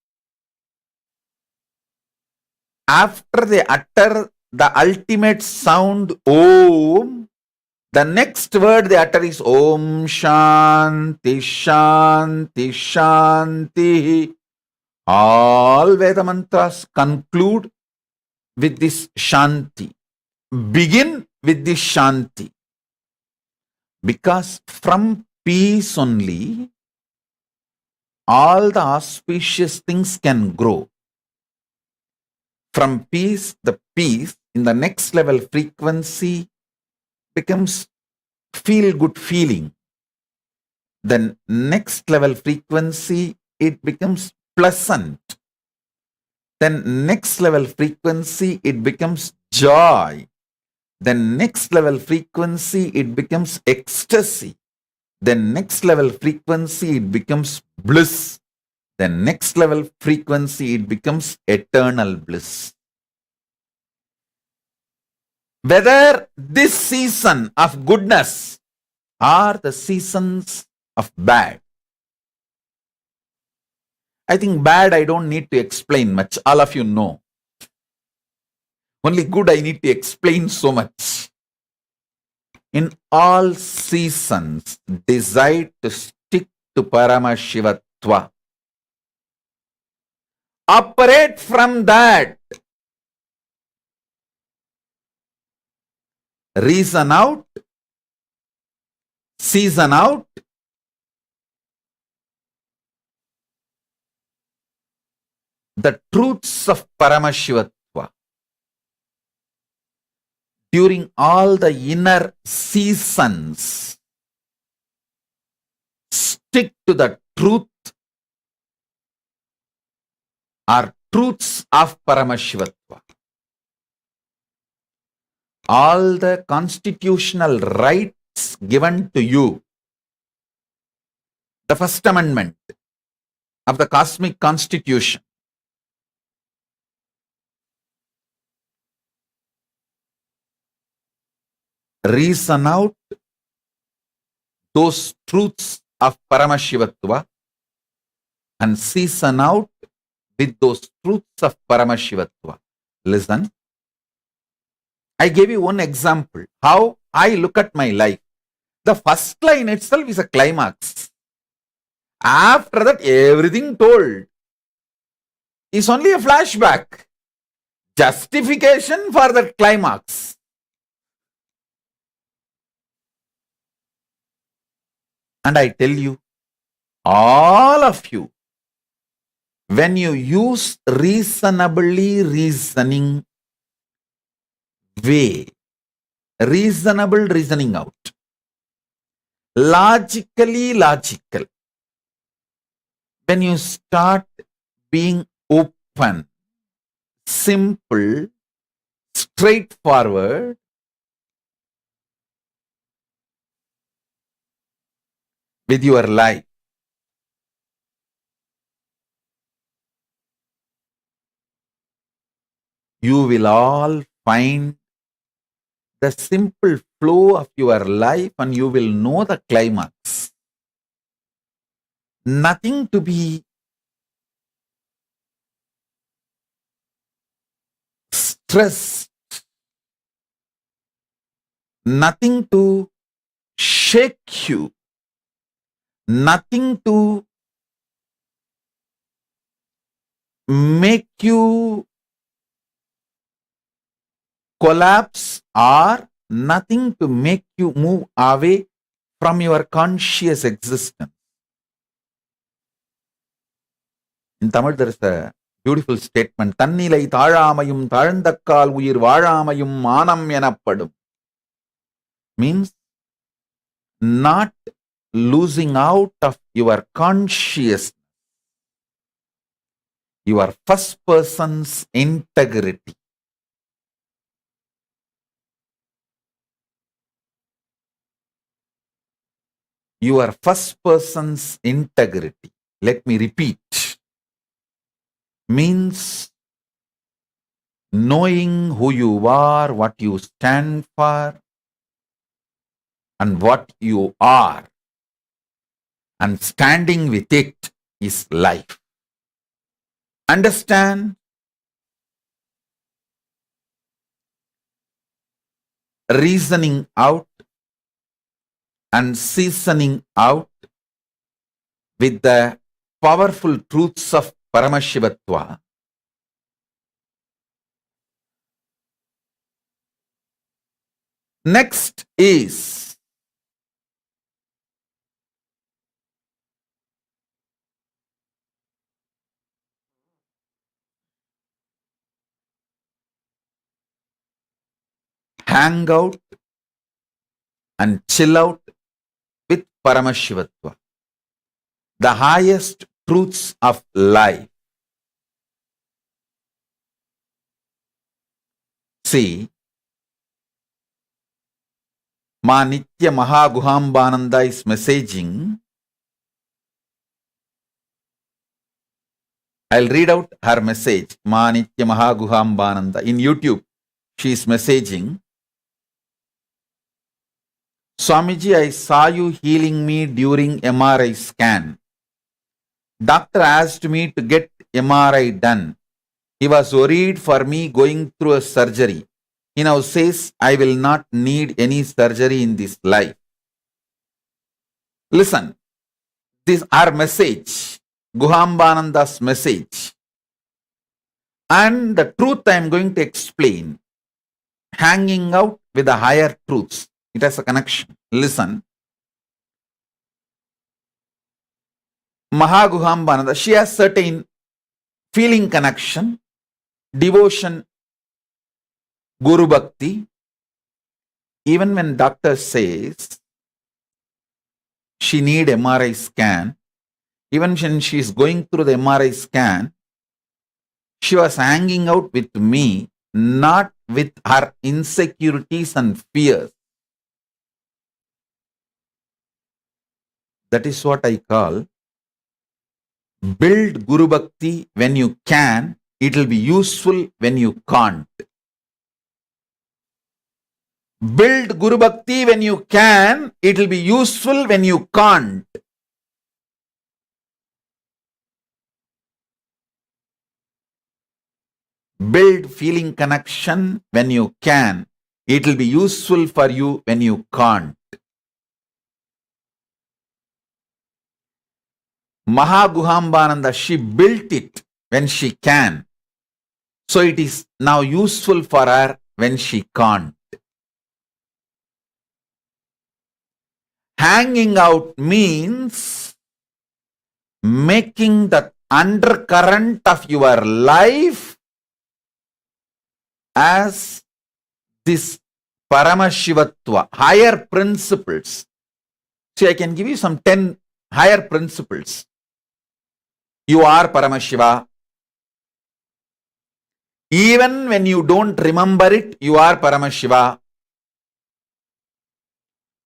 after they utter the ultimate sound Om, the next word they utter is Om Shanti Shanti Shanti. All Veda mantras conclude with this Shanti. Begin with this Shanti. Because from peace only, all the auspicious things can grow. From peace, the peace in the next level frequency becomes feel-good feeling. Then next level frequency, it becomes pleasant. Then next level frequency, it becomes joy. Then next level frequency, it becomes ecstasy. Then next level frequency, it becomes bliss. Then next level frequency, it becomes eternal bliss. Whether this season of goodness or the seasons of bad. I think bad I don't need to explain much. All of you know. Only good I need to explain so much. In all seasons, decide to stick to Paramashivatva. Operate from that. Reason out, season out, the truths of Paramashivatva during all the inner seasons. Stick to the truth or truths of Paramashivatva. All the constitutional rights given to you, the First Amendment of the Cosmic Constitution, reason out those truths of Paramashivatva and season out with those truths of Paramashivatva. Listen, I gave you one example how I look at my life. The first line itself is a climax. After that, everything told is only a flashback, justification for the climax. And I tell you, all of you, when you use reasonably reasoning way, reasonable reasoning out, logically logical, when you start being open, simple, straightforward, with your life, you will all find the simple flow of your life and you will know the climax. Nothing to be stressed, nothing to shake you, nothing to make you collapse or nothing to make you move away from your conscious existence. In Tamil, there is a beautiful statement. Tannilai thalamayum thalndakkal uyir vazhamayum manam enapadum. Means not losing out of your consciousness, your first person's integrity. Your first person's integrity. Let me repeat. Means knowing who you are, what you stand for, and what you are, and standing with it is life. Understand? Reasoning out and seasoning out with the powerful truths of Paramashivatva. Next is hang out and chill out with Paramashivatva, the highest truths of life. See, Ma Nitya Mahaguhambananda is messaging. I'll read out her message. Ma Nitya Mahaguhambananda. In YouTube, she is messaging. Swamiji, I saw you healing me during MRI scan. Doctor asked me to get MRI done. He was worried for me going through a surgery. He now says, I will not need any surgery in this life. Listen, this is our message, Guhambananda's message. And the truth I am going to explain, hanging out with the higher truths. It has a connection. Listen. Mahaguhambananda, she has certain feeling connection, devotion, Guru Bhakti. Even when doctor says she need MRI scan, even when she is going through the MRI scan, she was hanging out with me, not with her insecurities and fears. That is what I call build Guru Bhakti when you can. It will be useful when you can't. Build Guru Bhakti when you can. It will be useful when you can't. Build feeling connection when you can. It will be useful for you when you can't. Mahaguhambananda, she built it when she can. So it is now useful for her when she can't. Hanging out means making the undercurrent of your life as this Paramashivatva, higher principles. See, I can give you some 10 higher principles. You are Paramashiva. Even when you don't remember it, you are Paramashiva.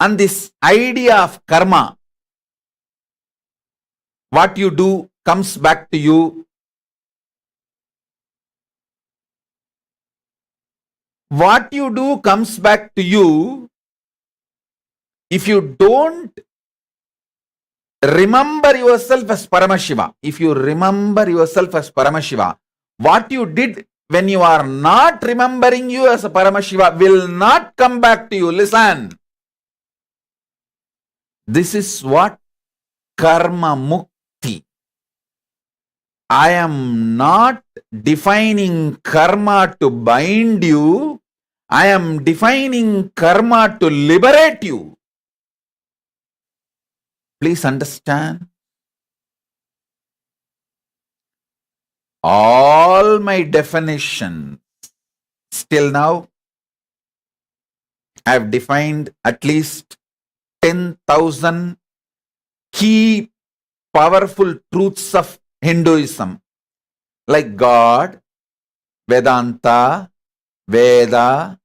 And this idea of karma, what you do comes back to you. What you do comes back to you. If you don't remember yourself as Paramashiva, if you remember yourself as Paramashiva, what you did when you are not remembering you as a Paramashiva will not come back to you. Listen. This is what karma mukti. I am not defining karma to bind you. I am defining karma to liberate you. Please understand. All my definitions still now, I have defined at least 10,000 key powerful truths of Hinduism, like God, Vedanta, Veda,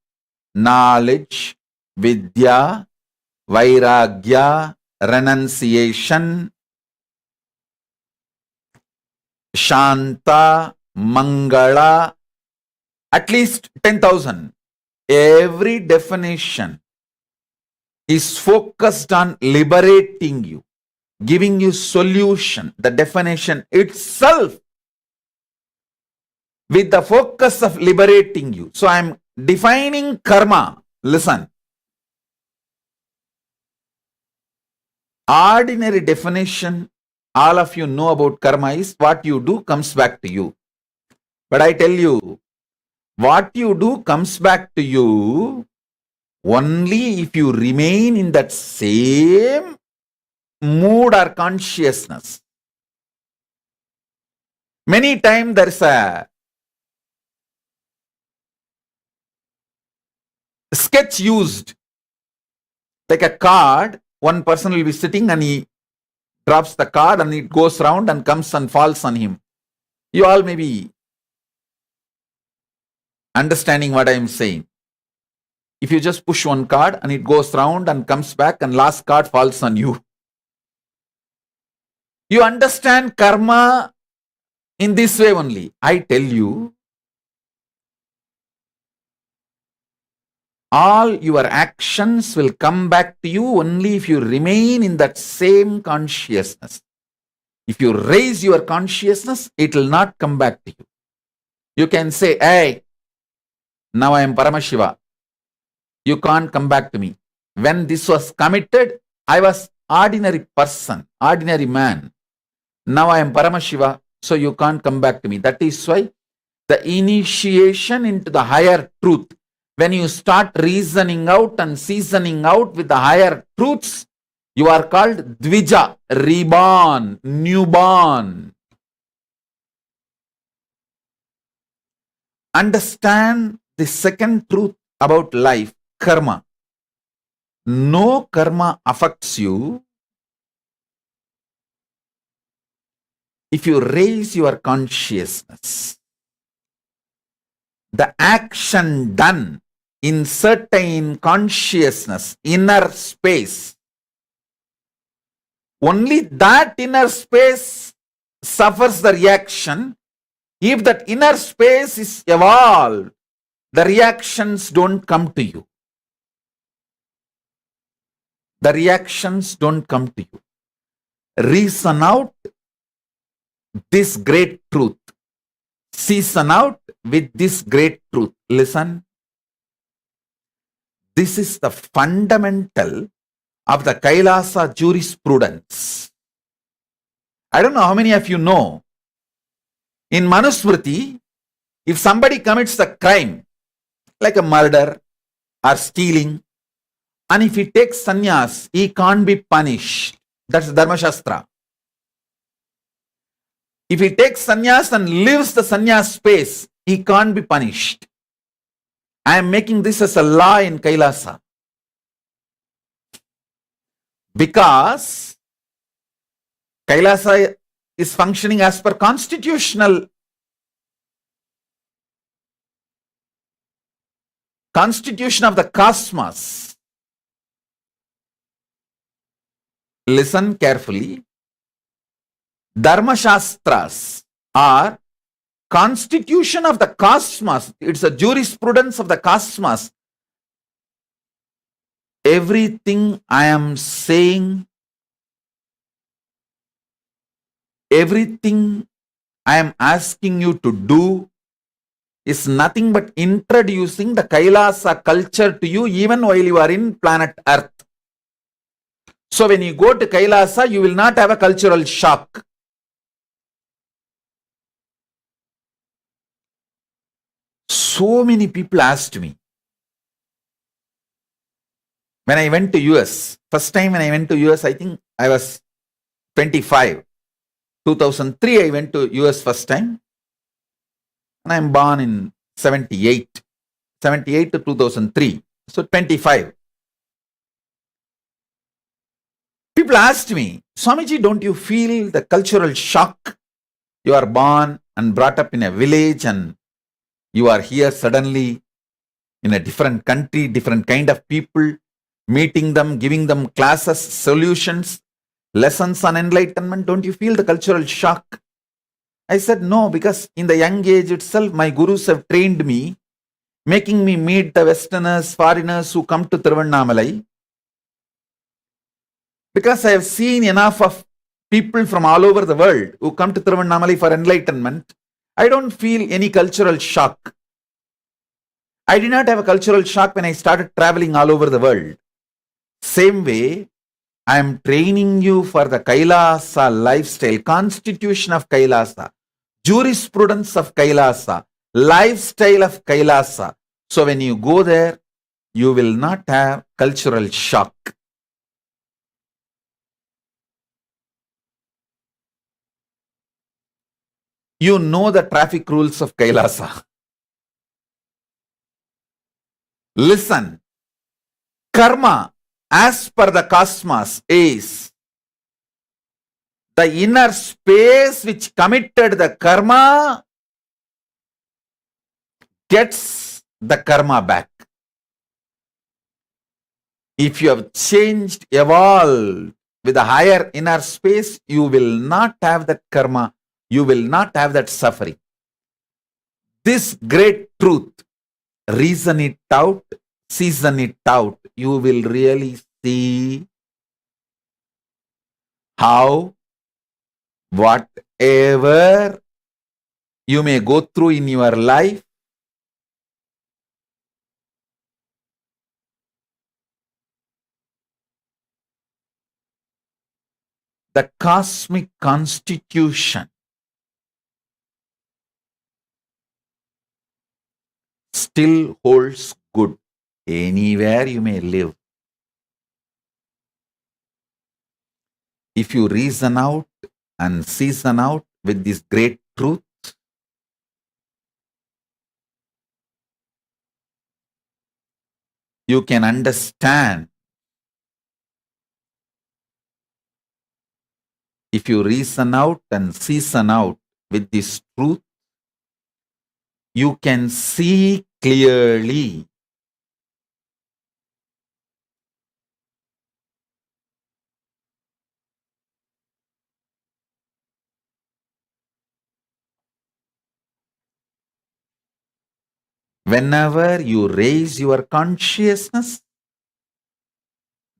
knowledge, Vidya, Vairagya, renunciation, Shanta, Mangala, at least 10,000. Every definition is focused on liberating you, giving you solution. The definition itself with the focus of liberating you. So I am defining karma. Listen. Ordinary definition, all of you know about karma is what you do comes back to you. But I tell you, what you do comes back to you only if you remain in that same mood or consciousness. Many times there is a sketch used, like a card. One person will be sitting and he drops the card and it goes round and comes and falls on him. You all may be understanding what I am saying. If you just push one card and it goes round and comes back and last card falls on you. You understand karma in this way only. I tell you, all your actions will come back to you only if you remain in that same consciousness. If you raise your consciousness, it will not come back to you. You can say, hey, now I am Paramashiva. You can't come back to me. When this was committed, I was ordinary person, ordinary man. Now I am Paramashiva, so you can't come back to me. That is why the initiation into the higher truth, when you start reasoning out and seasoning out with the higher truths, you are called Dvija, reborn, newborn. Understand the second truth about life, karma. No karma affects you if you raise your consciousness. The action done in certain consciousness, inner space, only that inner space suffers the reaction. If that inner space is evolved, the reactions don't come to you. the reactions don't come to you. Reason out this great truth. Season out with this great truth. Listen, this is the fundamental of the Kailasa jurisprudence. I don't know how many of you know, in Manusmriti, if somebody commits a crime, like a murder or stealing, and if he takes sannyas, he can't be punished. That's Dharma Shastra. If he takes sannyas and lives the sannyas space, he can't be punished. I am making this as a law in Kailasa. Because Kailasa is functioning as per constitution of the cosmos. Listen carefully. Dharma Shastras are constitution of the cosmos. It's a jurisprudence of the cosmos. Everything I am saying, everything I am asking you to do is nothing but introducing the Kailasa culture to you even while you are in planet Earth. So when you go to Kailasa, you will not have a cultural shock. So many people asked me, when I went to US, first time when I went to US, I think I was 25. 2003, I went to US first time. And I'm born in 78. 78 to 2003. So 25. People asked me, Swamiji, don't you feel the cultural shock? You are born and brought up in a village and you are here suddenly in a different country, different kind of people, meeting them, giving them classes, solutions, lessons on enlightenment. Don't you feel the cultural shock? I said, no, because in the young age itself, my gurus have trained me, making me meet the Westerners, foreigners who come to Tiruvannamalai. Because I have seen enough of people from all over the world who come to Tiruvannamalai for enlightenment, I don't feel any cultural shock. I did not have a cultural shock when I started traveling all over the world. Same way, I am training you for the Kailasa lifestyle, constitution of Kailasa, jurisprudence of Kailasa, lifestyle of Kailasa. So when you go there, you will not have cultural shock. You know the traffic rules of Kailasa. Listen, karma as per the cosmos is the inner space which committed the karma gets the karma back. If you have changed, evolved with a higher inner space, you will not have that karma. You will not have that suffering. This great truth, reason it out, season it out, you will really see how whatever you may go through in your life, the cosmic constitution still holds good anywhere you may live. If you reason out and season out with this great truth, you can understand. If you reason out and season out with this truth, you can see clearly. Whenever you raise your consciousness,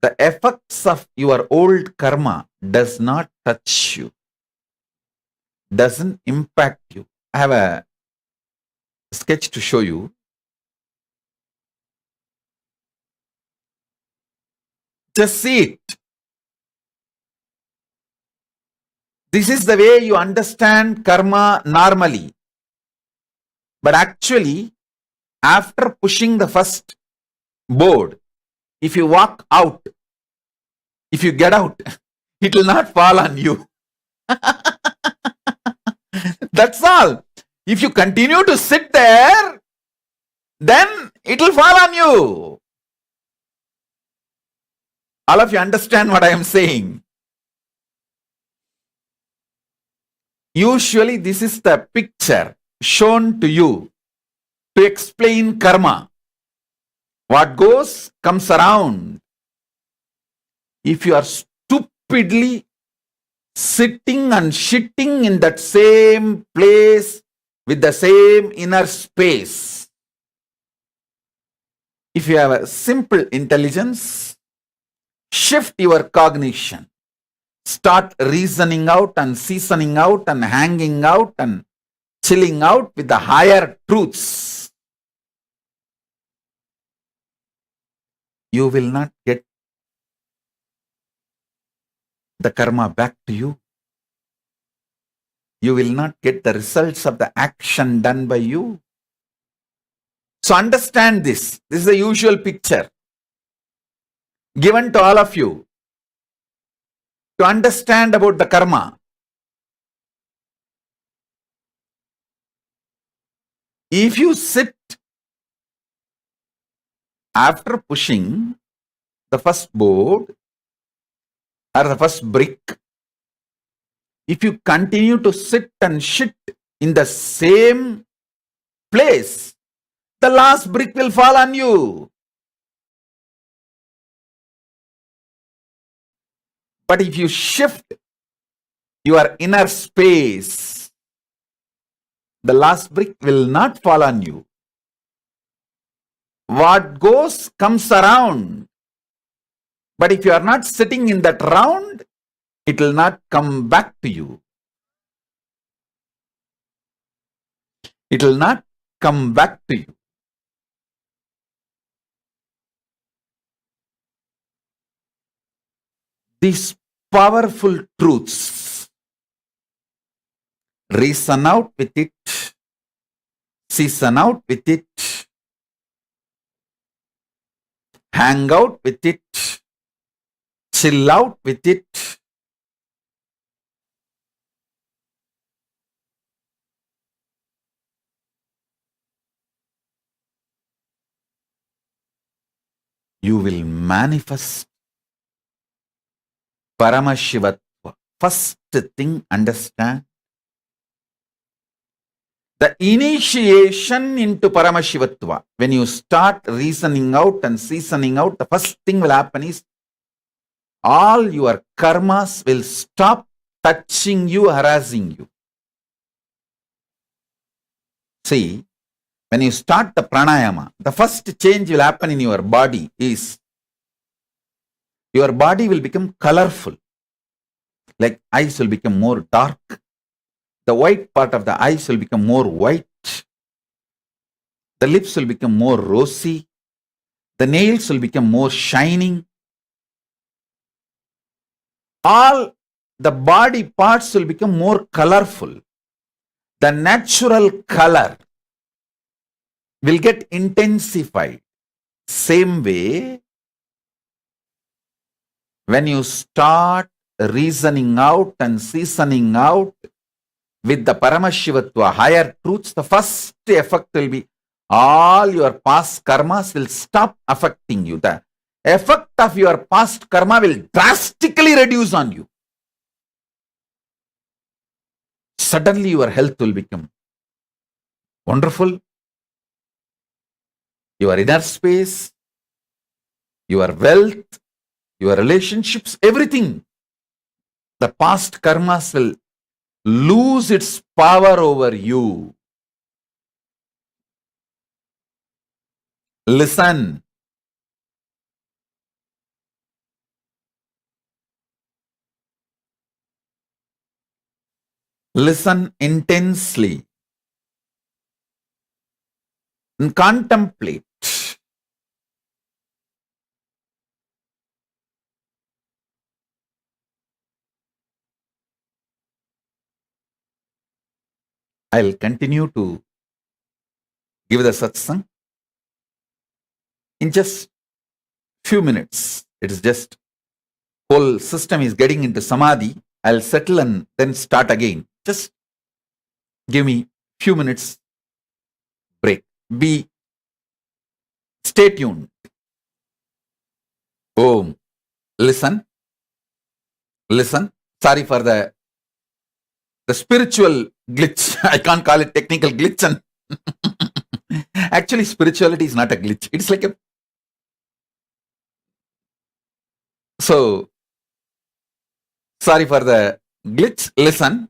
the effects of your old karma does not touch you, doesn't impact you. I have a sketch to show you. Just see it. This is the way you understand karma normally. But actually, after pushing the first board, if you walk out, if you get out, it will not fall on you. That's all. If you continue to sit there, then it will fall on you. All of you understand what I am saying? Usually, this is the picture shown to you to explain karma. What goes comes around. If you are stupidly sitting and shitting in that same place with the same inner space, if you have a simple intelligence, shift your cognition. Start reasoning out and seasoning out and hanging out and chilling out with the higher truths. You will not get the karma back to you. You will not get the results of the action done by you. So understand this. This is the usual picture given to all of you to understand about the karma. If you sit after pushing the first board or the first brick, if you continue to sit and shit in the same place, the last brick will fall on you. But if you shift your inner space, the last brick will not fall on you. What goes comes around. But if you are not sitting in that round, it will not come back to you. It will not come back to you. These powerful truths, reason out with it, season out with it, hang out with it, chill out with it. You will manifest Paramashivatva. First thing, understand. The initiation into Paramashivatva, when you start reasoning out and seasoning out, the first thing will happen is all your karmas will stop touching you, harassing you. See, when you start the pranayama, the first change will happen in your body is your body will become colorful. Like eyes will become more dark. The white part of the eyes will become more white. The lips will become more rosy. The nails will become more shining. All the body parts will become more colorful. The natural color will get intensified. Same way, when you start reasoning out and seasoning out with the Paramashivatva, higher truths, the first effect will be all your past karmas will stop affecting you. The effect of your past karma will drastically reduce on you. Suddenly your health will become wonderful. Your inner space, your wealth, your relationships, everything. The past karmas will lose its power over you. Listen. Listen intensely and contemplate. I'll continue to give the satsang in just few minutes. It is just whole system is getting into samadhi. I'll settle and then start again. Just give me few minutes break. Stay tuned. Om. Listen. Sorry for the spiritual glitch. I can't call it technical glitch. And actually, spirituality is not a glitch. It's like a... So, sorry for the glitch. Listen.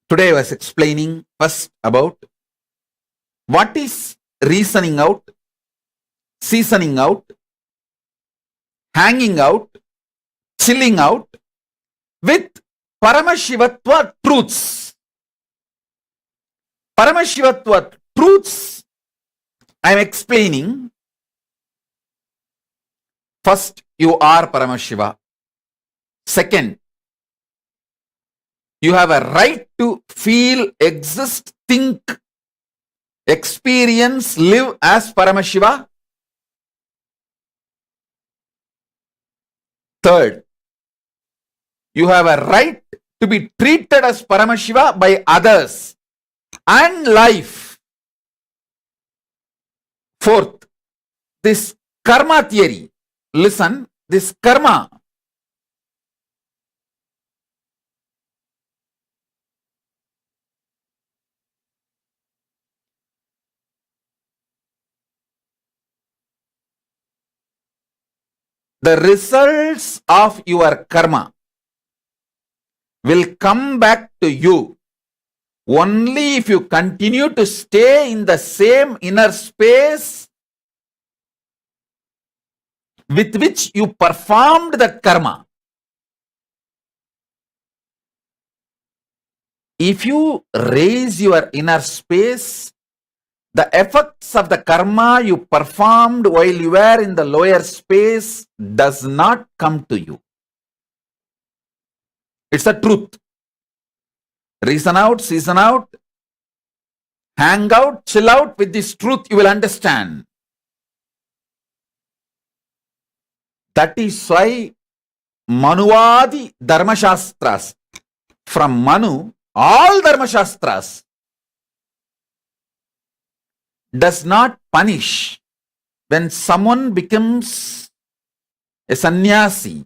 Today I was explaining first about what is reasoning out, seasoning out, hanging out, chilling out with Paramashivatva truths. Paramashivatva truths I am explaining. First, you are Paramashiva. Second, you have a right to feel, exist, think, experience, live as Paramashiva. Third, you have a right to be treated as Paramashiva by others and life. Fourth, this karma theory. Listen, this karma. The results of your karma will come back to you only if you continue to stay in the same inner space with which you performed that karma. If you raise your inner space, the effects of the karma you performed while you were in the lower space does not come to you. It's the truth. Reason out, season out, hang out, chill out with this truth, you will understand. That is why Manuvadi Dharmashastras, from Manu, all Dharmashastras, does not punish when someone becomes a sannyasi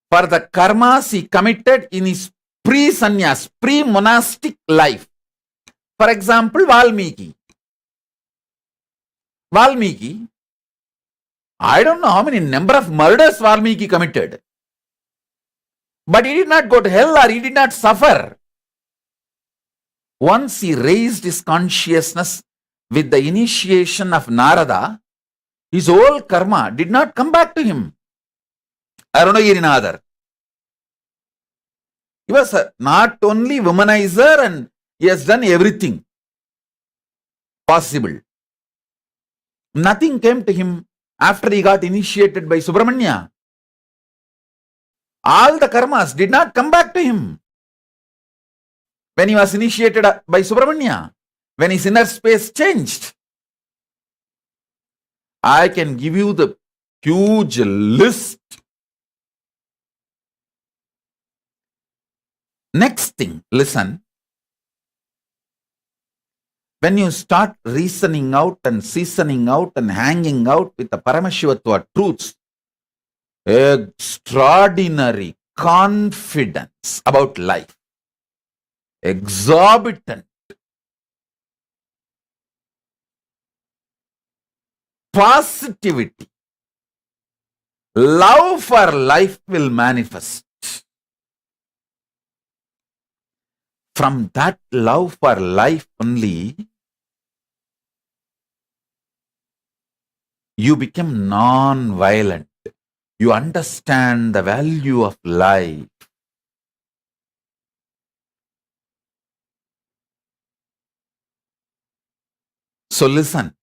for the karmas he committed in his pre-sannyas, pre-monastic life. For example, Valmiki, I don't know how many number of murders Valmiki committed, but he did not go to hell or he did not suffer. Once he raised his consciousness with the initiation of Narada, his whole karma did not come back to him. Arunagirinathar. He was not only womanizer and he has done everything possible. Nothing came to him after he got initiated by Subramanya. All the karmas did not come back to him when he was initiated by Subramanya, when his inner space changed. I can give you the huge list. Next thing, listen. When you start reasoning out and seasoning out and hanging out with the Paramashivatva truths, extraordinary confidence about life, exorbitant positivity, love for life will manifest. From that love for life only, you become non-violent. You understand the value of life. So listen.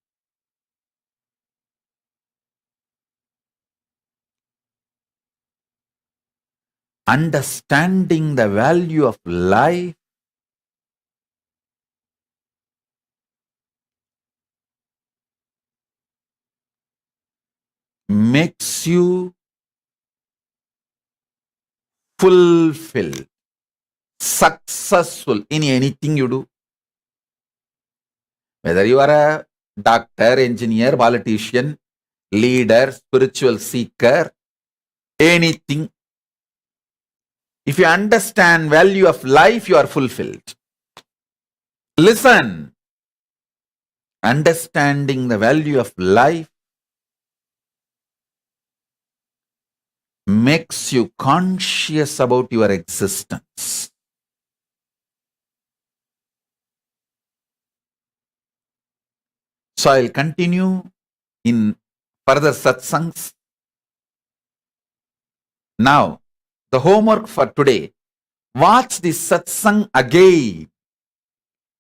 Understanding the value of life makes you fulfilled, successful in anything you do. Whether you are a doctor, engineer, politician, leader, spiritual seeker, anything. If you understand value of life, you are fulfilled. Listen. Understanding the value of life makes you conscious about your existence. So I'll continue in further satsangs. Now, the homework for today, watch the satsang again,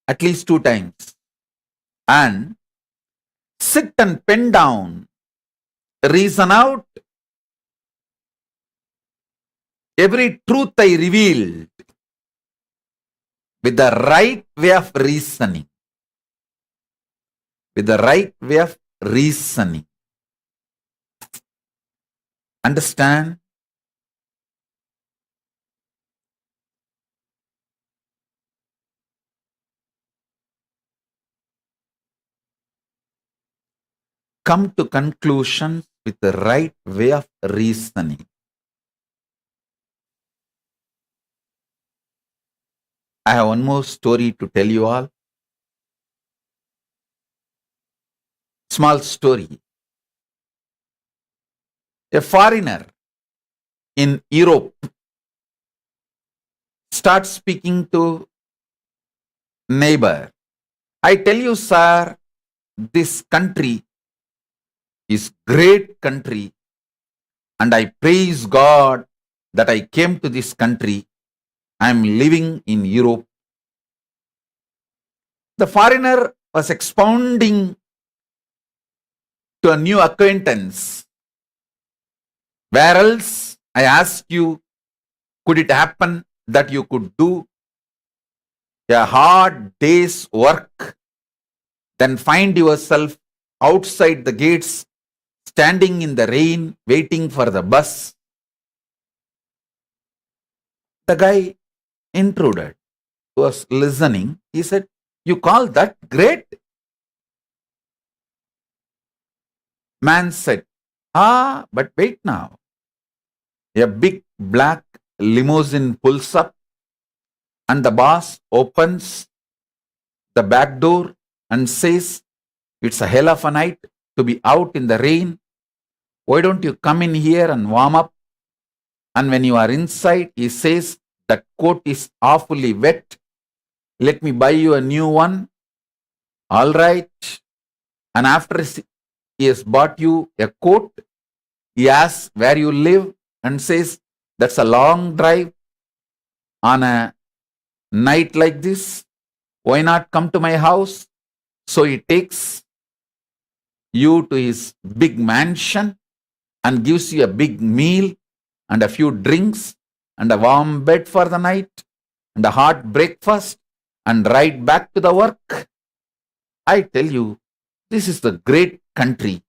at least 2 times, and sit and pen down, reason out every truth I revealed with the right way of reasoning. With the right way of reasoning. Understand? Come to conclusions with the right way of reasoning. I have one more story to tell you all. Small story. A foreigner in Europe starts speaking to neighbor. I tell you, sir, this country is great country, and I praise God that I came to this country. I am living in Europe. The foreigner was expounding to a new acquaintance. Where else, I ask you, could it happen that you could do a hard day's work, then find yourself outside the gates, standing in the rain, waiting for the bus? The guy intruded, was listening. He said, you call that great? Man said, but wait now. A big black limousine pulls up, and the boss opens the back door and says, it's a hell of a night to be out in the rain. Why don't you come in here and warm up? And when you are inside, he says, that coat is awfully wet. Let me buy you a new one. All right. And after he has bought you a coat, he asks where you live and says, that's a long drive on a night like this. Why not come to my house? So he takes you to his big mansion and gives you a big meal and a few drinks and a warm bed for the night and a hot breakfast and right back to the work. I tell you, this is the great country.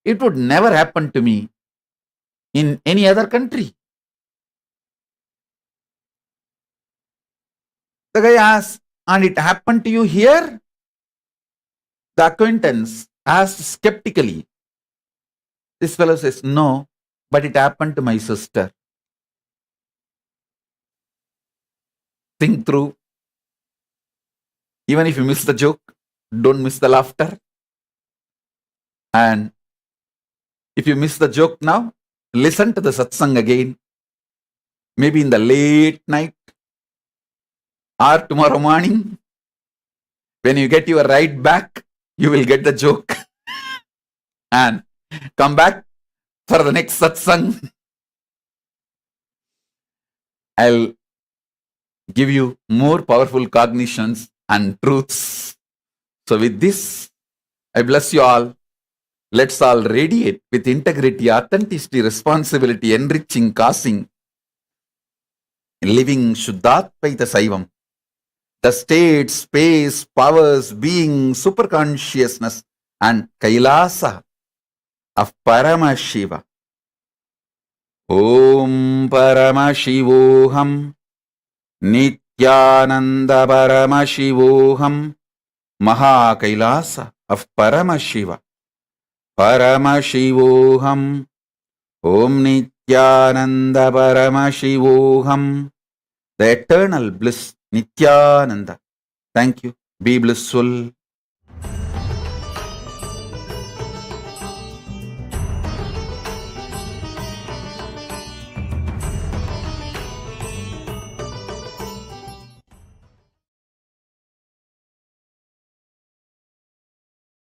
It would never happen to me in any other country. The guy asks, and it happened to you here? The acquaintance asked skeptically. This fellow says, no, but it happened to my sister. Think through. Even if you miss the joke, don't miss the laughter. And if you miss the joke now, listen to the satsang again. Maybe in the late night or tomorrow morning. When you get your ride back, you will get the joke. and come back for the next satsang. I'll give you more powerful cognitions and truths. So with this, I bless you all. Let's all radiate with integrity, authenticity, responsibility, enriching, causing, living Shuddhatvaita Saivam. The state, space, powers, being, superconsciousness, and Kailasa of Paramashiva. Om Paramashivoham Nithyananda Paramashivoham Maha Kailasa of Paramashiva. Paramashivoham Om Nithyananda Paramashivoham. The eternal bliss Nithyananda. Thank you. Be blissful.